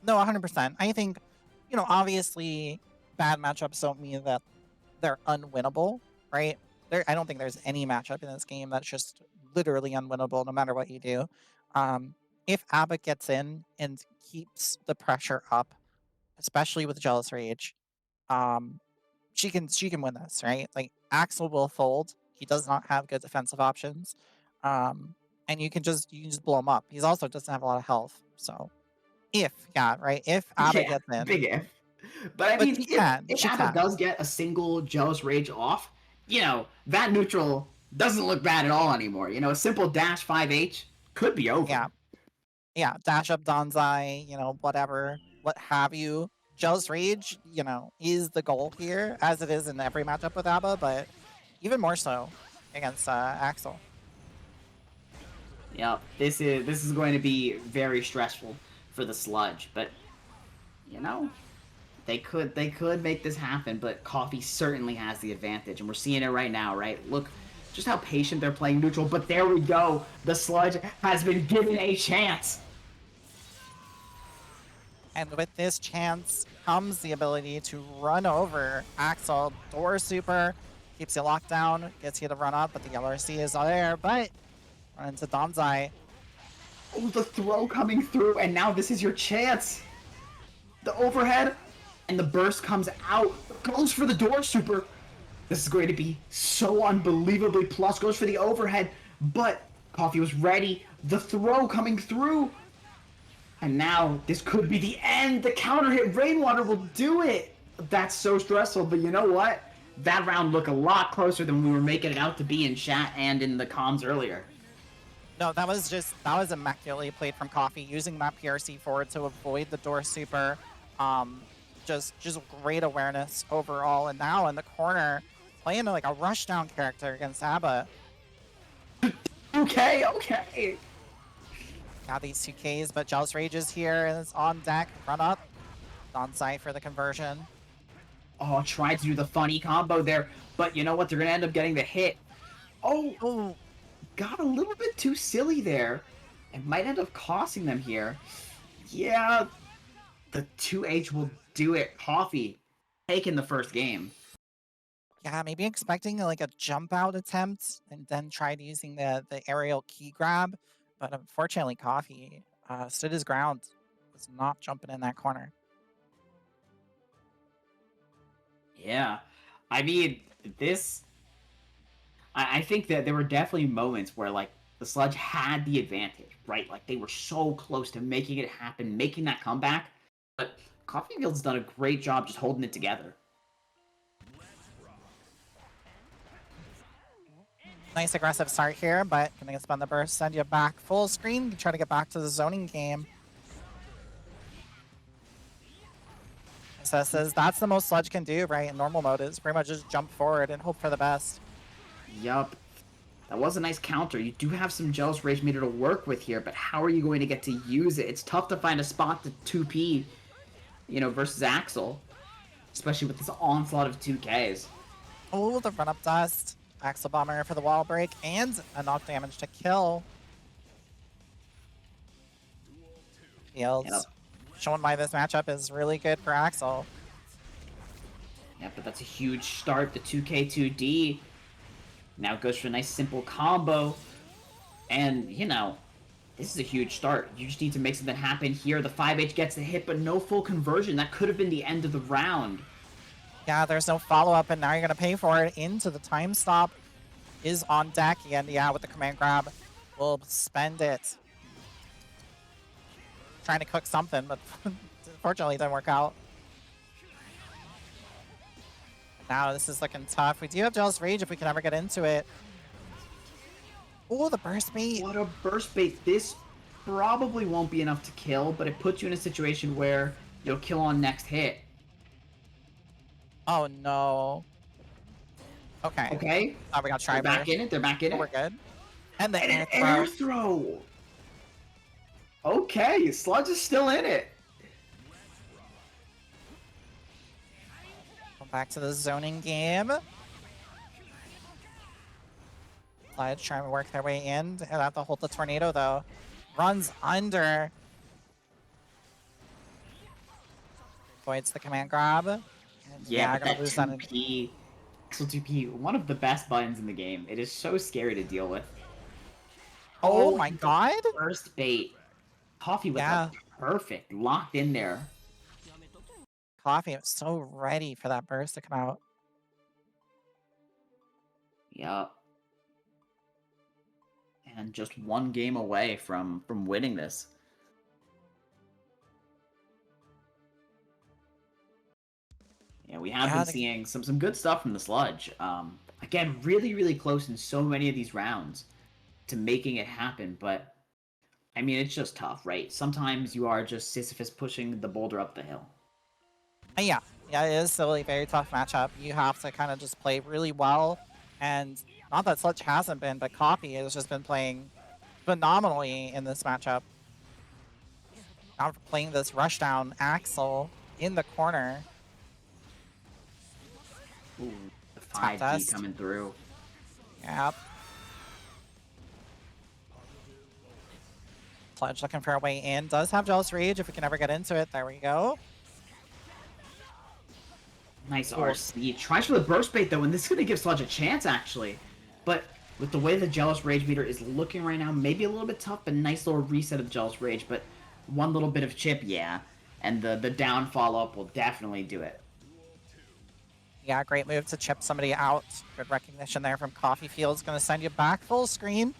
No, 100%. I think, you know, obviously bad matchups don't mean that they're unwinnable, right? I don't think there's any matchup in this game that's just literally unwinnable no matter what you do. If ABBA gets in and keeps the pressure up, especially with Jealous Rage, she can win this, right? Like Axel will fold. He does not have good defensive options. And you can just blow him up. He's also doesn't have a lot of health. So if ABBA gets in. Big if. But I mean, if ABBA does get a single Jealous Rage off, you know, that neutral doesn't look bad at all anymore. You know, a simple dash 5H could be over. Yeah. Yeah, dash up Donzai, you know, whatever, what have you. Jealous Rage, you know, is the goal here, as it is in every matchup with ABBA, but even more so against Axel. Yeah, this is going to be very stressful for the Sludge, but you know, they could make this happen, but Coffee certainly has the advantage, and we're seeing it right now, right? Look just how patient they're playing neutral, but there we go. The Sludge has been given a chance. And with this chance comes the ability to run over Axel. Door super, keeps you locked down, gets you to run up, but the LRC is there, but run into Donzai. Oh, the throw coming through, and now this is your chance. The overhead, and the burst comes out. Goes for the door super. This is going to be so unbelievably plus. Goes for the overhead, but Coffee was ready. The throw coming through. And now this could be the end. The counter hit Rainwater will do it. That's so stressful, but you know what? That round looked a lot closer than we were making it out to be in chat and in the comms earlier. No, that was immaculately played from Coffee, using that PRC forward to avoid the door super. Just great awareness overall. And now in the corner, playing like a rushdown character against ABBA. Okay. Got these 2Ks, but Jealous Rage is here and it's on deck. Run up. Donzai for the conversion. Oh, tried to do the funny combo there, but you know what? They're going to end up getting the hit. Oh, got a little bit too silly there. It might end up costing them here. Yeah, the 2H will do it. Coffee taking the first game. Yeah, maybe expecting like a jump out attempt and then tried using the aerial key grab. But unfortunately, Coffee stood his ground. Was not jumping in that corner. Yeah. I mean, I think that there were definitely moments where, like, the Sludge had the advantage, right? Like, they were so close to making it happen, making that comeback. But Coffeefield's done a great job just holding it together. Nice aggressive start here, but gonna spend the burst, send you back full screen, try to get back to the zoning game. So it says that's the most Sludge can do, right? In normal mode is pretty much just jump forward and hope for the best. Yup. That was a nice counter. You do have some Jealous Rage meter to work with here, but how are you going to get to use it? It's tough to find a spot to 2P, you know, versus Axel. Especially with this onslaught of 2Ks. Oh, the run-up dust. Axel Bomber for the wall break and enough damage to kill. Fields. Yep. Showing why this matchup is really good for Axel. Yeah, but that's a huge start. The 2K2D Now goes for a nice simple combo. And, you know, this is a huge start. You just need to make something happen here. The 5H gets the hit, but no full conversion. That could have been the end of the round. Yeah, there's no follow-up, and now you're going to pay for it. Into the time stop is on deck. And yeah, with the command grab, we'll spend it. Trying to cook something, but unfortunately it didn't work out. Now this is looking tough. We do have Jealous Rage if we can ever get into it. Oh, the burst bait. What a burst bait. This probably won't be enough to kill, but it puts you in a situation where you'll kill on next hit. Oh, no. Okay. Okay. Oh, we got They're Tri back in it. They're back in Oh, it. we're good. And the And air an throw. air throw. Okay, Sludge is still in it. Go back to the zoning game. Sludge trying to work their way in. They have to hold the tornado, though. Runs under. Avoids the command grab. And Yeah, but gonna that lose that. 2P, Axel 2P, one of the best buttons in the game. It is so scary to deal with. Oh my god! First bait. Coffee with Yeah. a perfect locked in there. Coffee was so ready for that burst to come out. Yup. And just one game away from winning this. Yeah, we have been seeing some good stuff from the Sludge. Again, really close in so many of these rounds to making it happen, but I mean, it's just tough, right? Sometimes you are just Sisyphus pushing the boulder up the hill. Yeah, it is still a very tough matchup. You have to kind of just play really well, and not that Sludge hasn't been, but Coffee has just been playing phenomenally in this matchup. Now playing this rushdown Axel in the corner. Ooh, the Top 5D dust. coming through. Yep. Sludge looking for a way in. Does have Jealous Rage if we can ever get into it. There we go. Nice RC. Tries for the burst bait though, and this is going to give Sludge a chance actually. But with the way the Jealous Rage meter is looking right now, maybe a little bit tough, but nice little reset of the Jealous Rage. But one little bit of chip, yeah. And the down follow-up will definitely do it. Yeah, great move to chip somebody out. Good recognition there from Coffee Field's going to send you back full screen.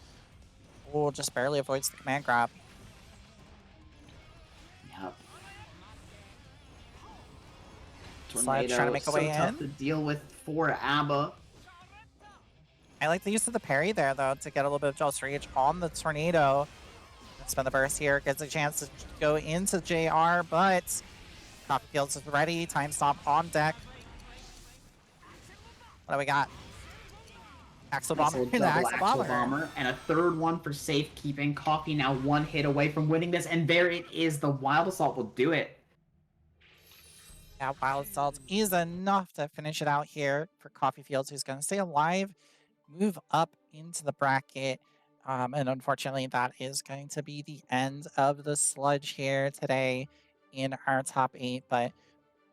Oh, just barely avoids the command grab. Yep. Sludge trying to make a way so tough in. to deal with for ABBA. I like the use of the parry there, though, to get a little bit of Jealous Rage on the tornado. Spin the burst here, gets a chance to go into JR, but Coffee Fields is ready. Time stop on deck. What do we got? Axel Nice Bomber little and the double Axel Axel Bomber. Bomber. And a third one for safekeeping. Coffee now one hit away from winning this, and there it is. The Wild Assault will do it. Yeah, Wild Assault is enough to finish it out here for Coffee Fields, who's going to stay alive, move up into the bracket. And unfortunately, that is going to be the end of the Sludge here today in our top 8. But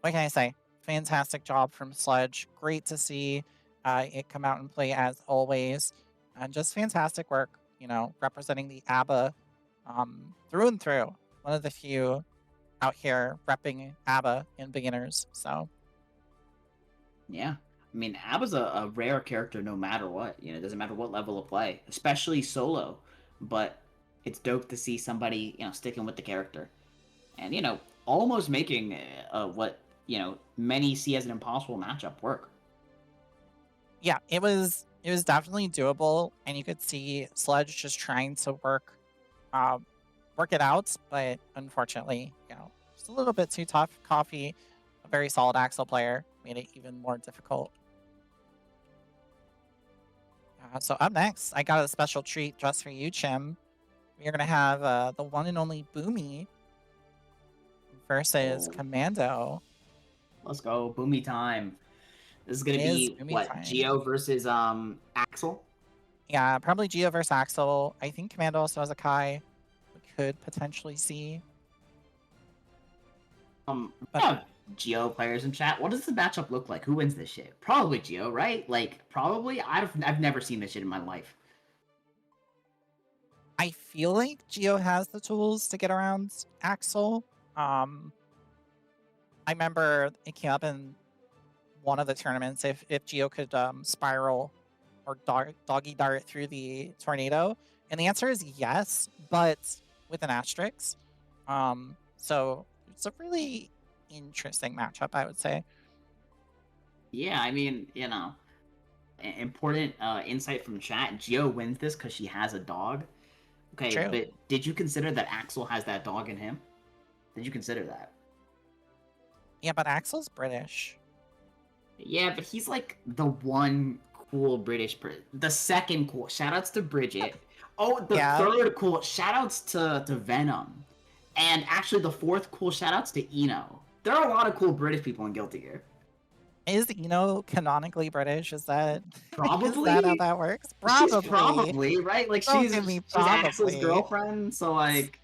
what can I say? Fantastic job from Sludge. Great to see it come out and play as always. And just fantastic work, you know, representing the ABBA through and through. One of the few out here repping ABBA in beginners. So, Yeah. I mean, ABBA's a rare character no matter what. You know, it doesn't matter what level of play, especially solo. But it's dope to see somebody, you know, sticking with the character. And, you know, almost making what, you know, many see as an impossible matchup work. yeah, it was definitely doable, and you could see Sludge just trying to work it out, but unfortunately, you know, just a little bit too tough. Coffee, a very solid Axel player, made it even more difficult. So up next, I got a special treat just for you, Chim. We're gonna have the one and only Boomy versus Commando. Let's go. Boomy time. This is going to be, Boomy what, time. Geo versus Axel? Yeah, probably Geo versus Axel. I think Commando also has a Kai. We could potentially see. But, But- yeah, Geo players in chat, what does the matchup look like? Who wins this shit? Probably Geo, right? Like, probably? I've never seen this shit in my life. I feel like Geo has the tools to get around Axel. I remember it came up in one of the tournaments if Geo could spiral or doggy dart through the tornado, and the answer is yes, but with an asterisk. So it's a really interesting matchup, I would say. Yeah, I mean, important insight from chat. Geo wins this because she has a dog. Okay, True. but did you consider that Axel has that dog in him? Did you consider that? Yeah, but Axel's British. Yeah, but he's like the one cool British person. The second cool. Shoutouts to Bridget. Oh, the third cool. Shoutouts to Venom. And actually, the fourth cool shoutouts to Eno. There are a lot of cool British people in Guilty Gear. Is Eno canonically British? Is that Probably? Is that how that works? She's probably, right? Like, she's Axel's girlfriend, so like...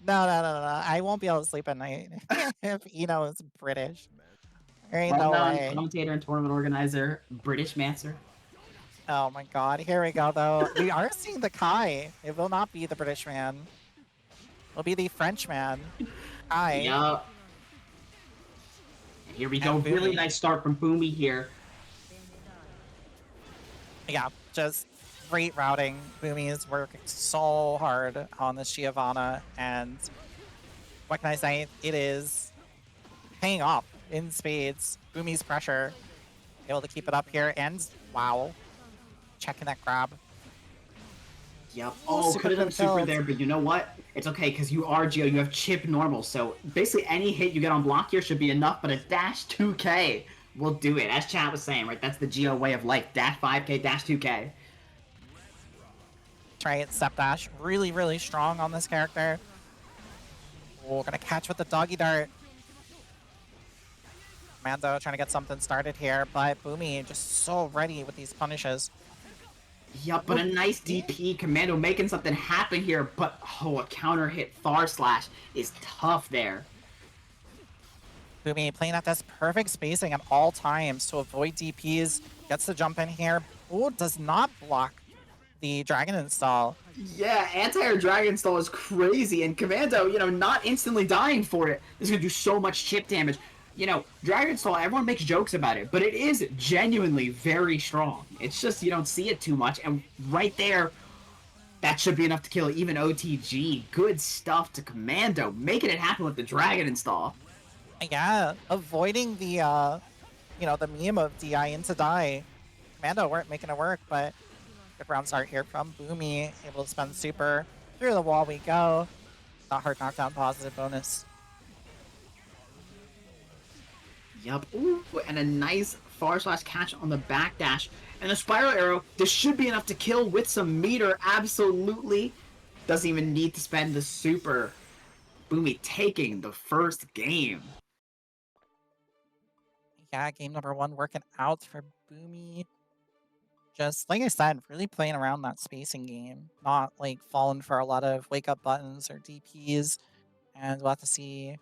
No. I won't be able to sleep at night if Eno is British. There ain't no way. Commentator and tournament organizer, British Mancer. Oh my god, here we go though. We are seeing the Kai. It will not be the British man. It'll be the French man. Kai. Yup. Here we go. Really nice start from Boomy here. Yeah, just great routing. Boomy is working so hard on the Giovanna, and what can I say? It is paying off in spades. Boomy's pressure, able to keep it up here, and wow, checking that grab. Yep. Oh, could have done super killed there, but you know what? It's okay, because you are Geo, you have chip normal, so basically any hit you get on block here should be enough, but a dash 2k will do it. As chat was saying, right? That's the Geo way of life. Dash 5k, dash 2k. That's right, step dash. Really, really strong on this character. Oh, gonna catch with the doggy dart. Mando trying to get something started here, but Boomy just so ready with these punishes. Yup, but a nice DP. Commando making something happen here, but a counter hit far slash is tough there. Boomy playing at this perfect spacing at all times to avoid DPs. Gets the jump in here. Oh, does not block the dragon install. Yeah, anti-air dragon install is crazy, and Commando, not instantly dying for it. Is gonna do so much chip damage. Dragon Install, everyone makes jokes about it, but it is genuinely very strong. It's just you don't see it too much, and right there, that should be enough to kill even OTG. Good stuff to Commando, making it happen with the Dragon Install. Yeah, avoiding the, the meme of DI into die. Commando weren't making it work, but good round start here from Boomy, able to spend super. Through the wall we go. Not hard knockdown, positive bonus. Yup. Ooh, and a nice far slash catch on the backdash. And a spiral arrow. This should be enough to kill with some meter. Absolutely. Doesn't even need to spend the super. Boomy taking the first game. Yeah, game number 1 working out for Boomy. Just, like I said, really playing around that spacing game. Not, falling for a lot of wake-up buttons or DPs. And we'll have to see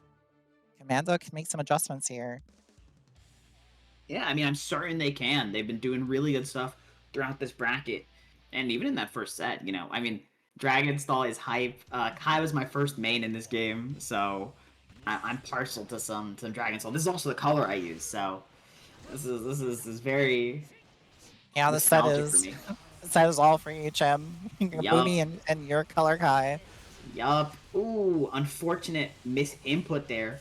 Commando can make some adjustments here. Yeah, I mean, I'm certain they can. They've been doing really good stuff throughout this bracket. And even in that first set, Dragon Stall is hype. Kai was my first main in this game, so I'm partial to some Dragon Stall. This is also the color I use, so this is very this set is all for you, Chim. Boomy and your color Kai. Yup. Ooh, unfortunate misinput there.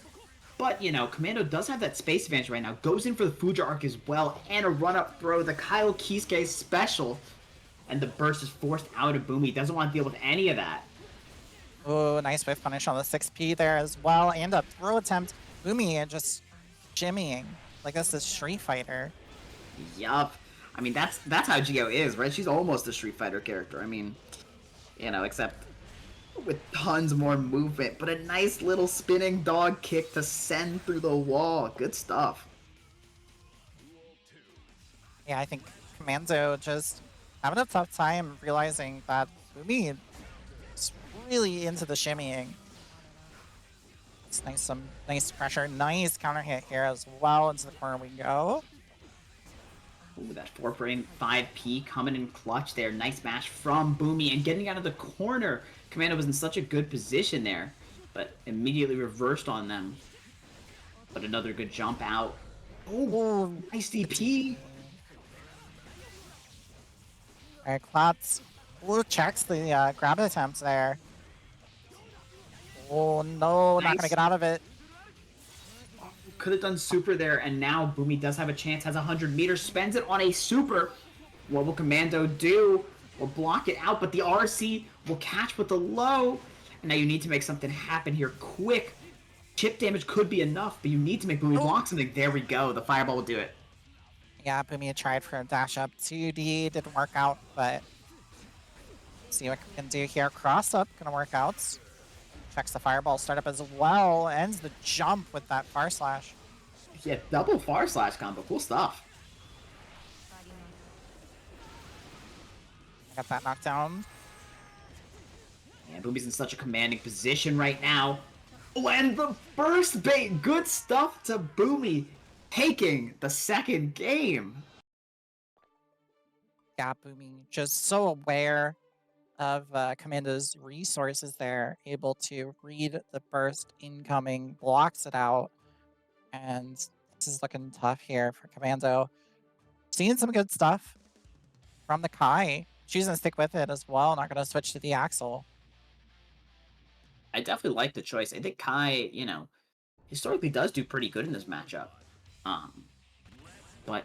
But, Commando does have that space advantage right now. Goes in for the Fuja arc as well. And a run-up throw. The Kyle Kisuke special. And the burst is forced out of Boomy. Doesn't want to deal with any of that. Oh, nice whiff punish on the 6P there as well. And a throw attempt. Boomy just jimmying. Like this is Street Fighter. Yup. I mean, that's how Geo is, right? She's almost a Street Fighter character. I mean, except with tons more movement, but a nice little spinning dog kick to send through the wall. Good stuff. Yeah, I think Commando just having a tough time realizing that Boomy is really into the shimmying. It's nice, some nice pressure. Nice counter hit here as well. Into the corner we go. Ooh, that 4-frame 5P coming in clutch there. Nice mash from Boomy and getting out of the corner. Commando was in such a good position there, but immediately reversed on them. But another good jump out. Oh, Ooh, nice DP. Alright, Klotz. Ooh, checks the grab attempts there. Oh no, not gonna Nice. get out of it. Could have done super there, and now Boomy does have a chance, has 100 meters, spends it on a super. What will Commando do? Will block it out, but the RC will catch with the low. And now you need to make something happen here quick. Chip damage could be enough, but you need to make Boomy block something. There we go. The fireball will do it. Yeah, Boomy tried for a dash up 2D, didn't work out, but see what we can do here. Cross up, gonna work out. Checks the fireball startup as well, ends the jump with that far slash. Yeah, double far slash combo. Cool stuff. Got that knockdown. Yeah, Boomy's in such a commanding position right now. Oh, and the first bait. Good stuff to Boomy. Taking the second game. Yeah, Boomy just so aware of Commando's resources there, able to read the burst incoming, blocks it out, and this is looking tough here for Commando. Seeing some good stuff from the Kai. Choosing to stick with it as well, not going to switch to the Axel. I definitely like the choice. I think Kai, you know, historically does do pretty good in this matchup. But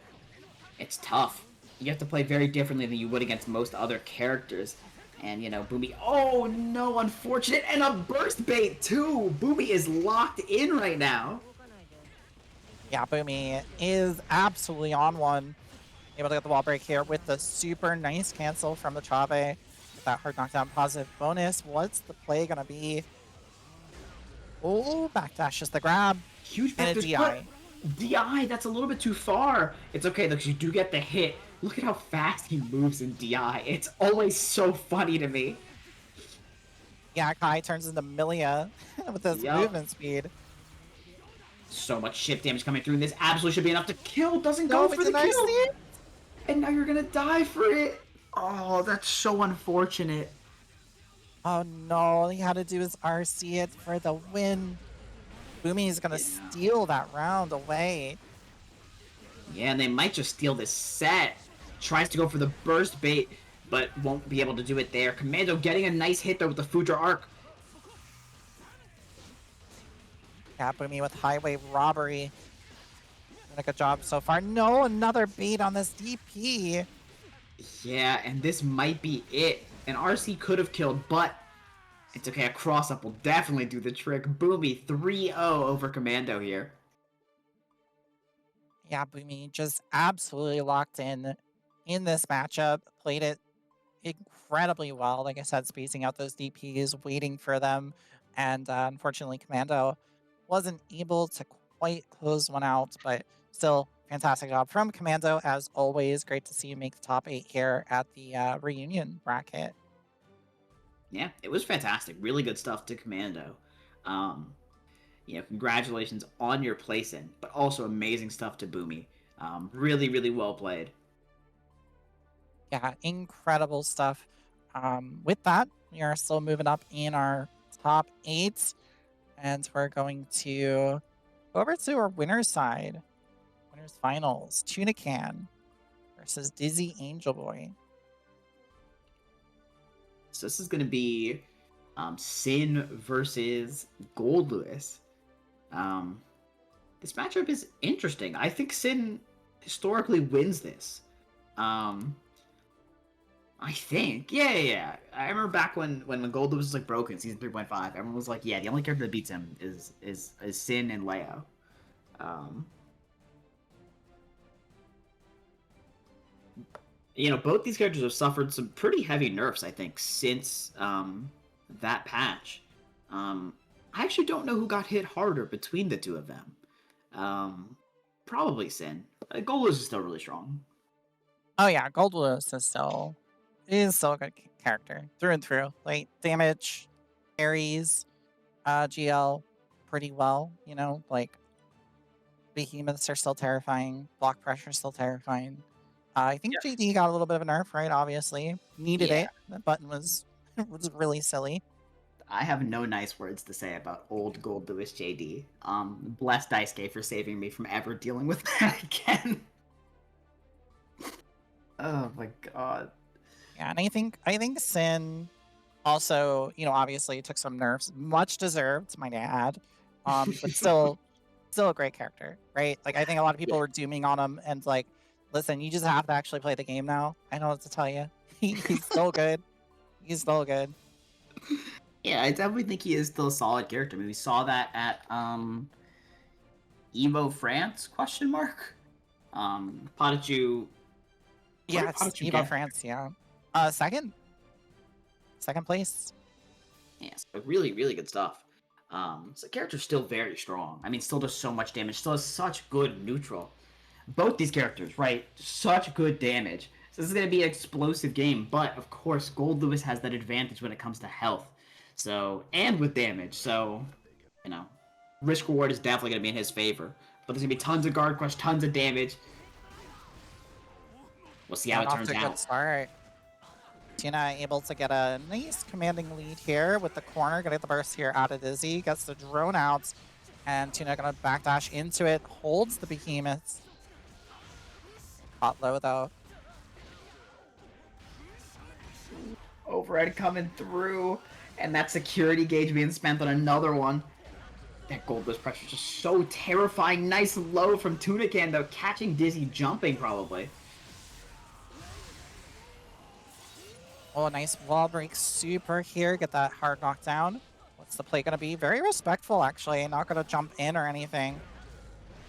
it's tough. You have to play very differently than you would against most other characters. And, you know, Boomy, oh no, unfortunate, and a burst bait too! Boomy is locked in right now. Yeah, Boomy is absolutely on one. Able to get the wall break here with the super nice cancel from the Chave. With that hard knockdown positive bonus. What's the play gonna be? Oh, backdash is the grab. Huge And a backdash, DI. but DI, that's a little bit too far. It's okay, though, because you do get the hit. Look at how fast he moves in DI. It's always so funny to me. Yeah, Kai turns into Milia with his Yup. movement speed. So much ship damage coming through, and this absolutely should be enough to kill. Doesn't No, go with for the nice kill. steal. And now you're gonna die for it. Oh, that's so unfortunate. Oh no, he had to do his RC it for the win. Boomy is gonna Yeah. steal that round away. Yeah, and they might just steal this set. Tries to go for the burst bait, but won't be able to do it there. Commando getting a nice hit though with the Fudra arc. Yeah, Boomy with highway robbery. Doing a good job so far. No, another beat on this DP. Yeah, and this might be it. An RC could have killed, but it's okay. A cross up will definitely do the trick. Boomy 3-0 over Commando here. Yeah, Boomy just absolutely locked in this matchup. Played it incredibly well. Like I said, spacing out those DPs, waiting for them. And unfortunately, Commando wasn't able to quite close one out, but still fantastic job from Commando as always. Great to see you make the top 8 here at the reunion bracket. Yeah, it was fantastic. Really good stuff to Commando. You know, congratulations on your placing, but also amazing stuff to Boomy. Really, really well played. Yeah, incredible stuff. With that, we are still moving up in our top 8, and we're going to go over to our winner's side. Winners finals, Tunican versus Dizzy Angel Boy. So this is going to be Sin versus Gold Lewis. This matchup is interesting. I think Sin historically wins this. I think. Yeah. I remember back when Gold Lewis was like broken, season 3.5, everyone was like, yeah, the only character that beats him is Sin and Leo. You know, both these characters have suffered some pretty heavy nerfs, I think, since that patch. I actually don't know who got hit harder between the two of them. Probably Sin. Gold Lewis is still really strong. Oh yeah, Gold Lewis is still a good character through and through. Like damage, carries, GL, pretty well, like behemoths are still terrifying, block pressure is still terrifying. I think JD got a little bit of a nerf, right? Obviously, needed Yeah. it. That button was was really silly. I have no nice words to say about old Gold Lewis JD. Bless Dice Gay for saving me from ever dealing with that again. Oh my god. Yeah, and I think Sin also, obviously took some nerfs, much deserved, might I add. But still a great character, right? Like I think a lot of people were dooming on him and like, listen, you just have to actually play the game now. I know what to tell you. He's still good. He's still good. Yeah, I definitely think he is still a solid character. I mean, we saw that at Evo France ? How did you? Yes, how did you Evo get France, yeah. Second place. there? Yeah, so really, really good stuff. So the character's still very strong. I mean, still does so much damage. Still has such good neutral. Both these characters, right? Such good damage. So this is going to be an explosive game. But, of course, Gold Lewis has that advantage when it comes to health. So, and with damage. So, risk reward is definitely going to be in his favor. But there's going to be tons of guard crush, tons of damage. We'll see how it Off turns to a good out. start. Tina able to get a nice commanding lead here with the corner. Gonna get the burst here out of Dizzy. Gets the drone out. And Tina gonna backdash into it. Holds the behemoths. Hot low though. Overhead coming through. And that security gauge being spent on another one. That Gold Lewis pressure is just so terrifying. Nice low from Tunican, though. Catching Dizzy jumping, probably. Oh, nice wall break super here. Get that hard knockdown. What's the play going to be? Very respectful, actually. Not going to jump in or anything.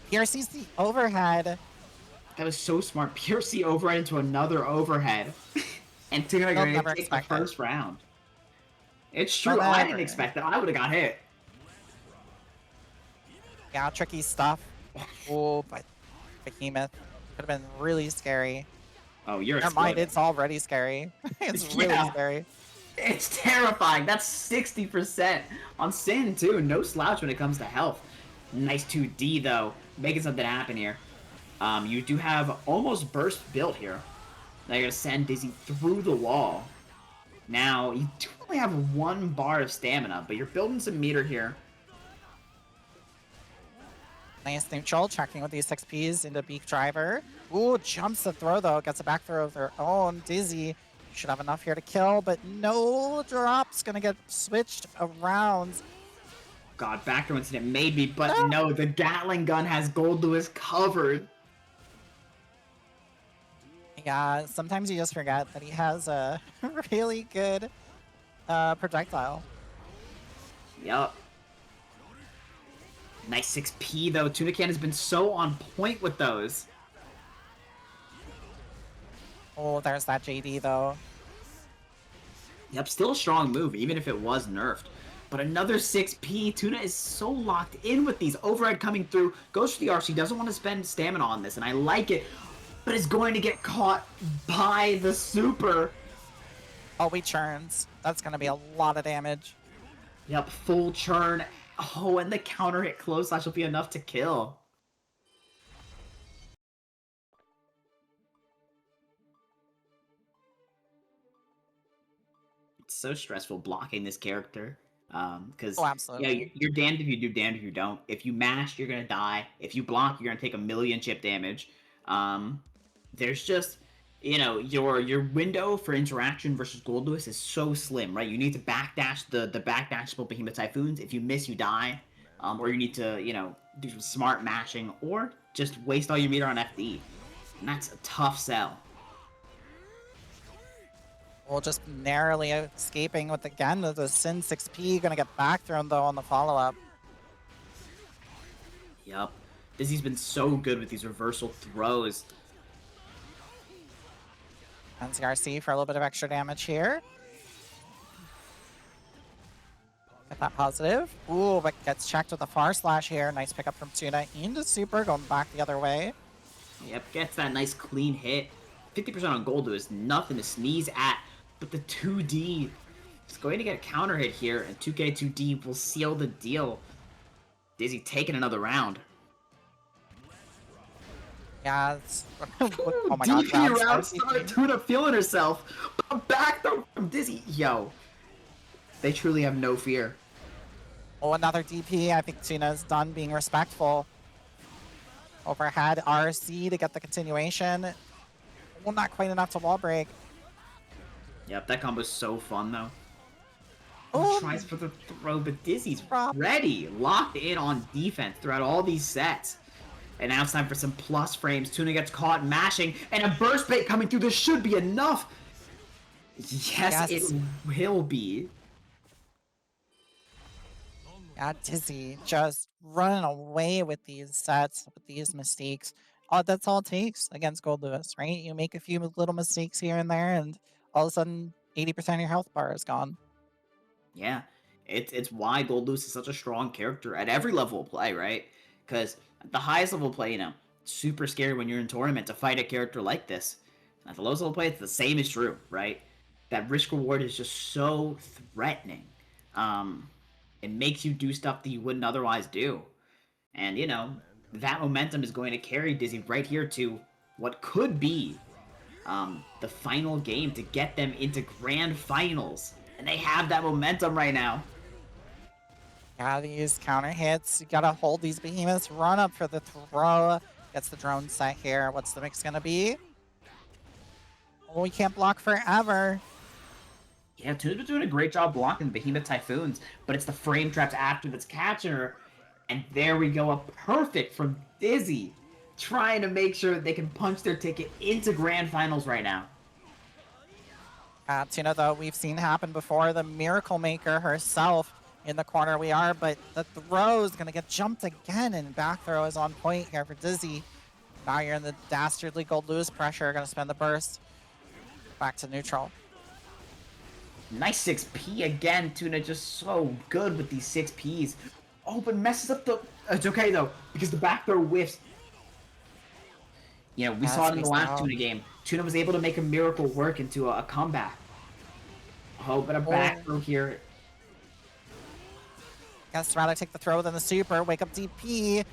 Here sees the overhead. That was so smart. Piercy overhead into another overhead. And Tina going to take the first round. It's true. I didn't expect that. I would have got hit. Yeah, tricky stuff. Oh, but Behemoth could have been really scary. Oh, you're Never mind, it's already scary. It's really scary. It's terrifying. That's 60% on Sin, too. No slouch when it comes to health. Nice 2D, though. Making something happen here. You do have almost burst built here. Now you're going to send Dizzy through the wall. Now, you do only have 1 bar of stamina, but you're building some meter here. Nice neutral, checking with these 6Ps into Beak Driver. Ooh, jumps the throw though, gets a back throw of their own. Dizzy should have enough here to kill, but no drops, gonna get switched around. God, back throw incident maybe, but no, the Gatling gun has Gold Lewis covered. Yeah, sometimes you just forget that he has a really good projectile. Yup. Nice 6P though. Tunican has been so on point with those. Oh, there's that JD though. Yep, still a strong move, even if it was nerfed. But another 6P. Tuna is so locked in with these. Overhead coming through. Goes for the RC. Doesn't want to spend stamina on this, and I like it. But is going to get caught by the super. Oh, he churns. That's going to be a lot of damage. Yep, full churn. Oh, and the counter hit close slash will be enough to kill. It's so stressful blocking this character. Because absolutely. you're damned if you do, damned if you don't. If you mash, you're gonna die. If you block, you're gonna take 1,000,000 chip damage. There's just, your window for interaction versus Gold Lewis is so slim, right? You need to backdash the backdashable Behemoth Typhoons. If you miss, you die. Or you need to, do some smart mashing, or just waste all your meter on FD. And that's a tough sell. Well, just narrowly escaping with, again, the Sin 6P. Gonna get back thrown, though, on the follow-up. Yup. Dizzy's been so good with these reversal throws. And CRC for a little bit of extra damage here. Get that positive. Ooh, but gets checked with a far slash here. Nice pickup from Tuna into super, going back the other way. Yep, gets that nice clean hit. 50% on Gold is nothing to sneeze at, but the 2D is going to get a counter hit here, and 2K2D will seal the deal. Dizzy taking another round. Yeah, it's... oh my god, DP round DP. start. Tuna feeling herself. Back though from Dizzy. Yo. They truly have no fear. Oh, another DP. I think Tuna's done being respectful. Overhead RC to get the continuation. Well, not quite enough to wall break. Yep, that combo's so fun though. Oh, Tries for the throw, but Dizzy's Drop. ready, locked in on defense throughout all these sets. And now it's time for some plus frames. Tuna gets caught mashing, and a burst bait coming through. This should be enough. Yes, it will be. Yeah, Dizzy just running away with these sets, with these mistakes. Oh, that's all it takes against Gold Lewis, right? You make a few little mistakes here and there, and all of a sudden, 80% of your health bar is gone. Yeah, it's why Gold Lewis is such a strong character at every level of play, right? Because at the highest level of play, you know, it's super scary when you're in tournament to fight a character like this. And at the lowest level of play, it's the same is true, right? That risk reward is just so threatening. It makes you do stuff that you wouldn't otherwise do. And, you know, that momentum is going to carry Dizzy right here to what could be the final game to get them into grand finals. And they have that momentum right now. Gotta use counter hits. You gotta hold these behemoths. Run up for the throw. Gets the drone set here. What's the mix gonna be? Oh, we can't block forever. Yeah, Tuna's been doing a great job blocking the Behemoth Typhoons, but it's the frame traps after that's catching her. And there we go, a perfect from Dizzy, trying to make sure that they can punch their ticket into grand finals right now. Tuna, though, we've seen happen before. The Miracle Maker herself in the corner we are, but the throw is going to get jumped again, and back throw is on point here for Dizzy. Now you're in the dastardly Gold Lewis pressure. Going to spend the burst. Back to neutral. Nice 6P again. Tuna just so good with these 6Ps. Oh, but messes up the... It's okay, though, because the back throw whiffs. You know, we saw it in the last Tuna game. Tuna was able to make a miracle work into a comeback. Oh, but a back throw here. Guess rather take the throw than the super. Wake up DP.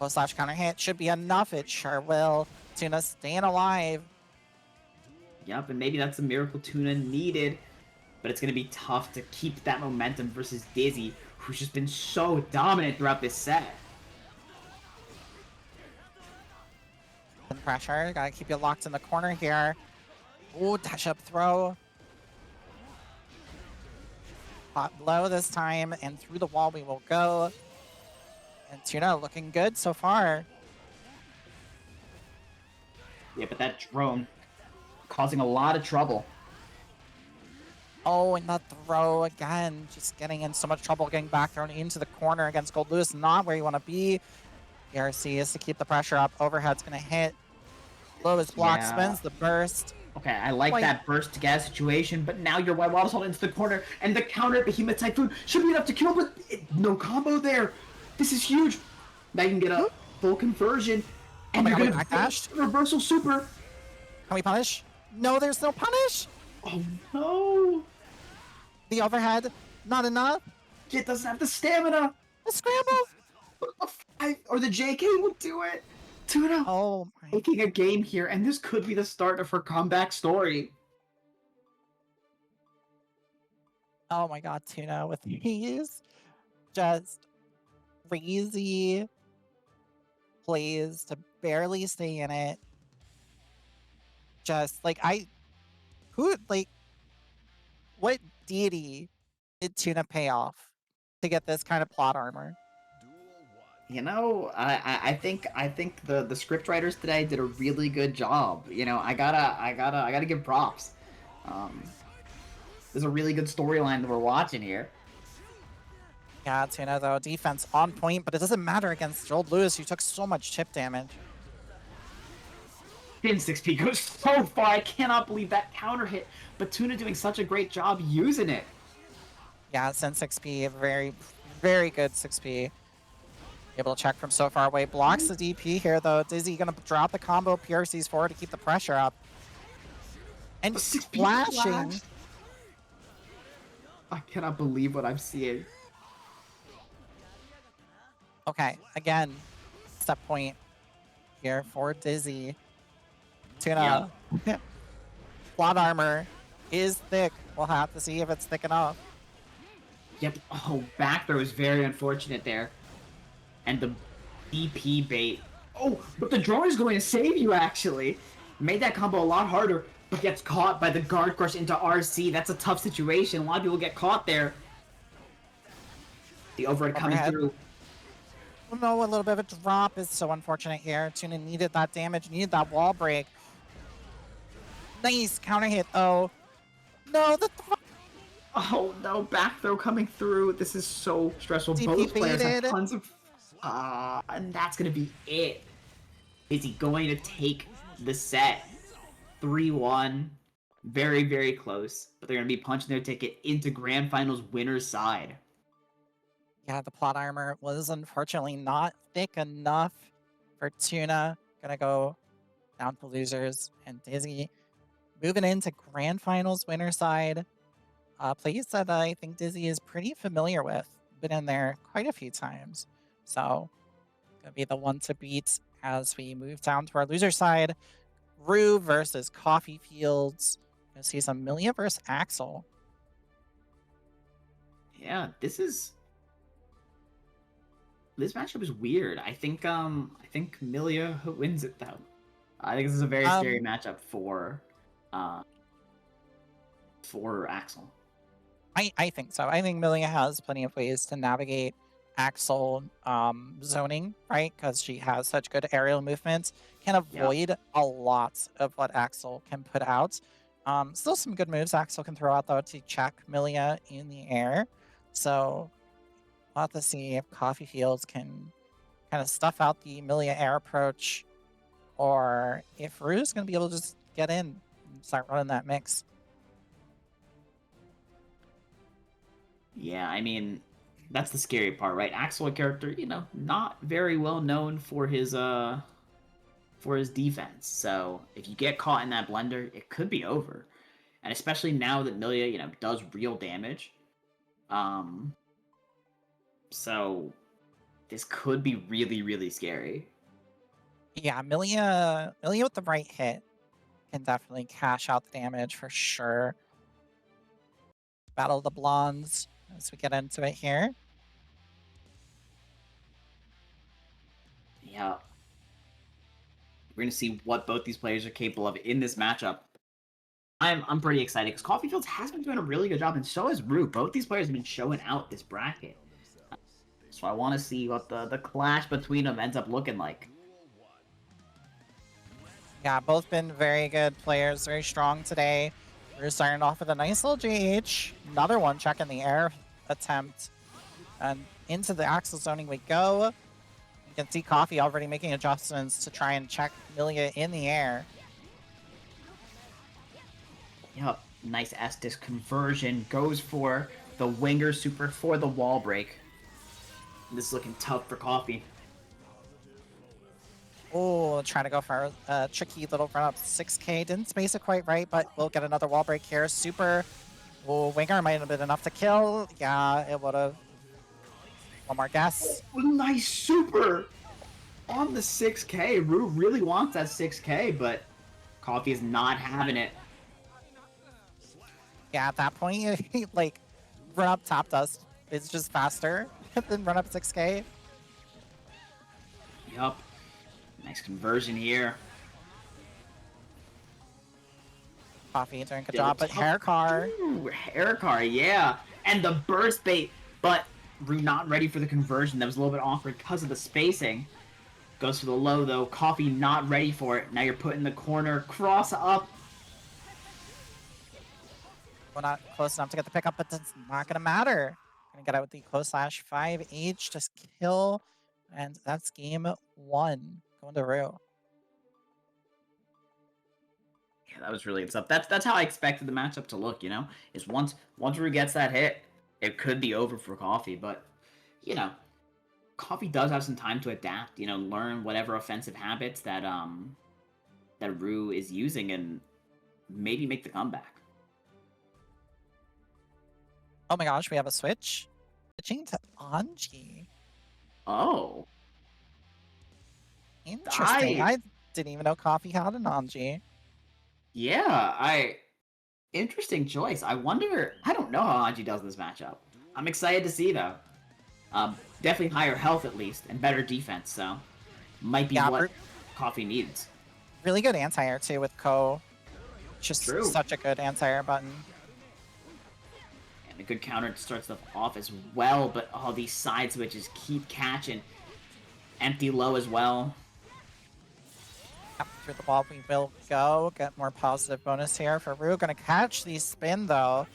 Low slash counter hit should be enough. It sure will. Tuna staying alive. Yep, and maybe that's the miracle Tuna needed. But it's going to be tough to keep that momentum versus Dizzy, who's just been so dominant throughout this set. Pressure. Gotta keep you locked in the corner here. Ooh, dash up throw. Pot low this time, and through the wall we will go. And Tuna looking good so far. Yeah, but that drone causing a lot of trouble. Oh, and that throw again. Just getting in so much trouble, getting back thrown into the corner against Gold Lewis. Not where you want to be. ERC is to keep the pressure up. Overhead's going to hit. Low is block, spins the burst. Okay, I like that burst to get a situation, but now your White Waddle's hauled into the corner, and the counter Behemoth Typhoon should be enough to kill, but no combo there. This is huge. Now you can get a full conversion, and you're gonna backdash. Reversal super. Can we punish? No, there's no punish. Oh no. The overhead, not enough. It doesn't have the stamina. The scramble. Or the JK will do it. Tuna taking a game here, and this could be the start of her comeback story. Oh my god, Tuna with these just crazy plays to barely stay in it. Just like what deity did Tuna pay off to get this kind of plot armor? You know, I think the script writers today did a really good job. You know, I gotta give props. There's a really good storyline that we're watching here. Yeah, Tuna though, defense on point, but it doesn't matter against Gold Lewis, who took so much chip damage. Pin 6P goes so far. I cannot believe that counter hit, but Tuna doing such a great job using it. Yeah, Sin 6P, very, very good 6P. Able to check from so far away. Blocks the DP here, though. Dizzy gonna drop the combo. PRC's forward to keep the pressure up. And flashing. I cannot believe what I'm seeing. Okay, again, step point here for Dizzy. Tuna. Plot armor is thick. We'll have to see if it's thick enough. Yep. Oh, back throw is very unfortunate there. And the BP bait. Oh, but the drone is going to save you, actually. Made that combo a lot harder, but gets caught by the guard crush into RC. That's a tough situation. A lot of people get caught there. The overhead coming Overhead. through. Oh no, a little bit of a drop is so unfortunate here. Tuna needed that damage, needed that wall break. Nice counter hit, though. No, the Oh no, back throw coming through. This is so stressful. DP Both players have baited. tons of... and that's going to be it. Is he going to take the set? 3-1. Very, very close. But they're going to be punching their ticket into Grand Finals winner's side. Yeah, the plot armor was unfortunately not thick enough for Tuna. Gonna go down to losers, and Dizzy moving into Grand Finals winner side. Place that I think Dizzy is pretty familiar with. Been in there quite a few times. So, gonna be the one to beat as we move down to our loser side. Rue versus Coffee Fields. Gonna see some Milia versus Axel. Yeah, this matchup is weird. I think Milia wins it though. I think this is a very scary matchup for Axel. I think so. I think Milia has plenty of ways to navigate Axel zoning, right? Because she has such good aerial movements, can avoid a lot of what Axel can put out. Still some good moves Axel can throw out though to check Milia in the air. So we'll have to see if Coffee Fields can kind of stuff out the Milia air approach, or if Rue's going to be able to just get in and start running that mix. Yeah, I mean, that's the scary part, right? Axel, a character, not very well known for his defense. So if you get caught in that blender, it could be over. And especially now that Milia, does real damage. So this could be really, really scary. Yeah, Milia with the right hit can definitely cash out the damage for sure. Battle of the Blondes as we get into it here. Yeah. We're going to see what both these players are capable of in this matchup. I'm pretty excited because Coffee Fields has been doing a really good job, and so has Rue. Both these players have been showing out this bracket. So I want to see what the clash between them ends up looking like. Yeah, both been very good players, very strong today. We're starting off with a nice little GH. Another one checking the air attempt. And into the Axel zoning we go. You can see Coffee already making adjustments to try and check Milia in the air. Yep, nice Estus conversion. Goes for the winger super for the wall break. This is looking tough for Coffee. Oh, trying to go for a tricky little run up 6k. Didn't space it quite right, but we'll get another wall break here. Super. Oh, winger might have been enough to kill. Yeah, it would have. One more guess. Oh, nice super on the 6k. Rue really wants that 6k, but Coffee is not having it. Yeah, at that point, like, run up top dust is just faster than run up 6k. Yup. Nice conversion here. Coffee doing a good job, but hair car. Ooh, hair car, yeah. And the burst bait, but Rue not ready for the conversion. That was a little bit awkward because of the spacing. Goes for the low, though. Coffee not ready for it. Now you're put in the corner. Cross up. Well, not close enough to get the pickup, but it's not going to matter. Going to get out with the close slash 5H, just kill. And that's game 1. Going to Rue. Yeah, that was really good stuff. That's how I expected the matchup to look, is once Rue gets that hit, it could be over for Coffee, but, Coffee does have some time to adapt, learn whatever offensive habits that Rue is using and maybe make the comeback. Oh my gosh, we have a switch. Switching to Anji. Oh, Interesting. I I didn't even know Coffee had an Anji. yeah, I interesting choice. I wonder. I don't know how Anji does this matchup. I'm excited to see though. Definitely higher health at least and better defense. So might be Yeah, what Coffee needs. really good anti-air too with Ko. Just True. such a good anti-air button. And a good counter to start stuff off as well. But all these side switches keep catching. Empty low as well. Yep, through the wall we will go. Get more positive bonus here for Rue. Gonna catch the spin though.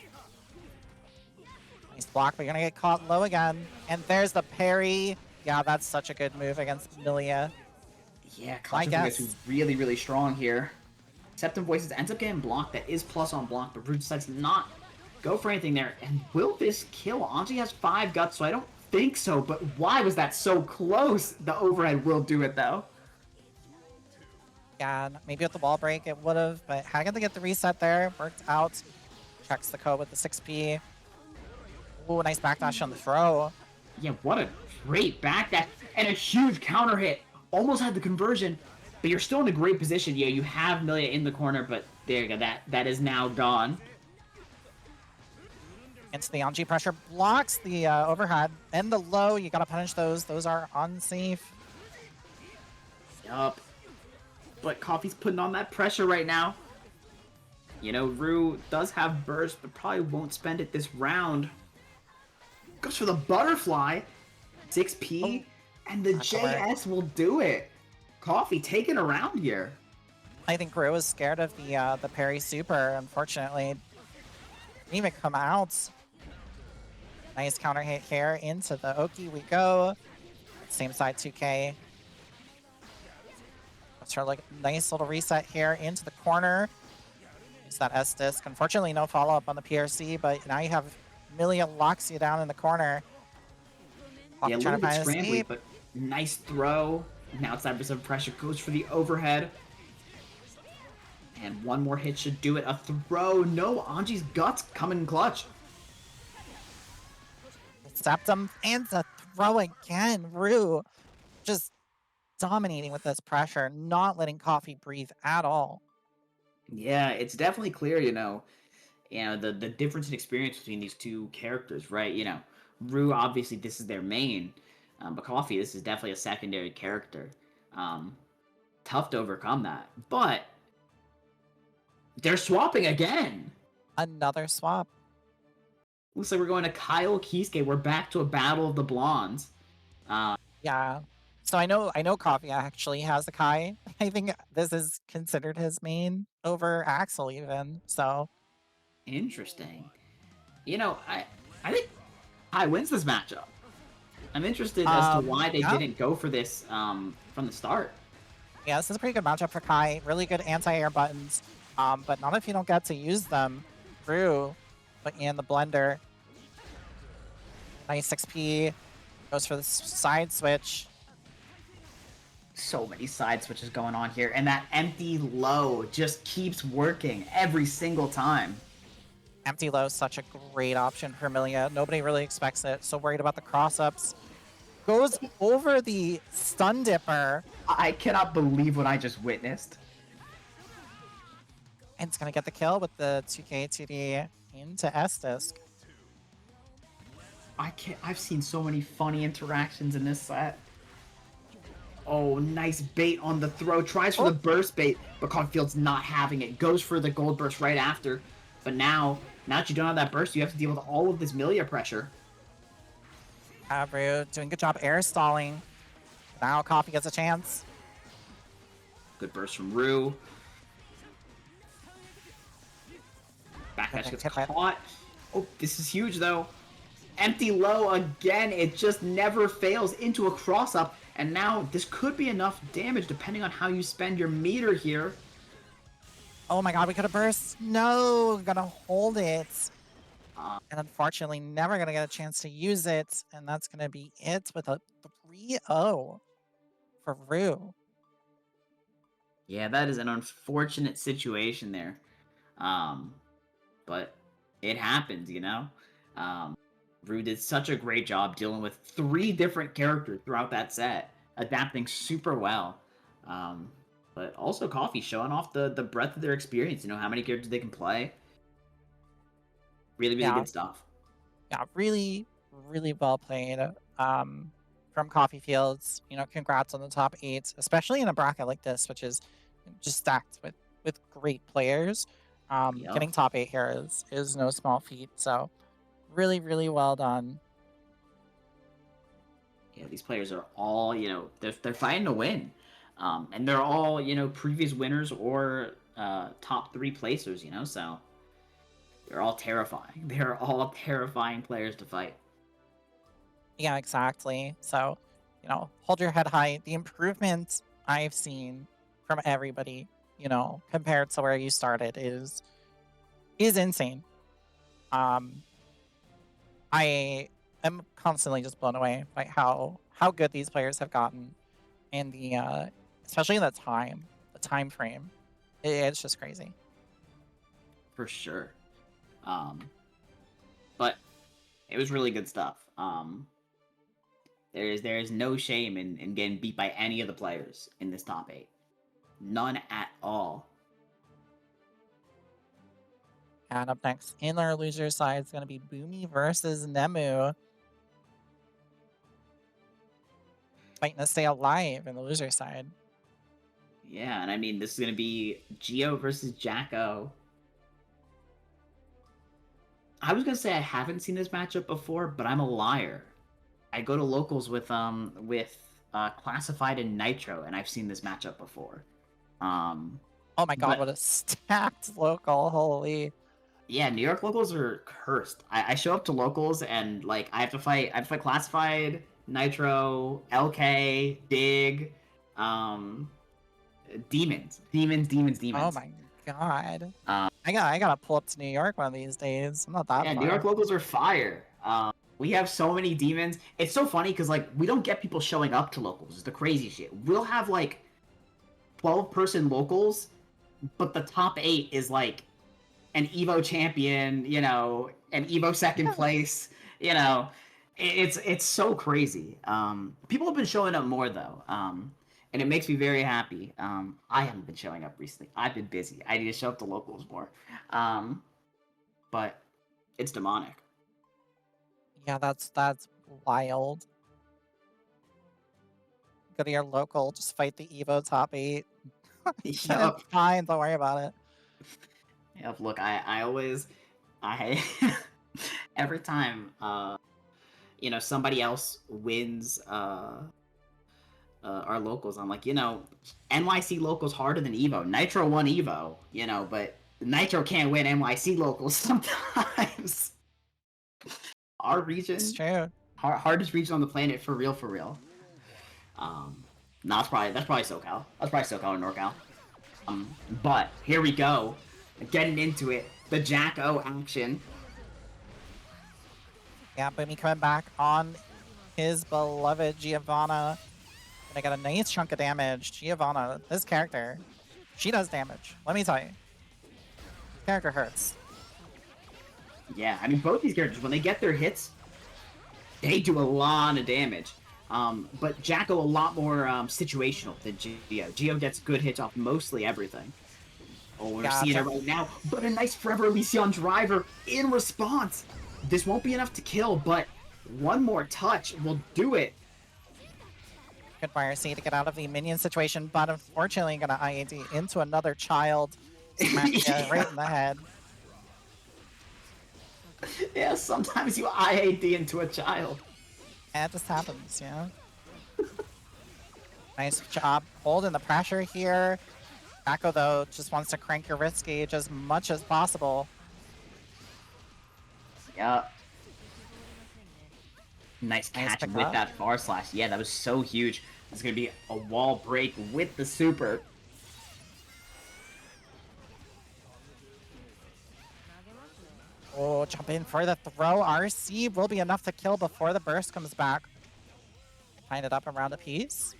Nice block, but you're gonna get caught low again. And there's the parry. Yeah, that's such a good move against Milia. Yeah, I Clutch guess. is really, really strong here. Septum Voices ends up getting blocked. That is plus on block, but Rue decides to not go for anything there. And will this kill? Anji has 5 guts, so I don't think so. But why was that so close? The overhead will do it, though. Yeah, maybe with the wall break it would have, but Hagen to get the reset there. Worked out. Checks the code with the 6P. Ooh, nice backdash on the throw. Yeah, what a great back dash. And a huge counter hit. Almost had the conversion, but you're still in a great position. Yeah, you have Milia in the corner, but there you go. That is now gone. Into the Anji pressure. Blocks the overhead. And the low, you gotta punish those. Those are unsafe. Yup. But Coffee's putting on that pressure right now. You know, Rue does have burst, but probably won't spend it this round. Goes for the butterfly. 6P. And the JS will do it. Coffee taking a round here. I think Rue was scared of the parry super, unfortunately. Didn't even come out. Nice counter hit here into the Oki we go. Same side 2K. Let's try like nice little reset here into the corner. Use that S disc. Unfortunately, no follow up on the PRC, but now you have Milia locks you down in the corner. Yeah, a little bit an scrambly, escape. but nice throw. Now it's that some pressure. Goes for the overhead. And one more hit should do it. A throw. No, Anji's guts coming in clutch. Septum and the throw again. Rue just dominating with this pressure, not letting Coffee breathe at all. Yeah, it's definitely clear, the difference in experience between these two characters, right? Rue, obviously, this is their main, but Coffee, this is definitely a secondary character. Tough to overcome that, but they're swapping again. Another swap. Looks like we're going to Kyle Kisuke. We're back to a battle of the blondes. Yeah. So I know Coffee actually has the Kai. I think this is considered his main over Axel even. So Interesting. I think Kai wins this matchup. I'm interested as to why they didn't go for this from the start. yeah, this is a pretty good matchup for Kai. Really good anti-air buttons. But not if you don't get to use them. Rue put you in the blender. Nice 6P. Goes for the side switch. So many side switches going on here, and that empty low just keeps working every single time. Empty low, such a great option for Milia. Nobody really expects it. So worried about the cross-ups. Goes over the stun dipper. I cannot believe what I just witnessed. And it's going to get the kill with the 2K 2D into S-Disc. I've seen so many funny interactions in this set. Oh, nice bait on the throw. Tries for the burst bait, but Caulfield's not having it. Goes for the gold burst right after. But now that you don't have that burst, you have to deal with all of this Milia pressure. Rue doing a good job air stalling. Now Coffee gets a chance. Good burst from Rue. Backdash gets caught. Oh, this is huge though. Empty low again. It just never fails into a cross up. And now this could be enough damage depending on how you spend your meter here. Oh my god, we could have burst. No, gonna hold it. And unfortunately, never gonna get a chance to use it. And that's gonna be it with a 3-0 for Rue. Yeah, that is an unfortunate situation there. But it happens, Rue did such a great job dealing with 3 different characters throughout that set, adapting super well. But also Coffee showing off the breadth of their experience. How many characters they can play. Really, really Yeah. good stuff. Yeah, really, really well played from Coffee Fields. Congrats on the top 8, especially in a bracket like this, which is just stacked with great players. Yep. Getting top 8 here is no small feat. So really, really well done. Yeah, these players are all, they're fighting to win. And they're all, previous winners or top 3 placers, so they're all terrifying. They're all terrifying players to fight. Yeah, exactly. So, hold your head high. The improvement I've seen from everybody, compared to where you started is insane. I am constantly just blown away by how good these players have gotten, and especially the time frame. It's just crazy. For sure. But it was really good stuff. There is no shame in getting beat by any of the players in this top 8. None at all. And up next in our loser side is going to be Boomy versus Nemu. Fighting to stay alive in the loser side. Yeah, and I mean, this is going to be Gio versus Jacko. I was going to say I haven't seen this matchup before, but I'm a liar. I go to locals with Classified and Nitro, and I've seen this matchup before. Oh my god, what a stacked local, holy. Yeah, New York locals are cursed. I show up to locals and I have to fight Classified, Nitro, LK, Dig, Demons. Oh my god. I gotta pull up to New York one of these days. I'm not that far. New York locals are fire. We have so many demons. It's so funny because we don't get people showing up to locals. It's the crazy shit. We'll have 12-person locals, but the top 8 is an Evo champion, an Evo second place, it's so crazy. People have been showing up more though, and it makes me very happy. I haven't been showing up recently. I've been busy. I need to show up to locals more. But it's demonic. Yeah, that's wild. Go to your local, just fight the Evo top 8. Yep. It's fine, don't worry about it. Yep, look, I always every time somebody else wins our locals, I'm like, NYC locals harder than Evo. Nitro won Evo, but Nitro can't win NYC locals sometimes. Our region, It's true. hardest region on the planet, for real. That's probably SoCal. That's probably SoCal or NorCal. But here we go. Getting into it, the Jacko action. Yeah, Boomy coming back on his beloved Giovanna. Gonna get a nice chunk of damage. Giovanna, this character, she does damage. Let me tell you. This character hurts. Yeah, I mean, both these characters, when they get their hits, they do a lot of damage. But Jacko a lot more situational than Gio. Gio gets good hits off mostly everything. Oh, we're seeing it right now. But a nice Forever Elysion driver in response. This won't be enough to kill, but one more touch will do it. Good fire C to get out of the minion situation, but unfortunately gonna IAD into another child. Smack right in the head. Yeah, sometimes you IAD into a child. Yeah, it just happens, Nice job holding the pressure here. Jacko, though, just wants to crank your risk gauge as much as possible. Yeah. Nice catch with that far slash. Yeah, that was so huge. It's going to be a wall break with the super. Oh, jump in for the throw. RC will be enough to kill before the burst comes back. Line it up around a piece.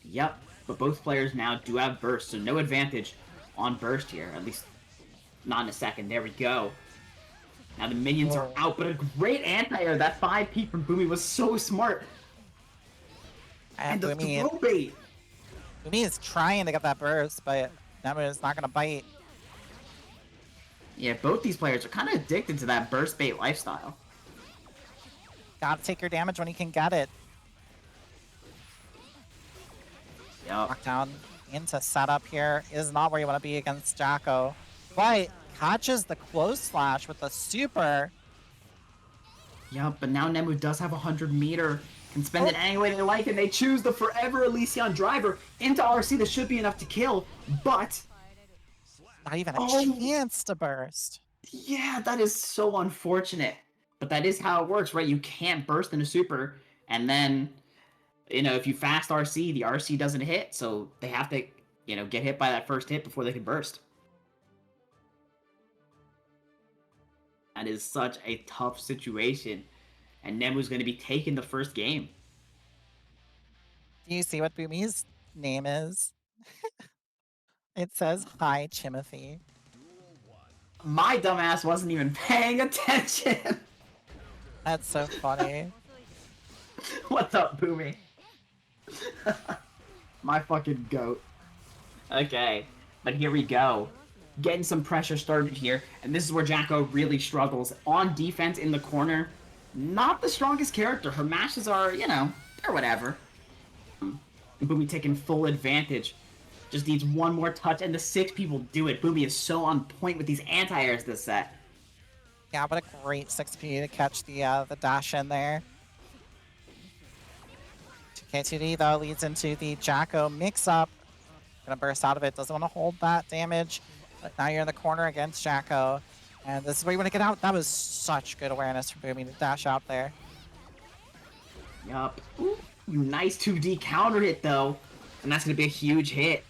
Yep, but both players now do have burst, so no advantage on burst here. At least not in a second. There we go. Now the minions are Oh. out, but a great anti-air. That 5P from Boomy was so smart. And the throw bait. Boomy is trying to get that burst, but Nemu is not going to bite. Yeah, both these players are kind of addicted to that burst bait lifestyle. Gotta take your damage when you can get it. Yup. Knockdown into setup here is not where you want to be against Jacko. But catches the close slash with the super. Yup, but now Nemu does have 100 meter. Can spend it any way they like, and they choose the forever Elysion driver into RC. That should be enough to kill, but Not even a chance to burst. yeah, that is so unfortunate. But that is how it works, right? You can't burst in a super, and then, you know, if you fast RC, the RC doesn't hit, so they have to, you know, get hit by that first hit before they can burst. That is such a tough situation, and Nemu's going to be taking the first game. Do you see what Boomy's name is? It says, "Hi, Timothy." My dumbass wasn't even paying attention. That's so funny. What's up, Boomy? My fucking goat. Okay, but here we go. Getting some pressure started here, and this is where Jacko really struggles. On defense in the corner, not the strongest character. Her mashes are, you know, they're whatever. Boomy taking full advantage. Just needs one more touch, and the 6 people do it. Boomy is so on point with these anti-airs this set. Yeah, what a great 6P to catch the dash in there. K2D though leads into the Jacko mix-up. Gonna burst out of it, doesn't want to hold that damage. But now you're in the corner against Jacko. And this is where you want to get out. That was such good awareness from Boomy to dash out there. Yup. Ooh, nice 2D counter hit though. And that's gonna be a huge hit.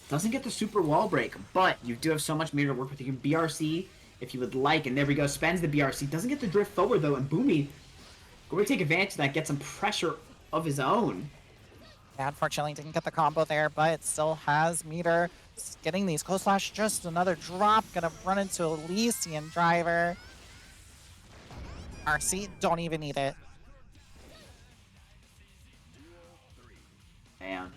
Doesn't get the super wall break, but you do have so much meter to work with. You can BRC if you would like, and there we go, spends the BRC. Doesn't get the drift forward though, and Boomy going to take advantage of that, get some pressure of his own. Yeah, unfortunately didn't get the combo there, but still has meter. Getting these close slash, just another drop. Gonna run into Elysian driver. RC, don't even need it. Man.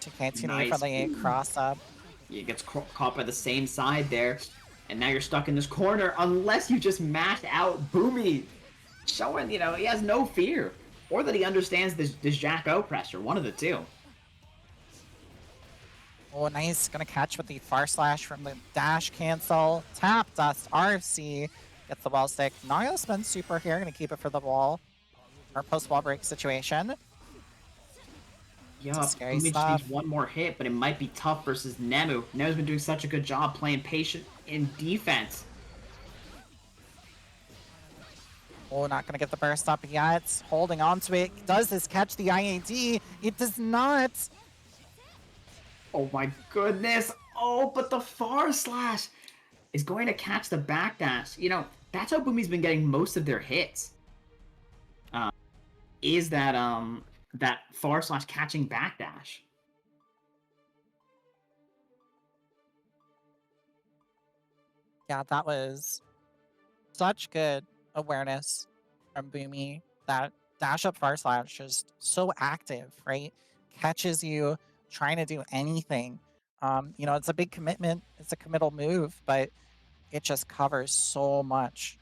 TK2D Nice. for the cross up. He gets caught by the same side there, and now you're stuck in this corner unless you just mash out Boomy. Showing, you know, he has no fear. Or that he understands this Jacko pressure, one of the two. Oh, nice. Gonna catch with the far slash from the dash cancel. Tap dust RFC. Gets the wall stick. Not gonna spend super here. Gonna keep it for the wall. Or post wall break situation. Yup, Scary Boomy just stuff. needs one more hit, but it might be tough versus Nemu. Nemu's been doing such a good job playing patient in defense. Oh, not gonna get the burst up yet. Holding on to it. Does this catch the IAD? It does not. Oh my goodness. Oh, but the far slash is going to catch the backdash. You know, that's how Boomy's been getting most of their hits. Is that that far slash catching backdash. Yeah, that was such good awareness from Boomy. That dash up far slash just so active, right? Catches you trying to do anything. You know, it's a big commitment. It's a committal move, but it just covers so much.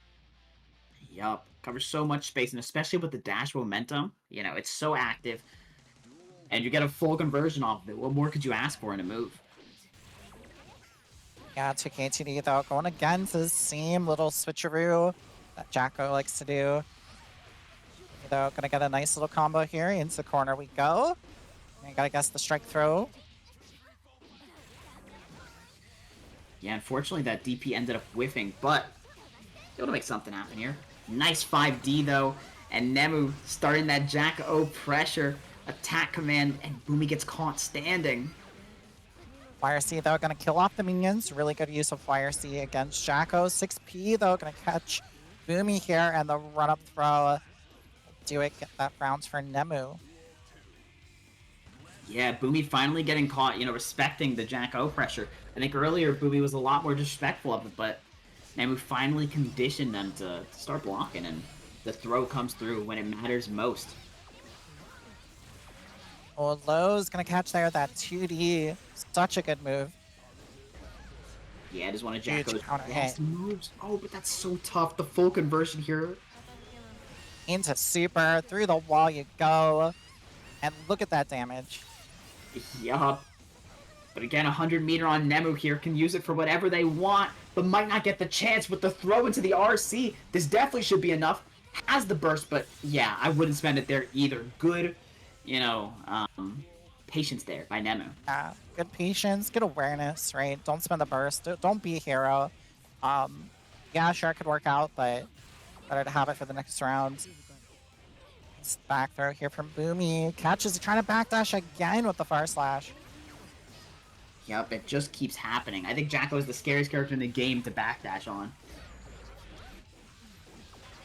Yup, covers so much space, and especially with the dash momentum, you know, it's so active. And you get a full conversion off of it. What more could you ask for in a move? Yeah, 2K2D though, going against the same little switcheroo that Jacko likes to do. Though, gonna get a nice little combo here. Into the corner we go. And gotta guess the strike throw. Yeah, unfortunately that DP ended up whiffing, but able to make something happen here. Nice 5D though, and Nemu starting that Jacko pressure attack command, and Boomy gets caught standing. Fire C though, gonna kill off the minions. Really good use of Fire C against Jacko. 6P though, gonna catch Boomy here, and the run up throw. Do it, get that rounds for Nemu. Yeah, Boomy finally getting caught, respecting the Jack O pressure. I think earlier Boomy was a lot more disrespectful of it, but Nemu finally conditioned them to start blocking, and the throw comes through when it matters most. Oh, Low's gonna catch there that 2D. Such a good move. Yeah, it is one of Huge Jacko's counter best hit. moves. Oh, but that's so tough. The full conversion here. Into super. Through the wall you go. And look at that damage. Yup. But again, 100-meter on Nemu here can use it for whatever they want, but might not get the chance with the throw into the RC. This definitely should be enough. Has the burst, but yeah, I wouldn't spend it there either. Good, patience there by Nemu. Yeah, good patience, good awareness, right? Don't spend the burst. Don't be a hero. Yeah, sure, it could work out, but better to have it for the next round. Back throw here from Boomy. Catches, trying to backdash again with the far slash. Yep, it just keeps happening. I think Jacko is the scariest character in the game to backdash on.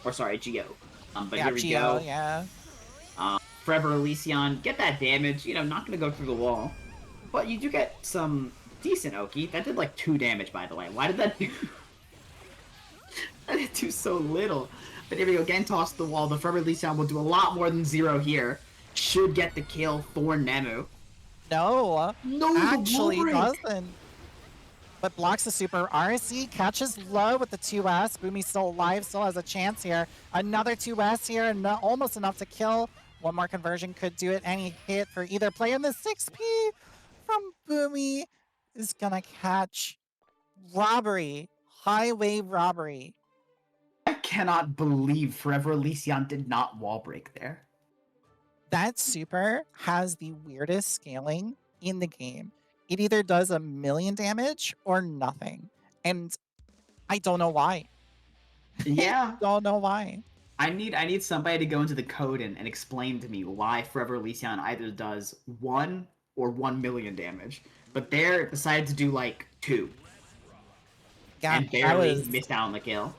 Or sorry, Geo. But Yeah, here we Geo, go. yeah. Forever Elysion, get that damage. Not gonna go through the wall. But you do get some decent Oki. That did like 2 damage, by the way. Why did that do... That did do so little. But here we go, again, toss the wall. The Forever Elysion will do a lot more than 0 here. Should get the kill for Nemu. No, No, actually the wall break. doesn't. But blocks the super. RSC catches low with the 2S. Boomy's still alive, still has a chance here. Another 2S here, and almost enough to kill. One more conversion could do it. Any hit for either player. And the 6P from Boomy is gonna catch robbery. Highway robbery. I cannot believe Forever Elysion did not wall break there. That super has the weirdest scaling in the game. It either does 1,000,000 damage or nothing. And I don't know why. Yeah. Don't know why. I need somebody to go into the code and explain to me why Forever Elysion either does 1 or 1,000,000 damage. But there decided to do like 2. Yeah, And that barely was missed out on the kill.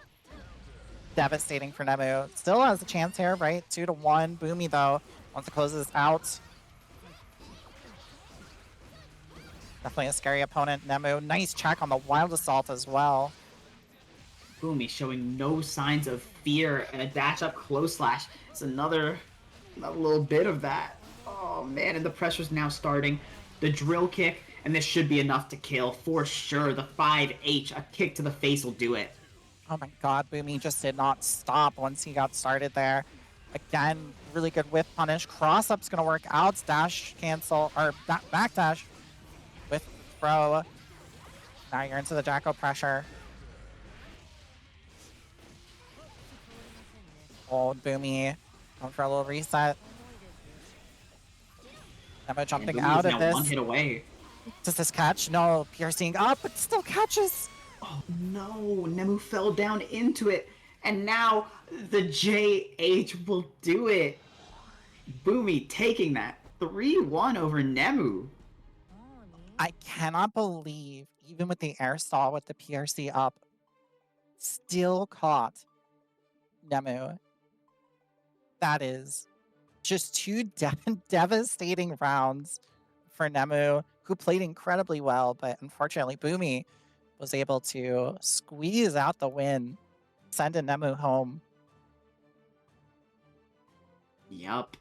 devastating for Nemu. Still has a chance here, right? 2-1. Boomy, though, wants to close this out. Definitely a scary opponent, Nemu. Nice check on the Wild Assault as well. Boomy showing no signs of fear, and a dash up close slash. It's another little bit of that. Oh man, and the pressure's now starting. The drill kick, and this should be enough to kill for sure. The 5H, a kick to the face will do it. Oh my god, Boomy just did not stop once he got started there. Again, really good whip punish. Cross up's gonna work out. Dash cancel, or backdash with throw. Now you're into the Jacko pressure. Old Boomy. Going for a little reset. Nemo jumping And out Boomy's of now this. 1 hit away. Does this catch? No, piercing up, but still catches. Oh no, Nemu fell down into it, and now the JH will do it. Boomy taking that 3-1 over Nemu. I cannot believe, even with the air stall with the PRC up, still caught Nemu. That is just 2 devastating rounds for Nemu, who played incredibly well, but unfortunately Boomy was able to squeeze out the win, send a Nemu home. Yup.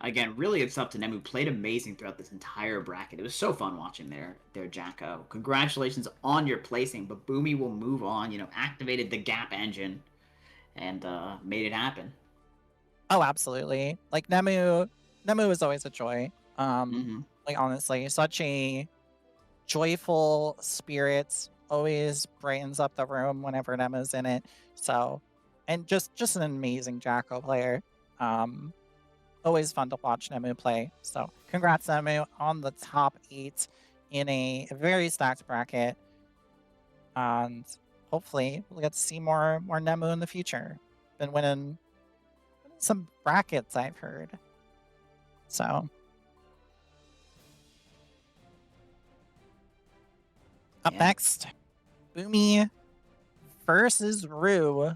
Again, really it's up to Nemu. Played amazing throughout this entire bracket. It was so fun watching their Jacko. Congratulations on your placing, but Boomy will move on, activated the gap engine and made it happen. Oh, absolutely. Like Nemu is always a joy. Like honestly, such a joyful spirit, always brightens up the room whenever Nemu's in it. So, and just an amazing Jacko player. Always fun to watch Nemu play. So, congrats Nemu on the top 8 in a very stacked bracket. And hopefully we'll get to see more Nemu in the future. Been winning some brackets, I've heard. So, up next, Boomy versus Rue.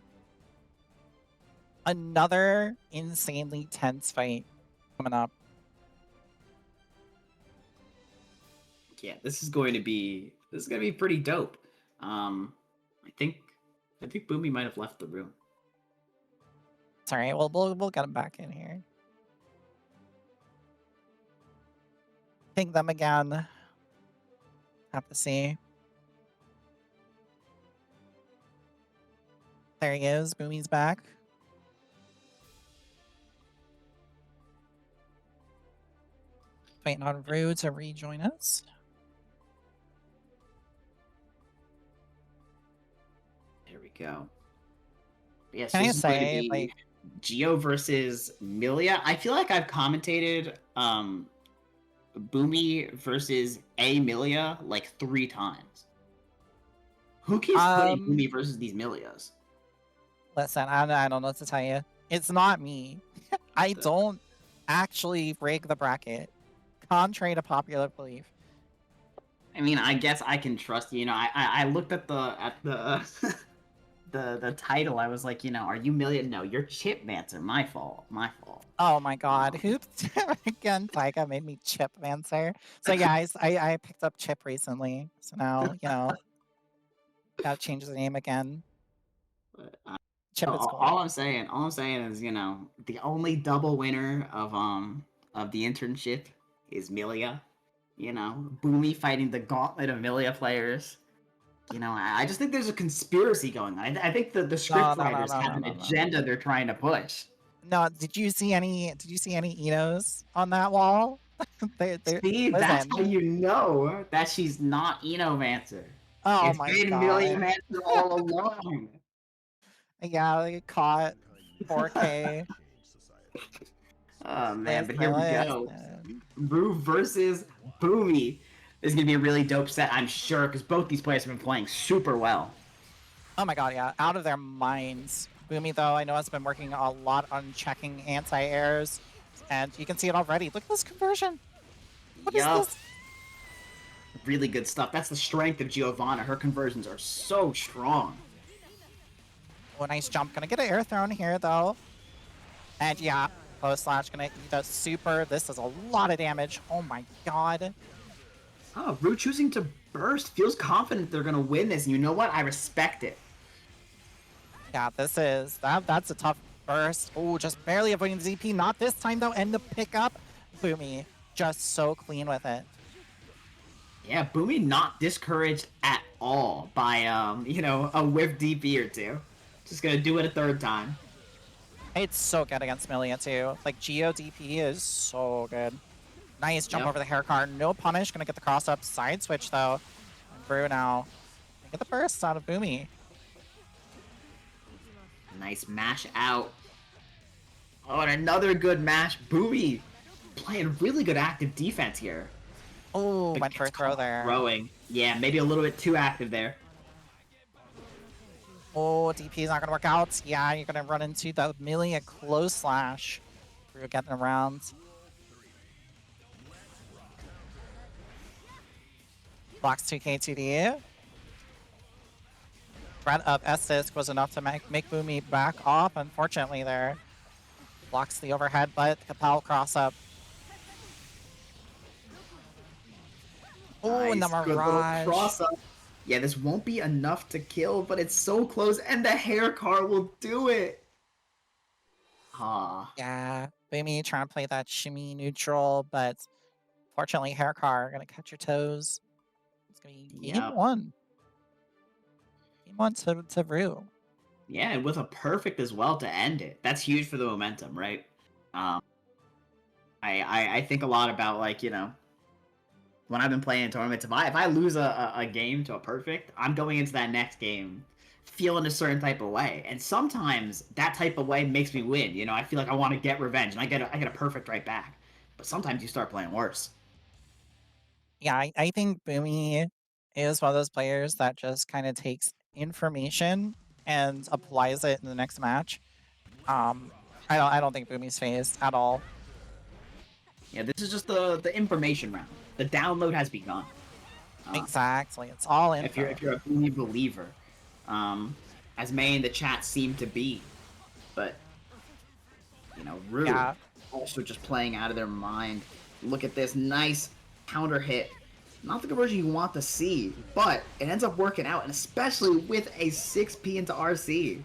Another insanely tense fight coming up. Yeah, this is going to be pretty dope. I think Boomy might have left the room. It's all right. We'll get him back in here. Ping them again. Have to see. There he is. Boomy's back. Waiting on Rue to rejoin us. There we go. Yes, Can I this is going to say, be like, Geo versus Milia. I feel like I've commentated Boomy versus Milia like 3 times. Who keeps putting Boomy versus these Milias? listen, I don't know what to tell you. It's not me. I don't actually rig the bracket, contrary to popular belief. I mean, I guess I can trust you. You know, I looked at the the title. I was like, you know, are you Milia? No, you're Chip Mancer. My fault. My fault. Oh my god, who again? Taika made me Chip Mancer. So yeah, I picked up Chip recently. So now, you know, gotta change the name again. But, Chip is cool. all I'm saying is, you know, the only double winner of the internship is Milia. You know, Boomy fighting the gauntlet of Milia players. You know, I just think there's a conspiracy going on. I think the script writers have an agenda they're trying to push. No, did you see any Enos on that wall? See, that's how you know that she's not Enomancer. Oh it's my been god. Miliomancer all along. Yeah, they caught 4K. Oh man, but here we go. Rue versus Boomy. This is gonna be a really dope set, I'm sure, because both these players have been playing super well. Oh my god, yeah, out of their minds. Boomy, though, I know has been working a lot on checking anti-airs, and you can see it already. Look at this conversion. What is this? Really good stuff. That's the strength of Giovanna. Her conversions are so strong. Oh, nice jump. Gonna get an air thrown here, though. And yeah, post slash gonna eat a super. This is a lot of damage. Oh my god. Oh, Rue choosing to burst feels confident they're gonna win this, and you know what? I respect it. Yeah, this is that's a tough burst. Oh, just barely avoiding ZP. Not this time though. And the pickup. Boomy just so clean with it. Yeah, Boomy not discouraged at all by you know, a whiff DP or two. Just gonna do it a 3rd time. It's so good against Milia too. Like Geo DP is so good. Nice jump over the hair car. No punish. Gonna get the cross up side switch though. And Brew now get the burst out of Boomy. Nice mash out. Oh, and another good mash. Boomy playing really good active defense here. Oh, went for a throw there. Throwing. Yeah, maybe a little bit too active there. Oh, DP is not gonna work out. Yeah, you're gonna run into the Milia close slash. Brew getting around. Blocks 2K 2D. Threat of S-Disc was enough to make Boomy back off, unfortunately there. Blocks the overhead, but Capel cross up. Oh, and the Mirage. Cross up. Yeah, this won't be enough to kill, but it's so close, and the hair car will do it. Ah. Yeah, Boomy trying to play that shimmy neutral, but fortunately, hair car gonna catch your toes. It's gonna be game 1. Game 1 to Rue. Yeah, and with a perfect as well to end it. That's huge for the momentum, right? I think a lot about, like, you know, when I've been playing in tournaments, if I lose a game to a perfect, I'm going into that next game feeling a certain type of way. And sometimes that type of way makes me win. You know, I feel like I want to get revenge, and I get a perfect right back. But sometimes you start playing worse. Yeah, I think Boomy is one of those players that just kind of takes information and applies it in the next match. I don't think Boomy's phased at all. Yeah, this is just the information round. The download has begun. Exactly, it's all info. If you're a Boomy believer, as many in the chat seem to be, but you know, Rue also just playing out of their mind. Look at this nice counter hit not the conversion you want to see, but it ends up working out, and especially with a 6P into RC.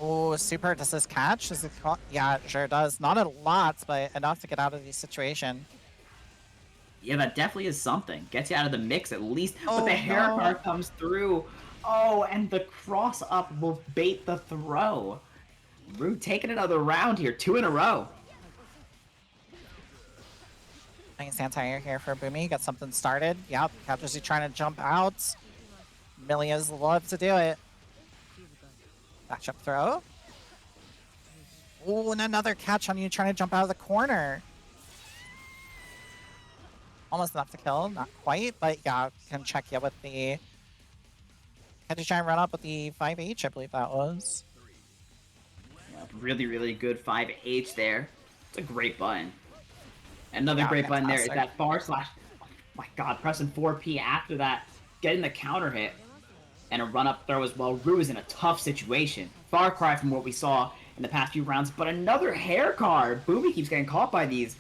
Oh, super. Does this catch? Does it yeah, it sure does. Not a lot, but enough to get out of the situation. Yeah, that definitely is something. Gets you out of the mix at least. But Oh, the hair no. card comes through. Oh, and the cross up will bait the throw. Rue taking another round here, 2 in a row. Nice anti-air here for Boomy. Got something started. Yep, Captures trying to jump out. Milia's love to do it. Back up throw. Oh, and another catch on you trying to jump out of the corner. Almost enough to kill, not quite, but yeah, can check you with the... Had to try and run up with the 5H, I believe that was. Yeah, really, really good 5H there. It's a great button. Another Yeah, great button there is fantastic. that bar slash. Oh my god, pressing 4P after that, getting the counter hit, and a run up throw as well. Rue is in a tough situation. Far cry from what we saw in the past few rounds, but another hair card. Boomy keeps getting caught by these.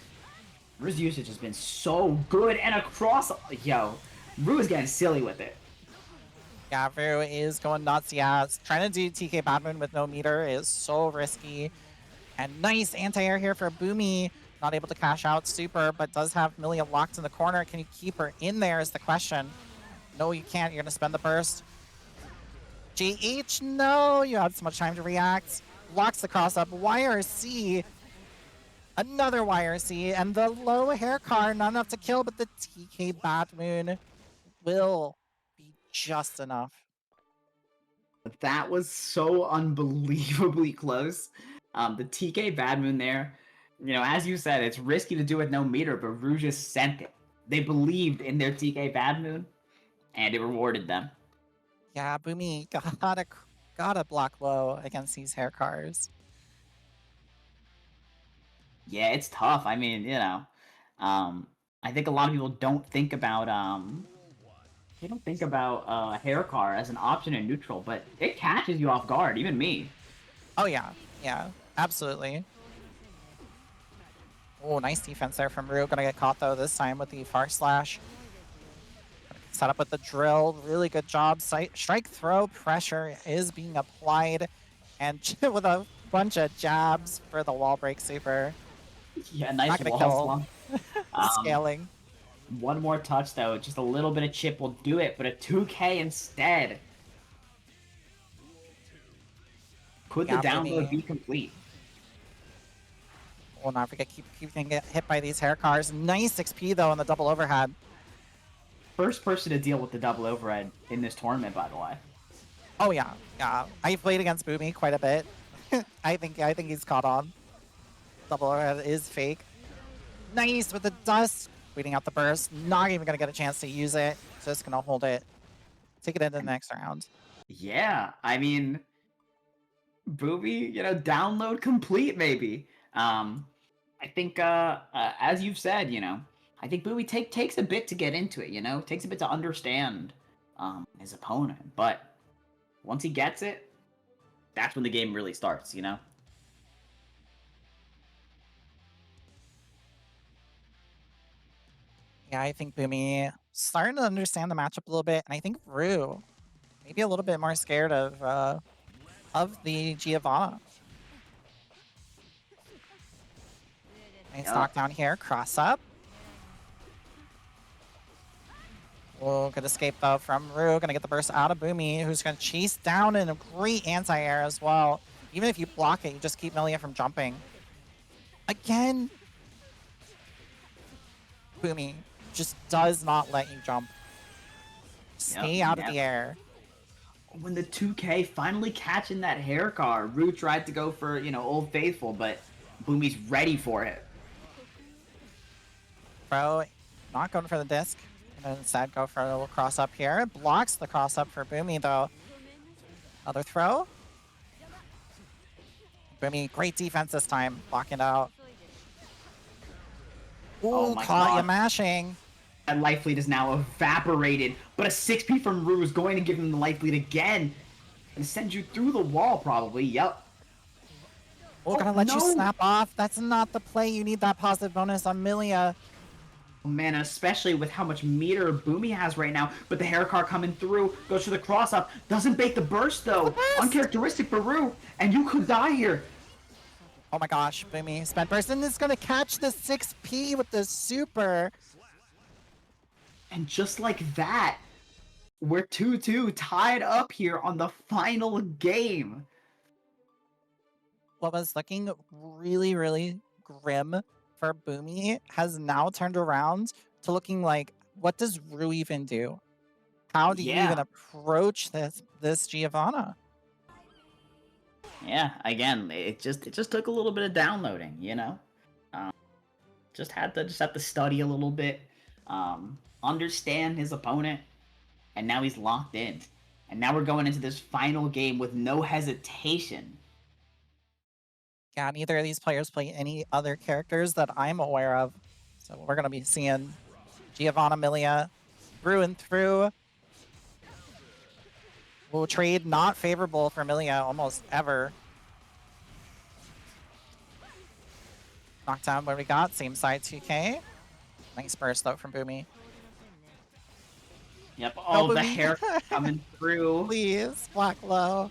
Rue's usage has been so good, and across. Yo, Rue is getting silly with it. Yeah, Rue is going nuts. Yeah, trying to do TK Badman with no meter is so risky. And nice anti-air here for Boomy. Not able to cash out super, but does have Milia locked in the corner. Can you keep her in there is the question. No, you can't. You're going to spend the burst. GH, no. You had so much time to react. Locks the cross up. YRC. Another YRC. And the low hair card. Not enough to kill, but the TK Batmoon will be just enough. That was so unbelievably close. The TK Badmoon there, you know, as you said, it's risky to do with no meter, but Rue just sent it. They believed in their TK Badmoon, and it rewarded them. Yeah, Boomy gotta block low against these hair cars. Yeah, it's tough. I mean, you know, I think a lot of people don't think about they don't think about hair car as an option in neutral, but it catches you off guard, even me. Oh yeah, absolutely. Oh, nice defense there from Rue. Gonna get caught though this time with the far slash. Set up with the drill. Really good job. Strike throw pressure is being applied, and with a bunch of jabs for the wall break super. Yeah, Not nice gonna wall kill. slump. Scaling. One more touch though, just a little bit of chip will do it, but a 2K instead. Could the Yeah, download Boomy. be complete? Will not forget keep getting hit by these hair cars. Nice XP though on the double overhead. First person to deal with the double overhead in this tournament, by the way. Oh yeah. I played against Boomy quite a bit. I think he's caught on. Double overhead is fake. Nice with the dust. Waiting out the burst. Not even gonna get a chance to use it. Just gonna hold it. Take it into the next round. Yeah, I mean, Booby, you know, download complete maybe. I think, as you've said, you know, I think Booby takes a bit to get into it. You know, takes a bit to understand his opponent, but once he gets it, that's when the game really starts. You know. Yeah, I think Boomy starting to understand the matchup a little bit, and I think Rue maybe a little bit more scared of the Giovanna. Nice knockdown here, cross up. Oh, good escape though from Rue. Gonna get the burst out of Boomy, who's gonna chase down in a great anti-air as well. Even if you block it, you just keep Milia from jumping. Again, Boomy just does not let you jump. Stay out of the air. When the 2K finally catching that hair car, Rue tried to go for, you know, Old Faithful, but Boomy's ready for it. Bro, not going for the disc. And instead go for a little cross up here. Blocks the cross up for Boomy though. Another throw. Boomy, great defense this time. Blocking it out. Ooh, Oh my caught God. you mashing. That life lead is now evaporated, but a 6P from Rue is going to give him the life lead again and send you through the wall probably. Yep. Oh, gonna let you no. snap off. That's not the play. You need that positive bonus on Milia. Oh, man, and especially with how much meter Boomy has right now, but the hair car coming through, goes for the cross up, doesn't bake the burst though. Uncharacteristic for Rue, and you could die here. Oh my gosh, Boomy spent burst and is gonna catch the 6P with the super. And just like that, we're 2-2 tied up here on the final game. What was looking really, really grim for Boomy has now turned around to looking like, what does Rue even do? How do you even approach this Giovanna? Yeah, again, it just took a little bit of downloading, you know. Just had to study a little bit, understand his opponent, and now he's locked in. And now we're going into this final game with no hesitation. Yeah, neither of these players play any other characters that I'm aware of. So we're going to be seeing Giovanna Milia through and through. Will trade not favorable for Milia almost ever. Knockdown, what we got? Same side 2K. Nice burst though from Boomy. Yep, No, all the Boomy. hair coming through. Please, Black Low.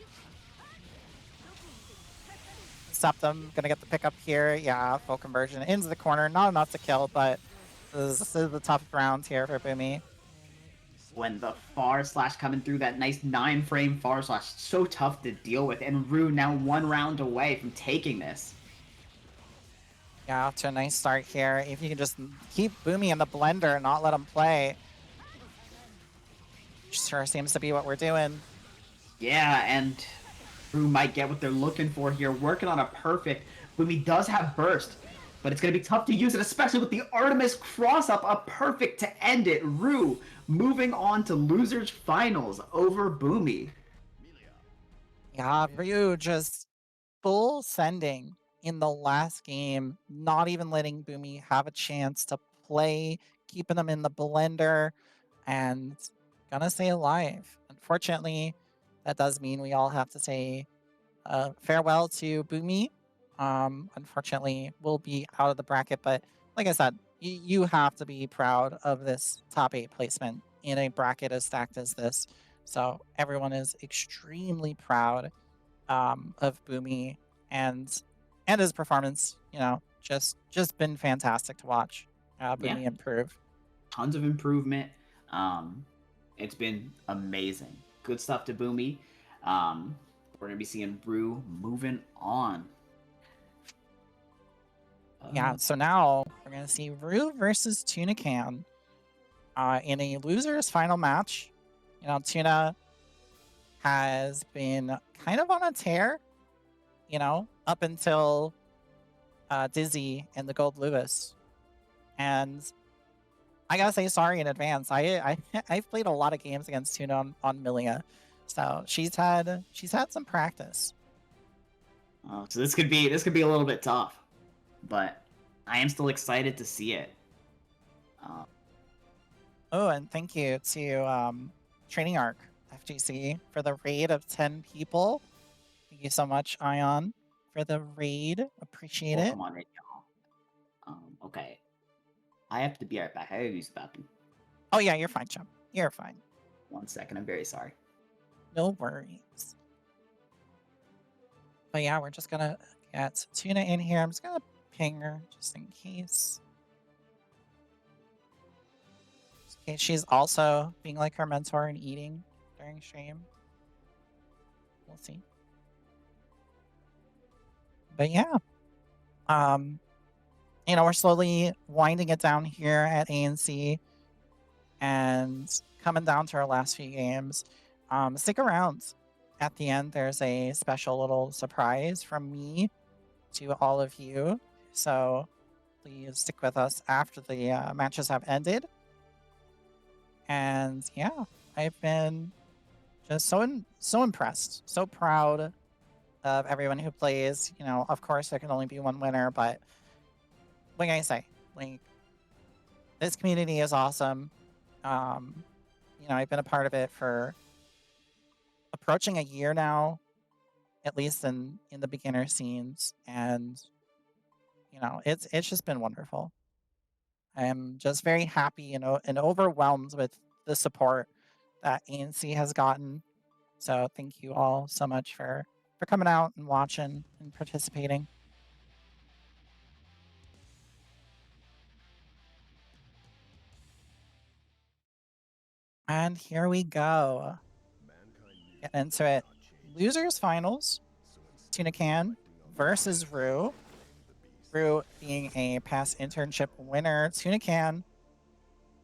Septum gonna get the pickup here. Yeah, full conversion into the corner. Not enough to kill, but this is the tough round here for Boomy. When the far slash coming through, that nice 9-frame far slash, so tough to deal with. And Rue now 1 round away from taking this. Yeah, off to a nice start here. If you can just keep Boomy in the blender and not let him play. Sure seems to be what we're doing. Yeah, and Rue might get what they're looking for here. Working on a perfect. Boomy does have burst, but it's going to be tough to use it, especially with the Artemis cross-up. A perfect to end it. Rue moving on to losers finals over Boomy. Yeah, Ryu just full sending in the last game, not even letting Boomy have a chance to play, keeping him in the blender, and gonna stay alive. Unfortunately, that does mean we all have to say farewell to Boomy. Unfortunately, we'll be out of the bracket, but like I said, you have to be proud of this top 8 placement in a bracket as stacked as this. So everyone is extremely proud of Boomy and his performance. You know, just been fantastic to watch Boomy improve. Tons of improvement. It's been amazing. Good stuff to Boomy. We're gonna be seeing Rue moving on. Yeah, so now we're gonna see Rue versus Tuna Can in a losers final match. You know, Tuna has been kind of on a tear, you know, up until Dizzy and the Gold Lewis. And I gotta say sorry in advance. I've played a lot of games against Tuna on Milia, so she's had some practice. Oh, so this could be a little bit tough, but I am still excited to see it. Oh, and thank you to Training Arc FGC for the raid of 10 people. Thank you so much, Ion, for the raid. Appreciate it. Come on, y'all. Okay. I have to be right back. I gotta use the bathroom. Oh yeah, you're fine, chum. You're fine. 1 second. I'm very sorry. No worries. But yeah, we're just gonna get Tuna in here. I'm just gonna ping her just in case. Okay, she's also being like her mentor and eating during stream. We'll see. But yeah. You know, we're slowly winding it down here at ANC and coming down to our last few games. Stick around. At the end, there's a special little surprise from me to all of you. So please stick with us after the matches have ended. And yeah, I've been just so impressed, so proud of everyone who plays. You know, of course, there can only be one winner, but like I say, like, this community is awesome. You know, I've been a part of it for approaching a year now, at least in the beginner scenes, and you know, it's just been wonderful. I'm just very happy and overwhelmed with the support that ANC has gotten. So thank you all so much for coming out and watching and participating. And here we go. Get into it. Losers finals. Tunacan versus Rue. Rue being a past internship winner. Tunacan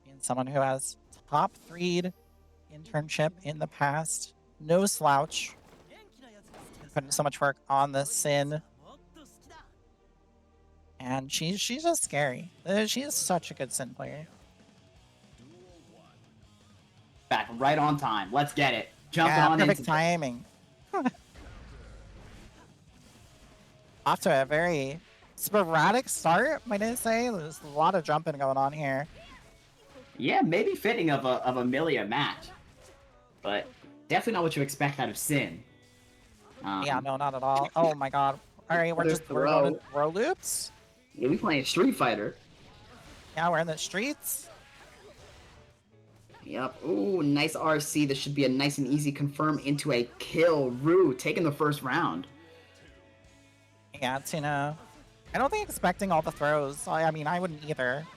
being someone who has top 3'd internship in the past. No slouch. Putting so much work on the Sin. And she's just scary. She is such a good Sin player. Back right on time. Let's get it. Jumping on perfect into timing. Off to a very sporadic start, might I say. There's a lot of jumping going on here. Yeah, maybe fitting of a Milia match, but definitely not what you expect out of Sin. Yeah, no, not at all. Oh my god. All right, we're Another going to throw loops. Yeah, we playing Street Fighter. Yeah, we're in the streets. Yep. Ooh, nice RC. This should be a nice and easy confirm into a kill. Rue taking the first round. Yeah, Tuna. I don't think expecting all the throws. I mean, I wouldn't either.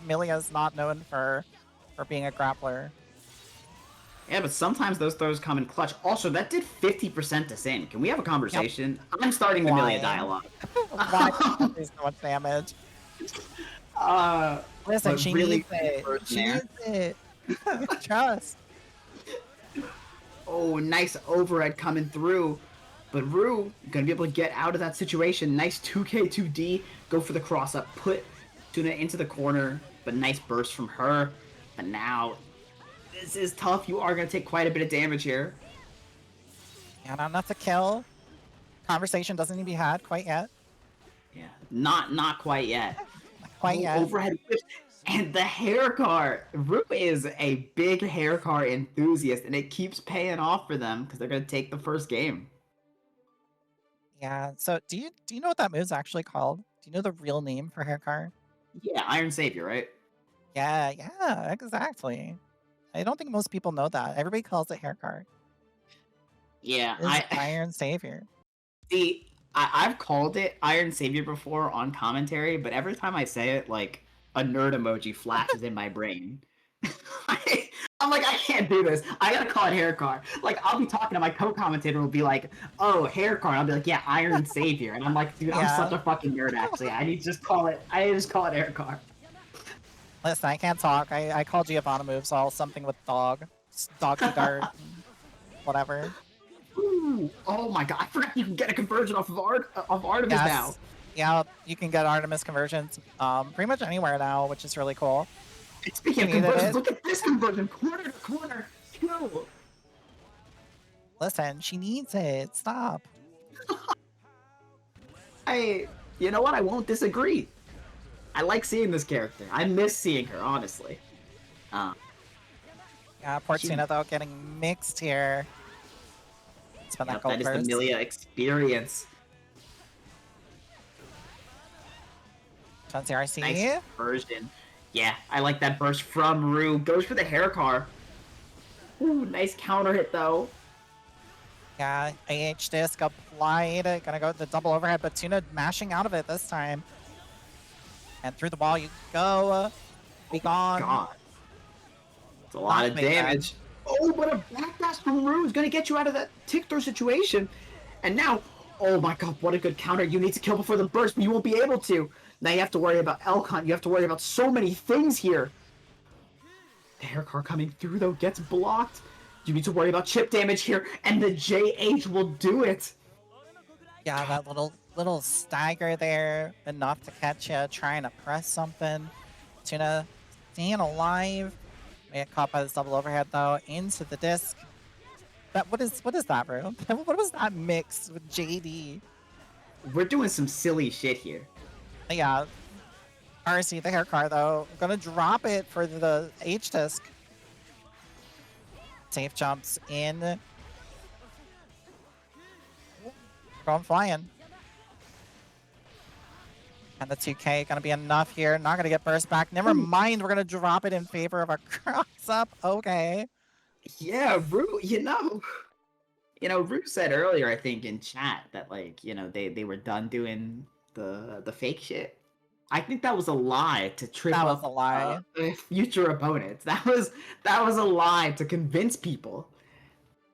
Milia's not known for being a grappler. Yeah, but sometimes those throws come in clutch. Also, that did 50% to Sin. Can we have a conversation? Yep. I'm starting the Why? Milia dialogue. Why do so much damage? Listen, she really needs it. She needs it. Trust. Oh, nice overhead coming through. But Rue gonna be able to get out of that situation. Nice 2K2D. Go for the cross up. Put Tuna into the corner. But nice burst from her. But now, this is tough. You are gonna take quite a bit of damage here. Yeah, not to kill. Conversation doesn't need to be had quite yet. Yeah, not quite yet. Not quite yet. Overhead whip. And the hair car. Rue is a big hair car enthusiast, and it keeps paying off for them because they're gonna take the first game. Yeah. So do you know what that move's actually called? Do you know the real name for hair car? Yeah, Iron Savior, right? Yeah, exactly. I don't think most people know that. Everybody calls it hair car. Yeah, It's Iron Savior. See, I've called it Iron Savior before on commentary, but every time I say it, like, a nerd emoji flashes in my brain. I'm like, I can't do this. I gotta call it hair car. Like, I'll be talking to my co-commentator will be like, oh, hair car. And I'll be like, yeah, Iron Savior. And I'm like, dude, I'm such a fucking nerd, actually. I need to just call it hair car. Listen, I can't talk. I called Giovanna moves all something with dog. Doggy dart. Whatever. Ooh, oh my god, I forgot you can get a conversion off of Artemis now. Yeah, you can get Artemis conversions pretty much anywhere now, which is really cool. Speaking of conversions, look at this conversion. Corner to corner. Kill. Listen, she needs it. Stop. You know what? I won't disagree. I like seeing this character. I miss seeing her, honestly. Yeah, Portina, though, getting mixed here. Spend that gold is first. the Milia experience. Fancy RC. Nice version. Yeah, I like that burst from Rue. Goes for the hair car. Ooh, nice counter hit, though. Yeah, AH disc applied. Gonna go with the double overhead, but Tuna mashing out of it this time. And through the wall you go. Be gone. God. It's a lot of damage. Oh, but a backdash from Rue is going to get you out of that tick-through situation. And now, oh my god, what a good counter. You need to kill before the burst, but you won't be able to. Now you have to worry about Elcon. You have to worry about so many things here. The hair car coming through, though, gets blocked. You need to worry about chip damage here, and the JH will do it. Yeah, that little stagger there, enough to catch you trying to press something. Tuna staying alive. We get caught by this double overhead though, into the disc. What is that, bro? What was that mix with JD? We're doing some silly shit here. Yeah. RC, the hair car though. I'm gonna drop it for the H disc. Safe jumps in. Going flying. And the 2K gonna be enough here. Not gonna get burst back. Never mind, we're gonna drop it in favor of a cross up. Okay. Yeah, Rue, Rue said earlier, I think, in chat that, like, they were done doing the fake shit. I think that was a lie to trip That was up a lie. future opponents. That was a lie to convince people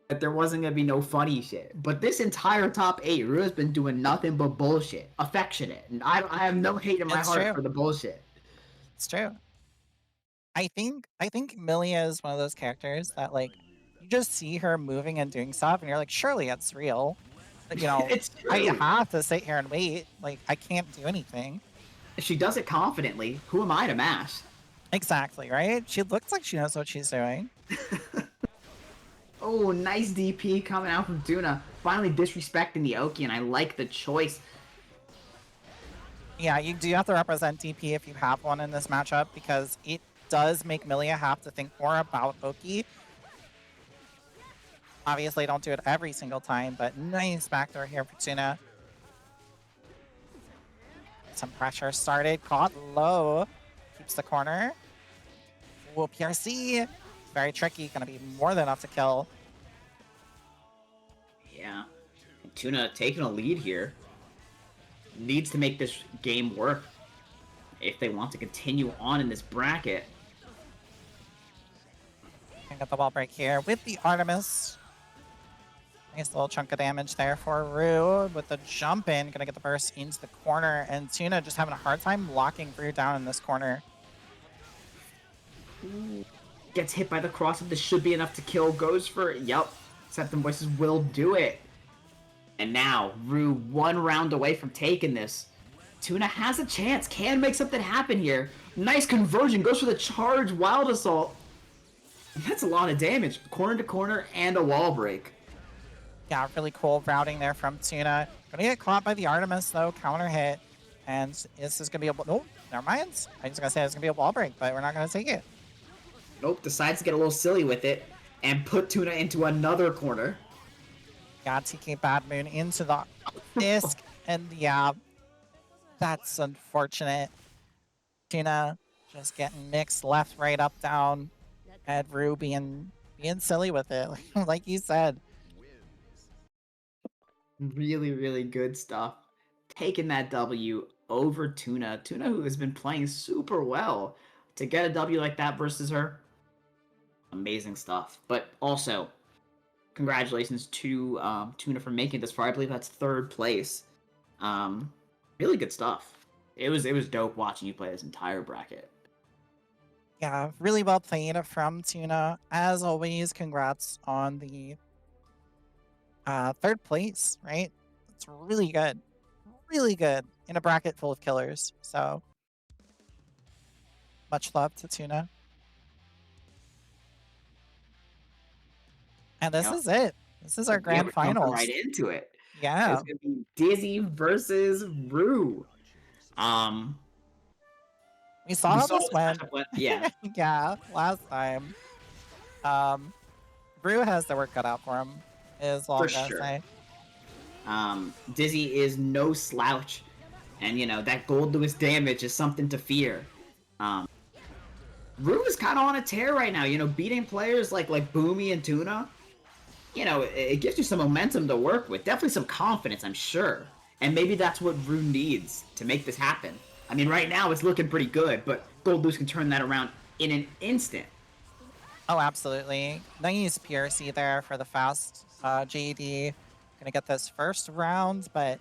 that there wasn't gonna be no funny shit. But this entire top 8, Rue has been doing nothing but bullshit. Affectionate. And I have no hate in my It's heart true. for the bullshit. It's true. I think Milia is one of those characters that, like, you just see her moving and doing stuff, and you're like, surely it's real. But, It's I true. have to sit here and wait. Like, I can't do anything. If she does it confidently, who am I to mash? Exactly, right? She looks like she knows what she's doing. Oh, nice DP coming out from Tuna. Finally disrespecting the Oki, and I like the choice. Yeah, you do have to represent DP if you have one in this matchup, because it does make Milia have to think more about Oki. Obviously, don't do it every single time, but nice backdoor here for Tuna. Some pressure started, caught low. Keeps the corner. Ooh, PRC. Very tricky, gonna be more than enough to kill. Yeah. And Tuna taking a lead here. Needs to make this game work if they want to continue on in this bracket. Gonna get the wall break here with the Artemis. Nice little chunk of damage there for Rue with the jump in. Gonna get the burst into the corner, and Tuna just having a hard time locking Rue down in this corner. Gets hit by the cross. This should be enough to kill. Goes for it. Yep. Septum Voices will do it. And now, Rue 1 round away from taking this. Tuna has a chance. Can make something happen here. Nice conversion. Goes for the charge. Wild Assault. And that's a lot of damage. Corner to corner and a wall break. Yeah, really cool routing there from Tuna. Gonna get caught by the Artemis though. Counter hit. And this is gonna be a... Oh, never mind. I was gonna say it's gonna be a wall break, but we're not gonna take it. Nope. Decides to get a little silly with it and put Tuna into another corner. Got TK Bad Moon into the disc, and yeah, that's unfortunate. Tuna just getting mixed left, right, up, down, and Rue being silly with it, like you said. Really, really good stuff. Taking that W over Tuna. Tuna, who has been playing super well, to get a W like that versus her. Amazing stuff. But also, congratulations to Tuna for making this far. I believe that's 3rd place. Really good stuff. It was dope watching you play this entire bracket. Yeah, really well played from Tuna. As always, congrats on the 3rd place, right? It's really good. Really good in a bracket full of killers. So, much love to Tuna. And this is it. This is our grand we're jumping finals. right into it. Yeah. It's gonna be Dizzy versus Rue. We saw how this went. Yeah. Yeah, last time. Rue has the work cut out for him, is all I'm For gonna sure. say. Dizzy is no slouch, and that Gold Lewis damage is something to fear. Rue is kind of on a tear right now. Beating players like Boomy and Tuna. It gives you some momentum to work with. Definitely some confidence, I'm sure. And maybe that's what Rue needs to make this happen. I mean, right now it's looking pretty good, but Gold Lewis can turn that around in an instant. Oh, absolutely. Nice PRC there for the fast JD. Gonna get this first round, but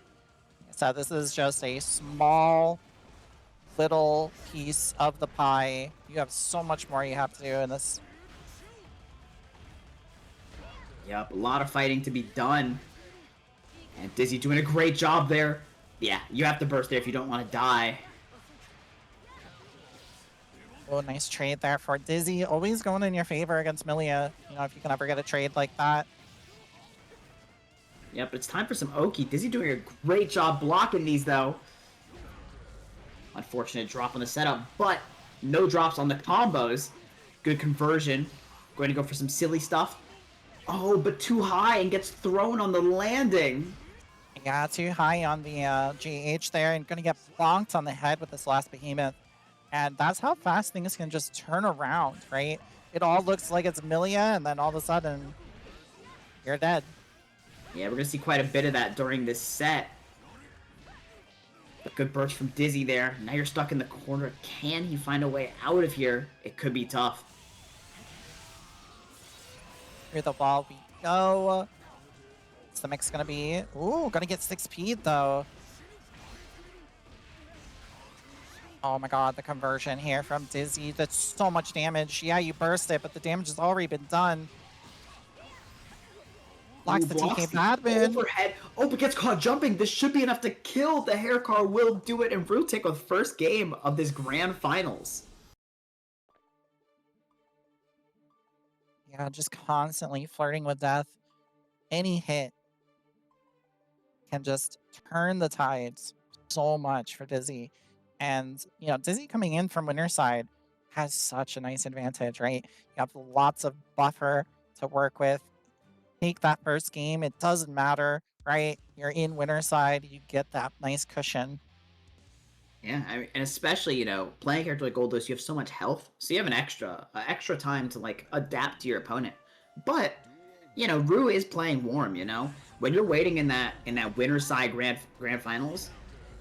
so this is just a small little piece of the pie. You have so much more you have to do in this. Yep, a lot of fighting to be done. And Dizzy doing a great job there. Yeah, you have to burst there if you don't want to die. Oh, nice trade there for Dizzy. Always going in your favor against Milia. If you can ever get a trade like that. Yep, it's time for some Oki. Dizzy doing a great job blocking these, though. Unfortunate drop on the setup, but no drops on the combos. Good conversion. Going to go for some silly stuff. Oh, but too high and gets thrown on the landing. Yeah, too high on the GH there, and gonna get bonked on the head with this last behemoth. And that's how fast things can just turn around, right? It all looks like it's Milia, and then all of a sudden, you're dead. Yeah, we're gonna see quite a bit of that during this set. A good burst from Dizzy there. Now you're stuck in the corner. Can he find a way out of here? It could be tough. Through the wall we go. What's the mix gonna be? Ooh, gonna get 6P though. Oh my god, the conversion here from Dizzy. That's so much damage. Yeah, you burst it, but the damage has already been done. Blocks the TK Badman. Overhead. Oh, but gets caught jumping. This should be enough to kill. The hair car will do it, and Rutik with first game of this grand finals. Yeah, just constantly flirting with death. Any hit can just turn the tides so much for Dizzy. And, you know, Dizzy coming in from winner's side has such a nice advantage, right? You have lots of buffer to work with. Take that first game, it doesn't matter, right? You're in winner's side, you get that nice cushion. Yeah, I mean, and especially, you know, playing a character like Goldust, you have so much health, so you have an extra time to like adapt to your opponent. But, you know, Rue is playing warm. You know, when you're waiting in that winner's side grand finals,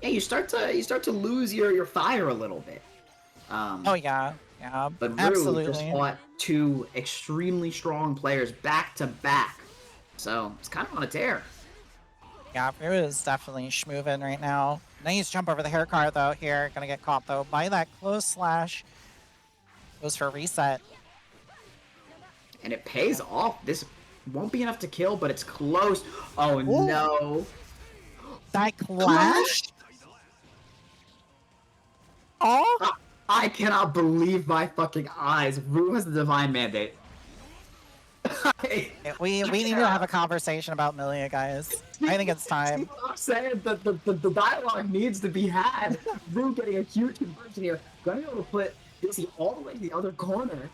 yeah, you start to lose your fire a little bit. Oh yeah, yeah, But Rue absolutely. just fought two extremely strong players back to back, so it's kind of on a tear. Yeah, Rue is definitely schmoovin right now. Nice jump over the hair car though here. Gonna get caught though by that close slash. Goes for a reset. And it pays off. This won't be enough to kill, but it's close. Oh, Ooh. no. That clash? Oh! I cannot believe my fucking eyes. Rue has the divine mandate. We need to have a conversation about Milia, guys. I think it's time. See what I'm saying? The dialogue needs to be had. Rue getting a huge conversion here. Gonna be able to put Dizzy all the way to the other corner.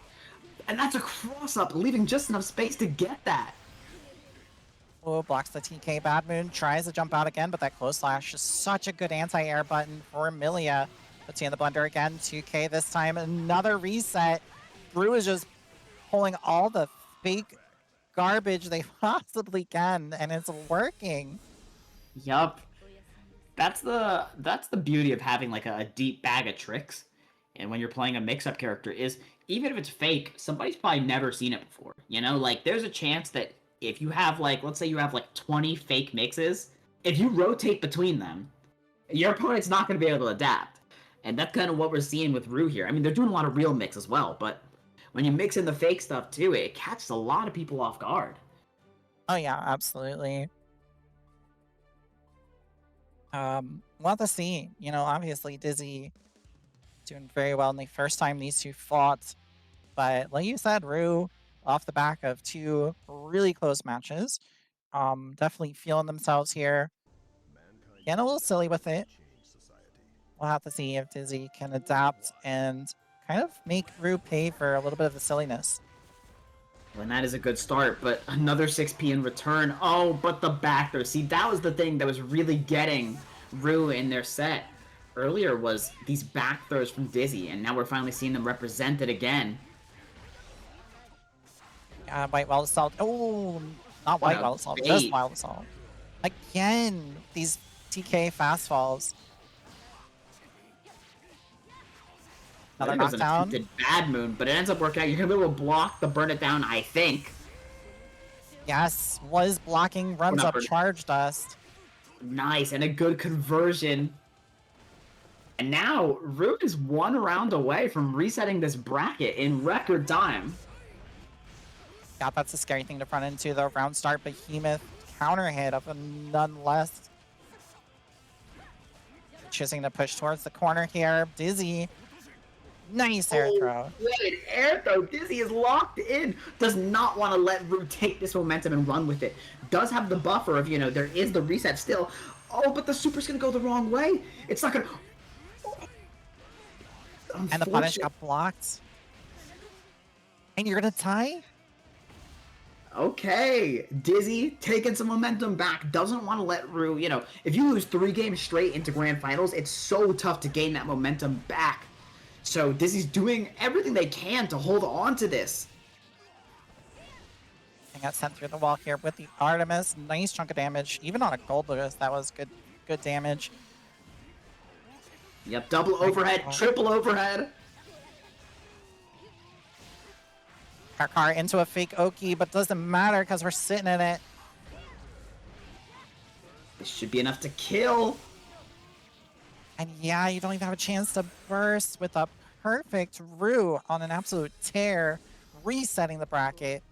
And that's a cross-up, leaving just enough space to get that. Oh, blocks the TK Bad Moon. Tries to jump out again, but that close slash is such a good anti-air button for Milia. Puts you in the blender again. 2K this time. Another reset. Rue is just pulling all the fake garbage they possibly can, and it's working. Yup. That's the beauty of having like a deep bag of tricks. And when you're playing a mix-up character is, even if it's fake, somebody's probably never seen it before. You know, like there's a chance that if you have like, let's say you have like 20 fake mixes, if you rotate between them, your opponent's not going to be able to adapt. And that's kind of what we're seeing with Rue here. I mean, they're doing a lot of real mix as well, but when you mix in the fake stuff too, it catches a lot of people off guard. Oh yeah, absolutely. We'll have to see. You know, obviously Dizzy doing very well in the first time these two fought. But like you said, Rue, off the back of two really close matches, definitely feeling themselves here. Getting a little silly with it. We'll have to see if Dizzy can adapt and kind of make Rue pay for a little bit of the silliness. Well, and that is a good start, but another 6P in return. Oh, but the back throw. See, that was the thing that was really getting Rue in their set. Earlier was these back throws from Dizzy, and now we're finally seeing them represented again. White Wild Assault. Oh, not White Wild Assault, just Wild Assault. Again, these TK fast falls. Another knockdown. Bad Moon, but it ends up working out. You're going to be able to block the Burn It Down, I think. Yes, was blocking, runs up Charge Dust. Nice, and a good conversion. And now, Rue is one round away from resetting this bracket in record time. Yeah, that's a scary thing to run into, though. Round start Behemoth counter hit of a nonetheless. Choosing to push towards the corner here. Dizzy. Nice air throw. What an air throw. Dizzy is locked in. Does not want to let Rue take this momentum and run with it. Does have the buffer of, you know, there is the reset still. Oh, but the super's going to go the wrong way. It's not going to... And the punish got blocked. And you're going to tie? Okay, Dizzy taking some momentum back, doesn't want to let Rue, if you lose 3 games straight into Grand Finals, it's so tough to gain that momentum back. So Dizzy's doing everything they can to hold on to this. And got sent through the wall here with the Artemis. Nice chunk of damage. Even on a Gold Lewis, that was good damage. Yep, double overhead, triple overhead. Karkar into a fake Oki, but doesn't matter because we're sitting in it. This should be enough to kill. And yeah, you don't even have a chance to burst with a perfect Rue on an absolute tear, resetting the bracket.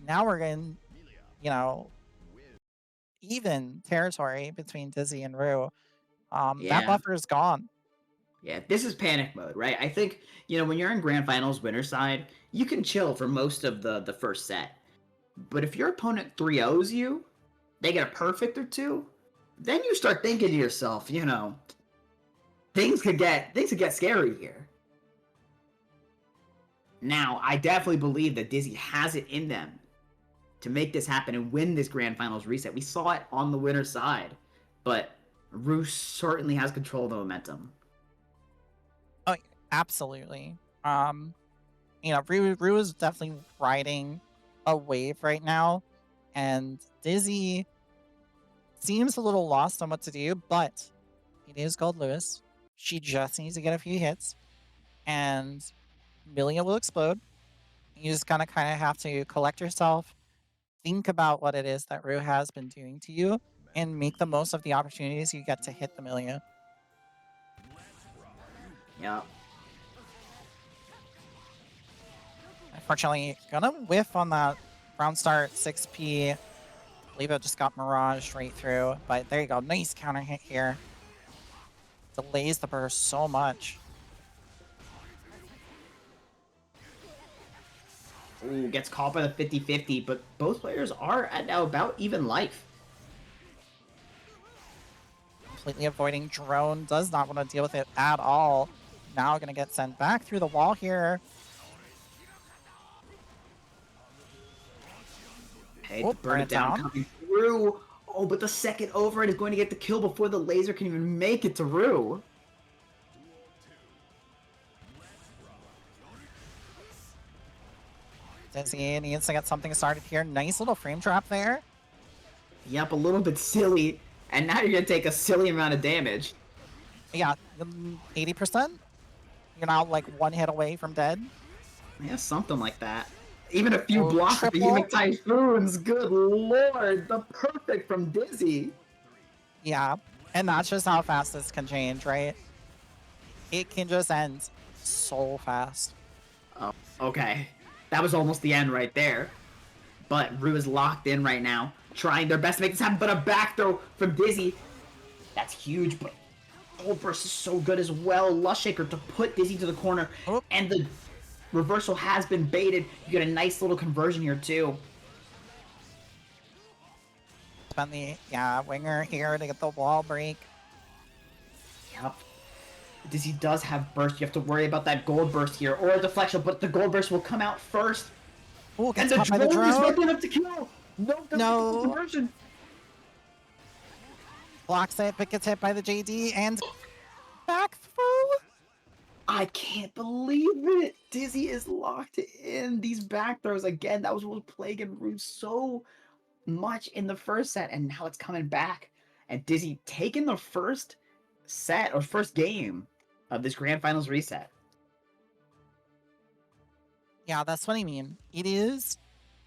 Now we're in, even territory between Dizzy and Rue. That buffer is gone. Yeah, this is panic mode, right? I think, when you're in Grand Finals winner side, you can chill for most of the first set. But if your opponent 3-0s you, they get a perfect or two, then you start thinking to yourself, things could get scary here. Now, I definitely believe that Dizzy has it in them to make this happen and win this Grand Finals reset. We saw it on the winner side, but Rue certainly has control of the momentum. Oh, absolutely. Rue is definitely riding a wave right now, and Dizzy seems a little lost on what to do, but it is Gold Lewis. She just needs to get a few hits, and Millia will explode. You just kind of have to collect yourself, think about what it is that Rue has been doing to you, and make the most of the opportunities you get to hit the Millia. Yeah. Unfortunately, gonna whiff on that round start 6P. I believe it just got miraged right through, but there you go. Nice counter hit here. Delays the burst so much. Ooh, gets caught by the 50-50, but both players are at now about even life. Completely avoiding drone. Does not want to deal with it at all. Now gonna get sent back through the wall here. Okay, burn it down coming through. Oh, but the second overhead is going to get the kill before the laser can even make it to Rue. Dizzy needs to get something started here. Nice little frame trap there. Yep, a little bit silly. And now you're going to take a silly amount of damage. Yeah, 80%? You're now like one hit away from dead. Yeah, something like that. Even a few blocks of triple. Healing Typhoons. Good lord. The perfect from Dizzy. Yeah, and that's just how fast this can change, right? It can just end so fast. Oh, okay. That was almost the end right there. But Rue is locked in right now, trying their best to make this happen, but a back throw from Dizzy. That's huge, but Gold Burst is so good as well. Lush Shaker to put Dizzy to the corner, and the reversal has been baited. You get a nice little conversion here, too. Spend the, winger here to get the wall break. Yep. Dizzy does have burst. You have to worry about that Gold Burst here, or a deflection, but the Gold Burst will come out first. Ooh, And gets caught by the drone is drone. not enough to kill. No. Conversion. Blocks it, but gets hit by the JD, and back through. I can't believe it. Dizzy is locked in. These back throws, again, that was what was plaguing Rue so much in the first set, and now it's coming back. And Dizzy taking the first set, or first game of this Grand Finals reset. Yeah, that's what I mean. It is,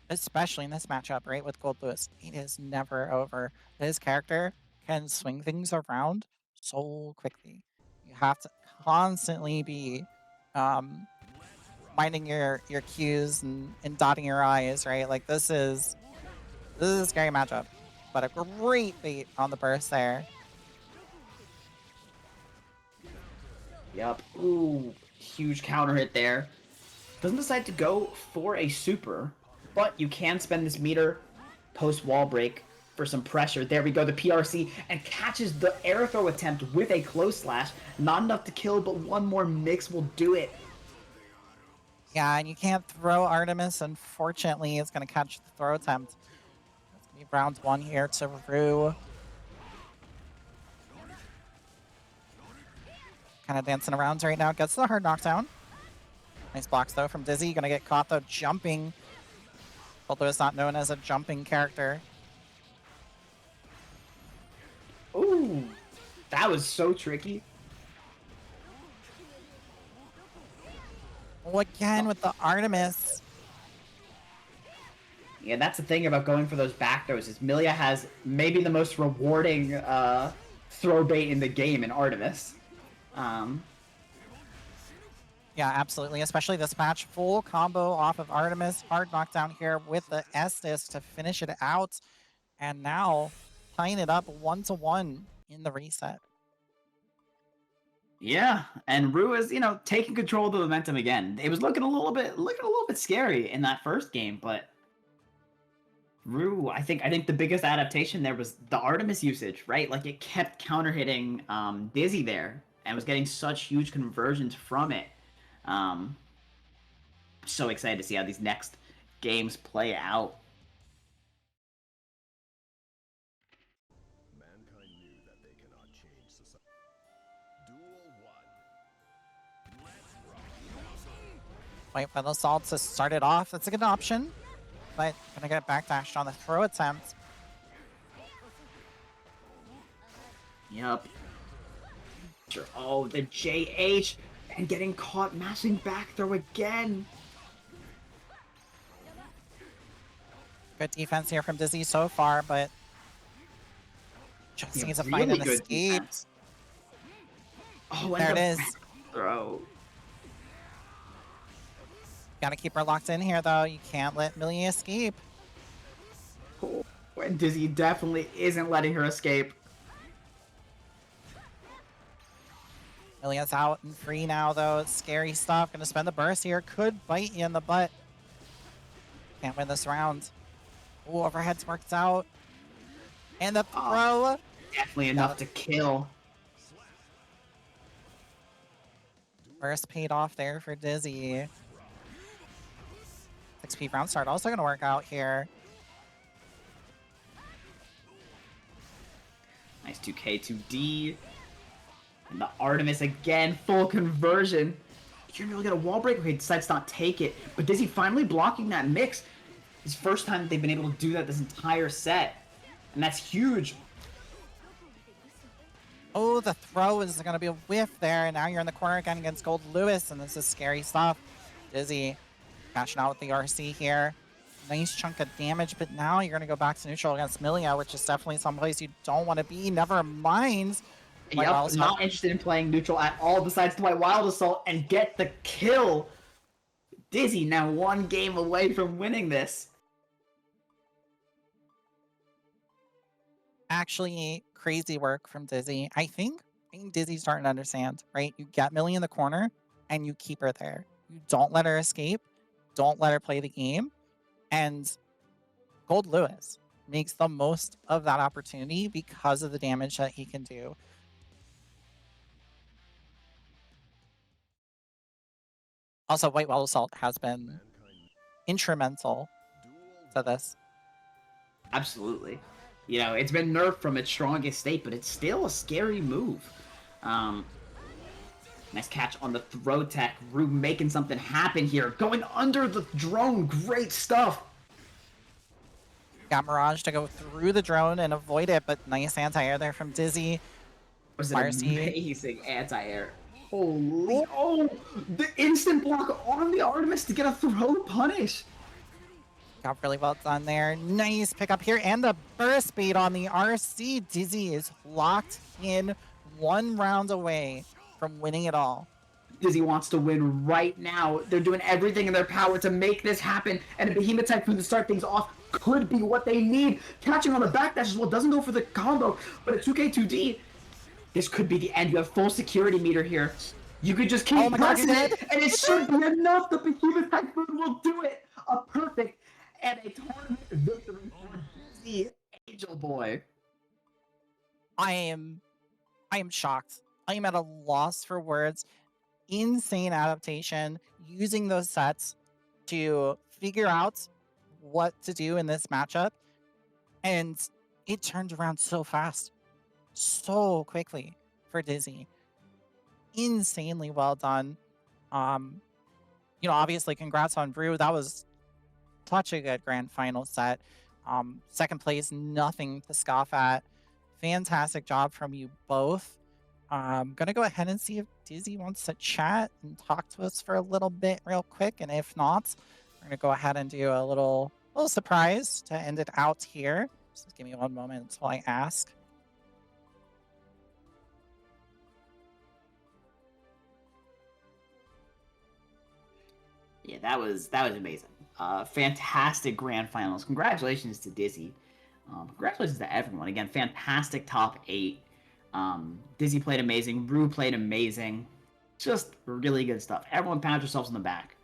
especially in this matchup, right, with Gold Lewis, it is never over. His character can swing things around so quickly. You have to constantly be minding your cues and dotting your I's, right? Like this is a scary matchup, but a great bait on the burst there. Yep. Ooh, huge counter hit there. Doesn't decide to go for a super, but you can spend this meter post wall break for some pressure. There we go, the PRC, and catches the air throw attempt with a close slash. Not enough to kill, but one more mix will do it. Yeah, and you can't throw Artemis. Unfortunately, it's going to catch the throw attempt. It's going to be round 1 here to Rue. Kind of dancing around right now. Gets the hard knockdown. Nice blocks, though, from Dizzy. Going to get caught, though, jumping. Although it's not known as a jumping character. Ooh, that was so tricky. Oh, again with the Artemis. Yeah, that's the thing about going for those back throws is Milia has maybe the most rewarding throw bait in the game in Artemis. Yeah, absolutely. Especially this match. Full combo off of Artemis. Hard knockdown here with the Estus to finish it out. And now tying it up 1-1 in the reset. Yeah, and Rue is, taking control of the momentum again. It was looking a little bit scary in that first game, but Rue, I think the biggest adaptation there was the Artemis usage, right? Like it kept counter hitting Dizzy there and was getting such huge conversions from it. So excited to see how these next games play out. Mankind knew that they cannot change society. Duel 1. Wait for the assault to start it off. That's a good option. But gonna get backdashed on the throw attempt. Yep. Oh, the JH and getting caught mashing back throw again. Good defense here from Dizzy so far, but just Yeah, needs to find really an good escape. defense. Oh, There and it the is. back throw. Gotta keep her locked in here, though. You can't let Millie escape. Oh, and Dizzy definitely isn't letting her escape. Millia's out and free now, though. It's scary stuff. Gonna spend the burst here. Could bite you in the butt. Can't win this round. Ooh, overhead's worked out. And the throw. Definitely enough to kill. Burst paid off there for Dizzy. 6P round start also gonna work out here. Nice 2K, 2D. And the Artemis again, full conversion. You're gonna get a wall break. Okay, decides to not take it. But Dizzy finally blocking that mix. It's the first time that they've been able to do that this entire set. And that's huge. Oh, the throw is going to be a whiff there, and now you're in the corner again against Gold Lewis, and this is scary stuff. Dizzy cashing out with the RC here. Nice chunk of damage, but now you're going to go back to neutral against Milia, which is definitely someplace you don't want to be. Never mind. Yep, not interested in playing neutral at all, decides to play Wild Assault and get the kill. Dizzy now 1 game away from winning this. Actually, crazy work from Dizzy. I think Dizzy's starting to understand, right? You get Millie in the corner, and you keep her there. You don't let her escape. Don't let her play the game. And Gold Lewis makes the most of that opportunity because of the damage that he can do. Also, White Wall Assault has been instrumental to this. Absolutely. It's been nerfed from its strongest state, but it's still a scary move. Nice catch on the throw tech. Rue making something happen here. Going under the drone. Great stuff. Got Mirage to go through the drone and avoid it, but nice anti-air there from Dizzy. Was an Marcy. amazing anti-air. Holy... Oh! The instant block on the Artemis to get a throw punish. Got really well done there. Nice pickup here, and the burst bait on the RC. Dizzy is locked in, 1 round away from winning it all. Dizzy wants to win right now. They're doing everything in their power to make this happen, and a Behemoth Typhoon to start things off could be what they need. Catching on the backdash as well, doesn't go for the combo, but a 2K2D. This could be the end. You have full security meter here. You could just keep pressing it, and it should be enough. The Behemoth Typhoon will do it. A perfect and a tournament victory for Dizzy Angel Boy. I am shocked. I am at a loss for words. insane adaptation, using those sets to figure out what to do in this matchup. And it turned around so fast, so quickly for Dizzy. Insanely well done. Obviously, congrats on Brew. That was such a good grand final set. Second place, nothing to scoff at. Fantastic job from you both. I'm gonna go ahead and see if Dizzy wants to chat and talk to us for a little bit real quick, and if not, we're gonna go ahead and do a little surprise to end it out here. Just give me one moment until I ask. Yeah, that was amazing. Fantastic grand finals. Congratulations to Dizzy. Congratulations to everyone. Again, fantastic top 8. Dizzy played amazing. Rue played amazing. Just really good stuff. Everyone pound yourselves in the back.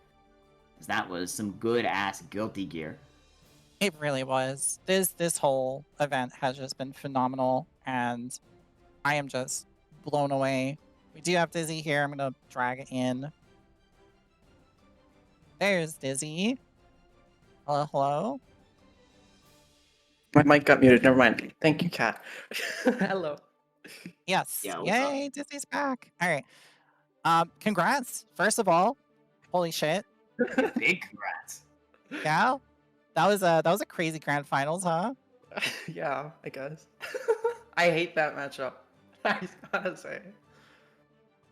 Because that was some good ass guilty gear. It really was. This whole event has just been phenomenal, and I am just blown away. We do have Dizzy here. I'm gonna drag it in. There's Dizzy. Hello, hello. My mic got muted. Never mind. Thank you, Kat. Hello. Yes. Yeah, what's up? Yay, Dizzy's back. All right. Congrats. First of all, holy shit. Big congrats. Yeah. That was a crazy grand finals, huh? Yeah, I guess. I hate that matchup. I gotta say.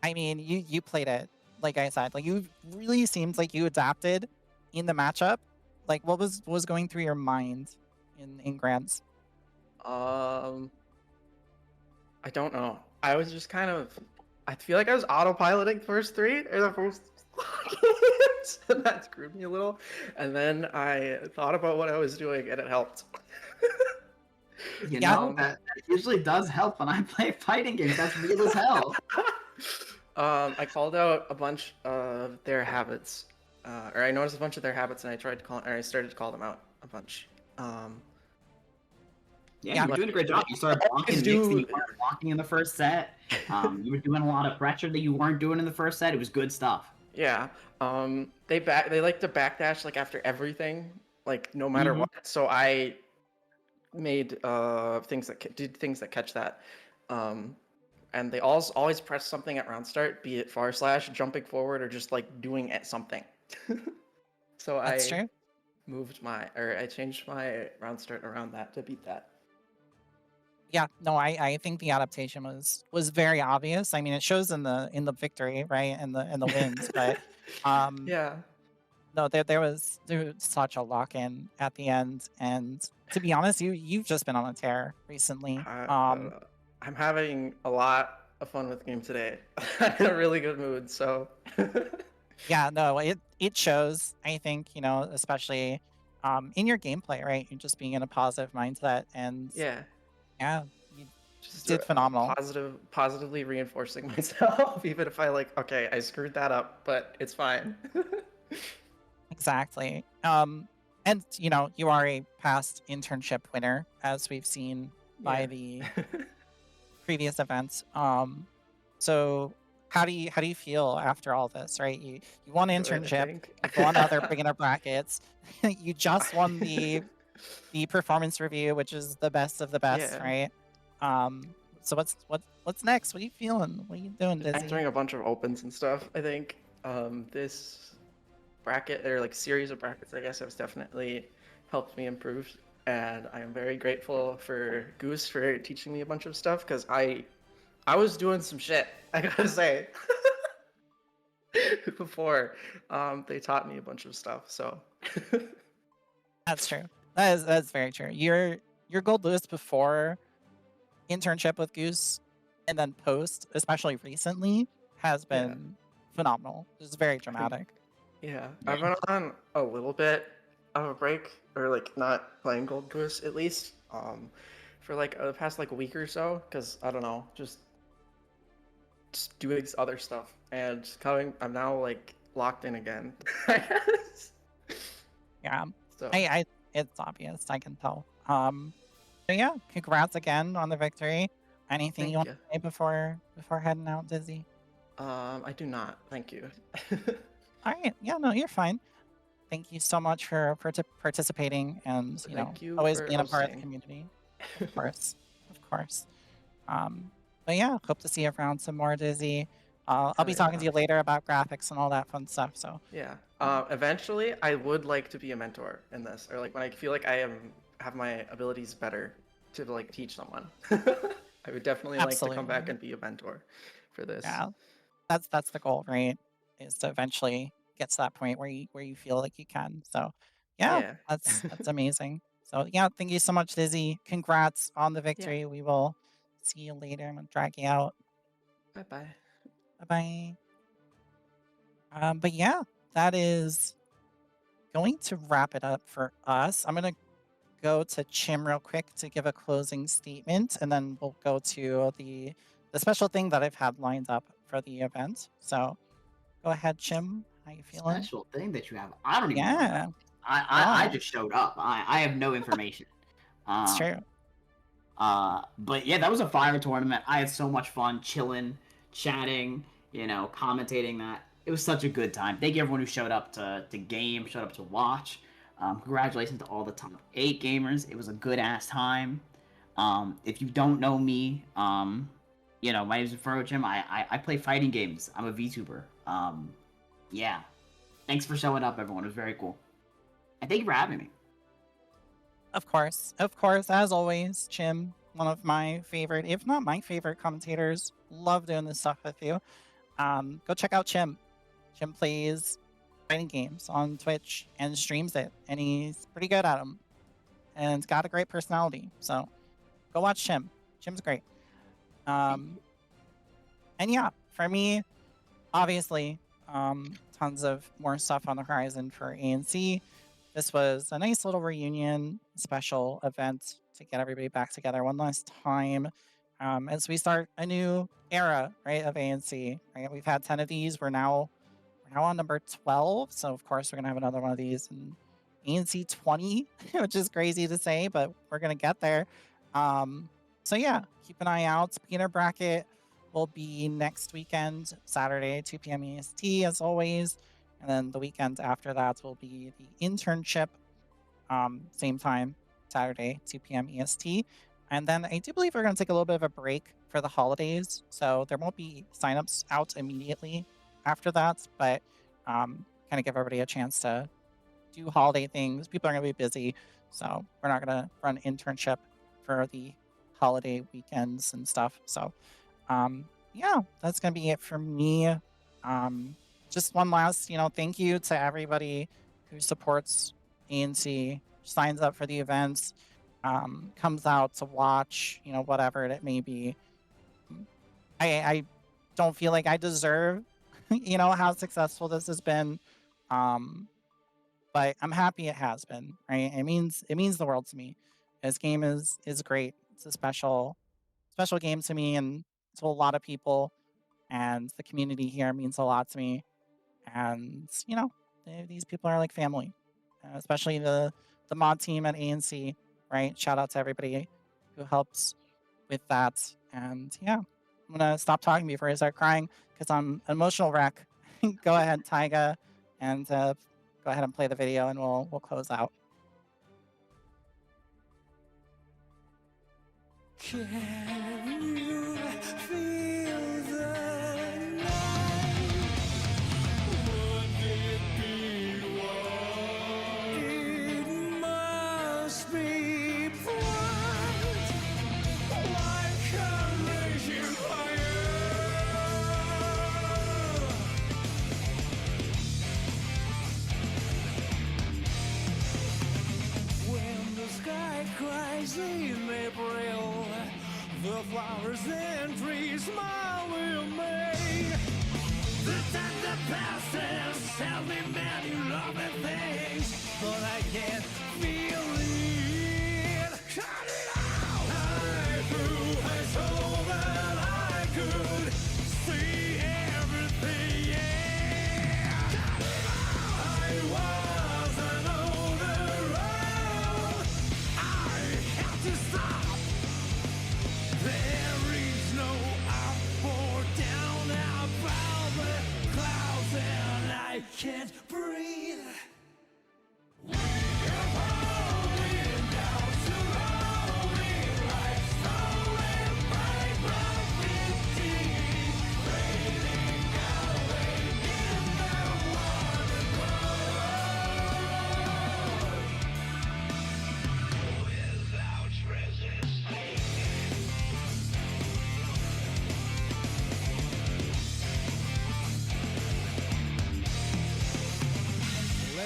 I mean, you played it, like I said. Like, you really seemed like you adapted in the matchup. Like, what was going through your mind in grands? I don't know. I was just kind of. I feel like I was autopiloting the first 3 or the first. And that screwed me a little. And then I thought about what I was doing, and it helped. You Yeah. know, that usually does help when I play fighting games. That's real as hell. I called out a bunch of their habits, or I noticed a bunch of their habits, and I started to call them out a bunch. Yeah, you were doing a great job. You started blocking Nix that you weren't blocking in the first set. You were doing a lot of pressure that you weren't doing in the first set. It was good stuff. Yeah. They like to backdash like after everything, like no matter what. So I made things that catch that. And they always press something at round start, be it /, jumping forward, or just like doing something. So That's true. I changed my round start around that to beat that. Yeah, no, I think the adaptation was very obvious. I mean, it shows in the victory, right, and the wins, but Yeah. no, there was such a lock in at the end, and to be honest, you've just been on a tear recently. I'm having a lot of fun with the game today. I'm in a really good mood, so. Yeah, no, it shows. I think, especially in your gameplay, right? You're just being in a positive mindset, and Yeah. yeah, you Just did phenomenal. Positively reinforcing myself, even if I screwed that up, but it's fine. Exactly. And you are a past internship winner, as we've seen by the previous events. So how do you feel after all this, right? You won an internship, you won other beginner brackets, you just won the performance review, which is the best of the best, right? So what's next? What are you feeling? What are you doing, Dizzy? Entering a bunch of opens and stuff. I think this bracket or like series of brackets, I guess, has definitely helped me improve, and I am very grateful for Goose for teaching me a bunch of stuff, because I was doing some shit, I gotta say. Before they taught me a bunch of stuff, so. That's true. That's very true. Your gold list before internship with Goose and then post, especially recently, has been phenomenal. It's very dramatic. I've been on a little bit of a break, or like not playing Gold Goose at least, for like the past like a week or so, because I don't know, just doing other stuff, and I'm now like locked in again. I guess. Yeah, So. It's obvious. I can tell. So yeah, congrats again on the victory. Anything you want to say before heading out, Dizzy? I do not. Thank you. All right. Yeah, no, you're fine. Thank you so much for participating and, Thank you always for being a part of the hosting. community. Of course. Of course. But yeah, hope to see you around some more, Dizzy. I'll Hell be talking to yeah. you later about graphics and all that fun stuff. So Yeah. Eventually, I would like to be a mentor in this, or like when I feel like have my abilities better to like teach someone. I would definitely like to come back absolutely. and be a mentor for this. Yeah. That's the goal, right? Is to eventually get to that point where you feel like you can. So yeah, Yeah. that's amazing. So yeah, thank you so much, Dizzy. Congrats on the Yeah. victory. We will see you later. I'm gonna drag you out. Bye bye. Bye bye. But yeah, that is going to wrap it up for us. I'm gonna go to Chim real quick to give a closing statement, and then we'll go to the special thing that I've had lined up for the event. So go ahead, Chim. How you feeling? Special thing that you have. I don't even know Yeah, about. I no, just showed up. I have no information. it's Um, true. but yeah, that was a fire tournament. I had so much fun chilling, chatting, commentating that. It was such a good time. Thank you everyone who showed up to game, showed up to watch. Congratulations to all the top 8 gamers. It was a good ass time. If you don't know me, my name is Infernochim. I play fighting games. I'm a VTuber. Yeah. Thanks for showing up, everyone. It was very cool. And thank you for having me. Of course, as always, Chim, one of my favorite, if not my favorite commentators. Love doing this stuff with you. Go check out Chim. Chim plays fighting games on Twitch and streams it, and he's pretty good at them, and got a great personality. So go watch Chim. Chim's great. And yeah, for me, obviously, tons of more stuff on the horizon for ANC. This was a nice little reunion, special event to get everybody back together one last time as we start a new era, right, of ANC. Right, we've had 10 of these. We're now on number 12, so of course we're gonna have another one of these in ANC 20, which is crazy to say, but we're gonna get there. So yeah, keep an eye out. Beginner bracket will be next weekend, Saturday, 2 p.m. EST, as always. And then the weekend after that will be the internship, same time, Saturday, 2 p.m. EST. And then I do believe we're going to take a little bit of a break for the holidays. So there won't be signups out immediately after that, but kind of give everybody a chance to do holiday things. People are going to be busy. So we're not going to run internship for the holiday weekends and stuff. So yeah, that's going to be it for me. Just one last, thank you to everybody who supports ANC, signs up for the events, comes out to watch, whatever it may be. I don't feel like I deserve, how successful this has been. But I'm happy it has been, right? It means the world to me. This game is great. It's a special game to me and to a lot of people, and the community here means a lot to me. And these people are like family, especially the mod team at ANC, right? Shout out to everybody who helps with that. And yeah, I'm gonna stop talking before I start crying because I'm an emotional wreck. Go ahead, Taiga, and go ahead and play the video, and we'll close out. Can you feel the night? Would it be warm? It must be bright, like a raging fire. When the sky cries in April, the flowers and trees smile with me. The time that passes tells me many lovely things, but I can't feel it. Shut it out! I grew I so that I could see everything. Yeah. Shut it out! I wasn't on the road. I had to stop. There is no up or down about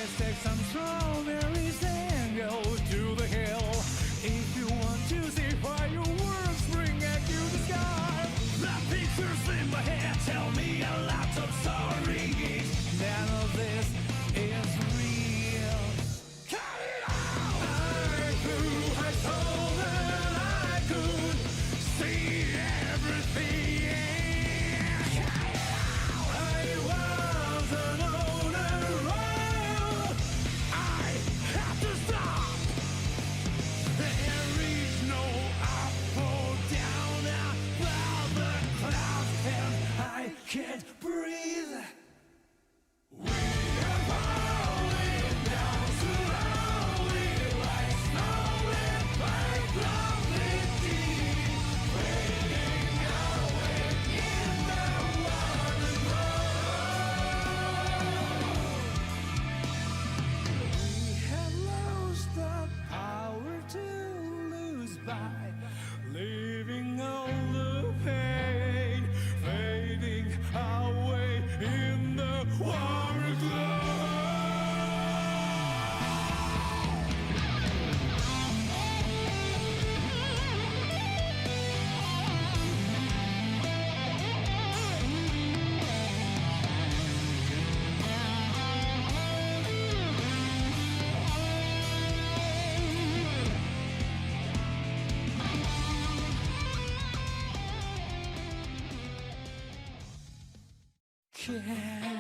Let's take some strawberries and go to the hill. If you want to see fireworks spring at you the sky. The pictures in my head tell me a lot of stories. None of this is real. Cut it out! I told that I could see everything. Cut it out! I wasn't on a road. I had to stop. There is no up or down above the clouds, and I can't breathe. We are falling down slowly, like snow in gravity, fading away in the water We have lost the power to lose by leaving all the pain fading away in the water glow. Can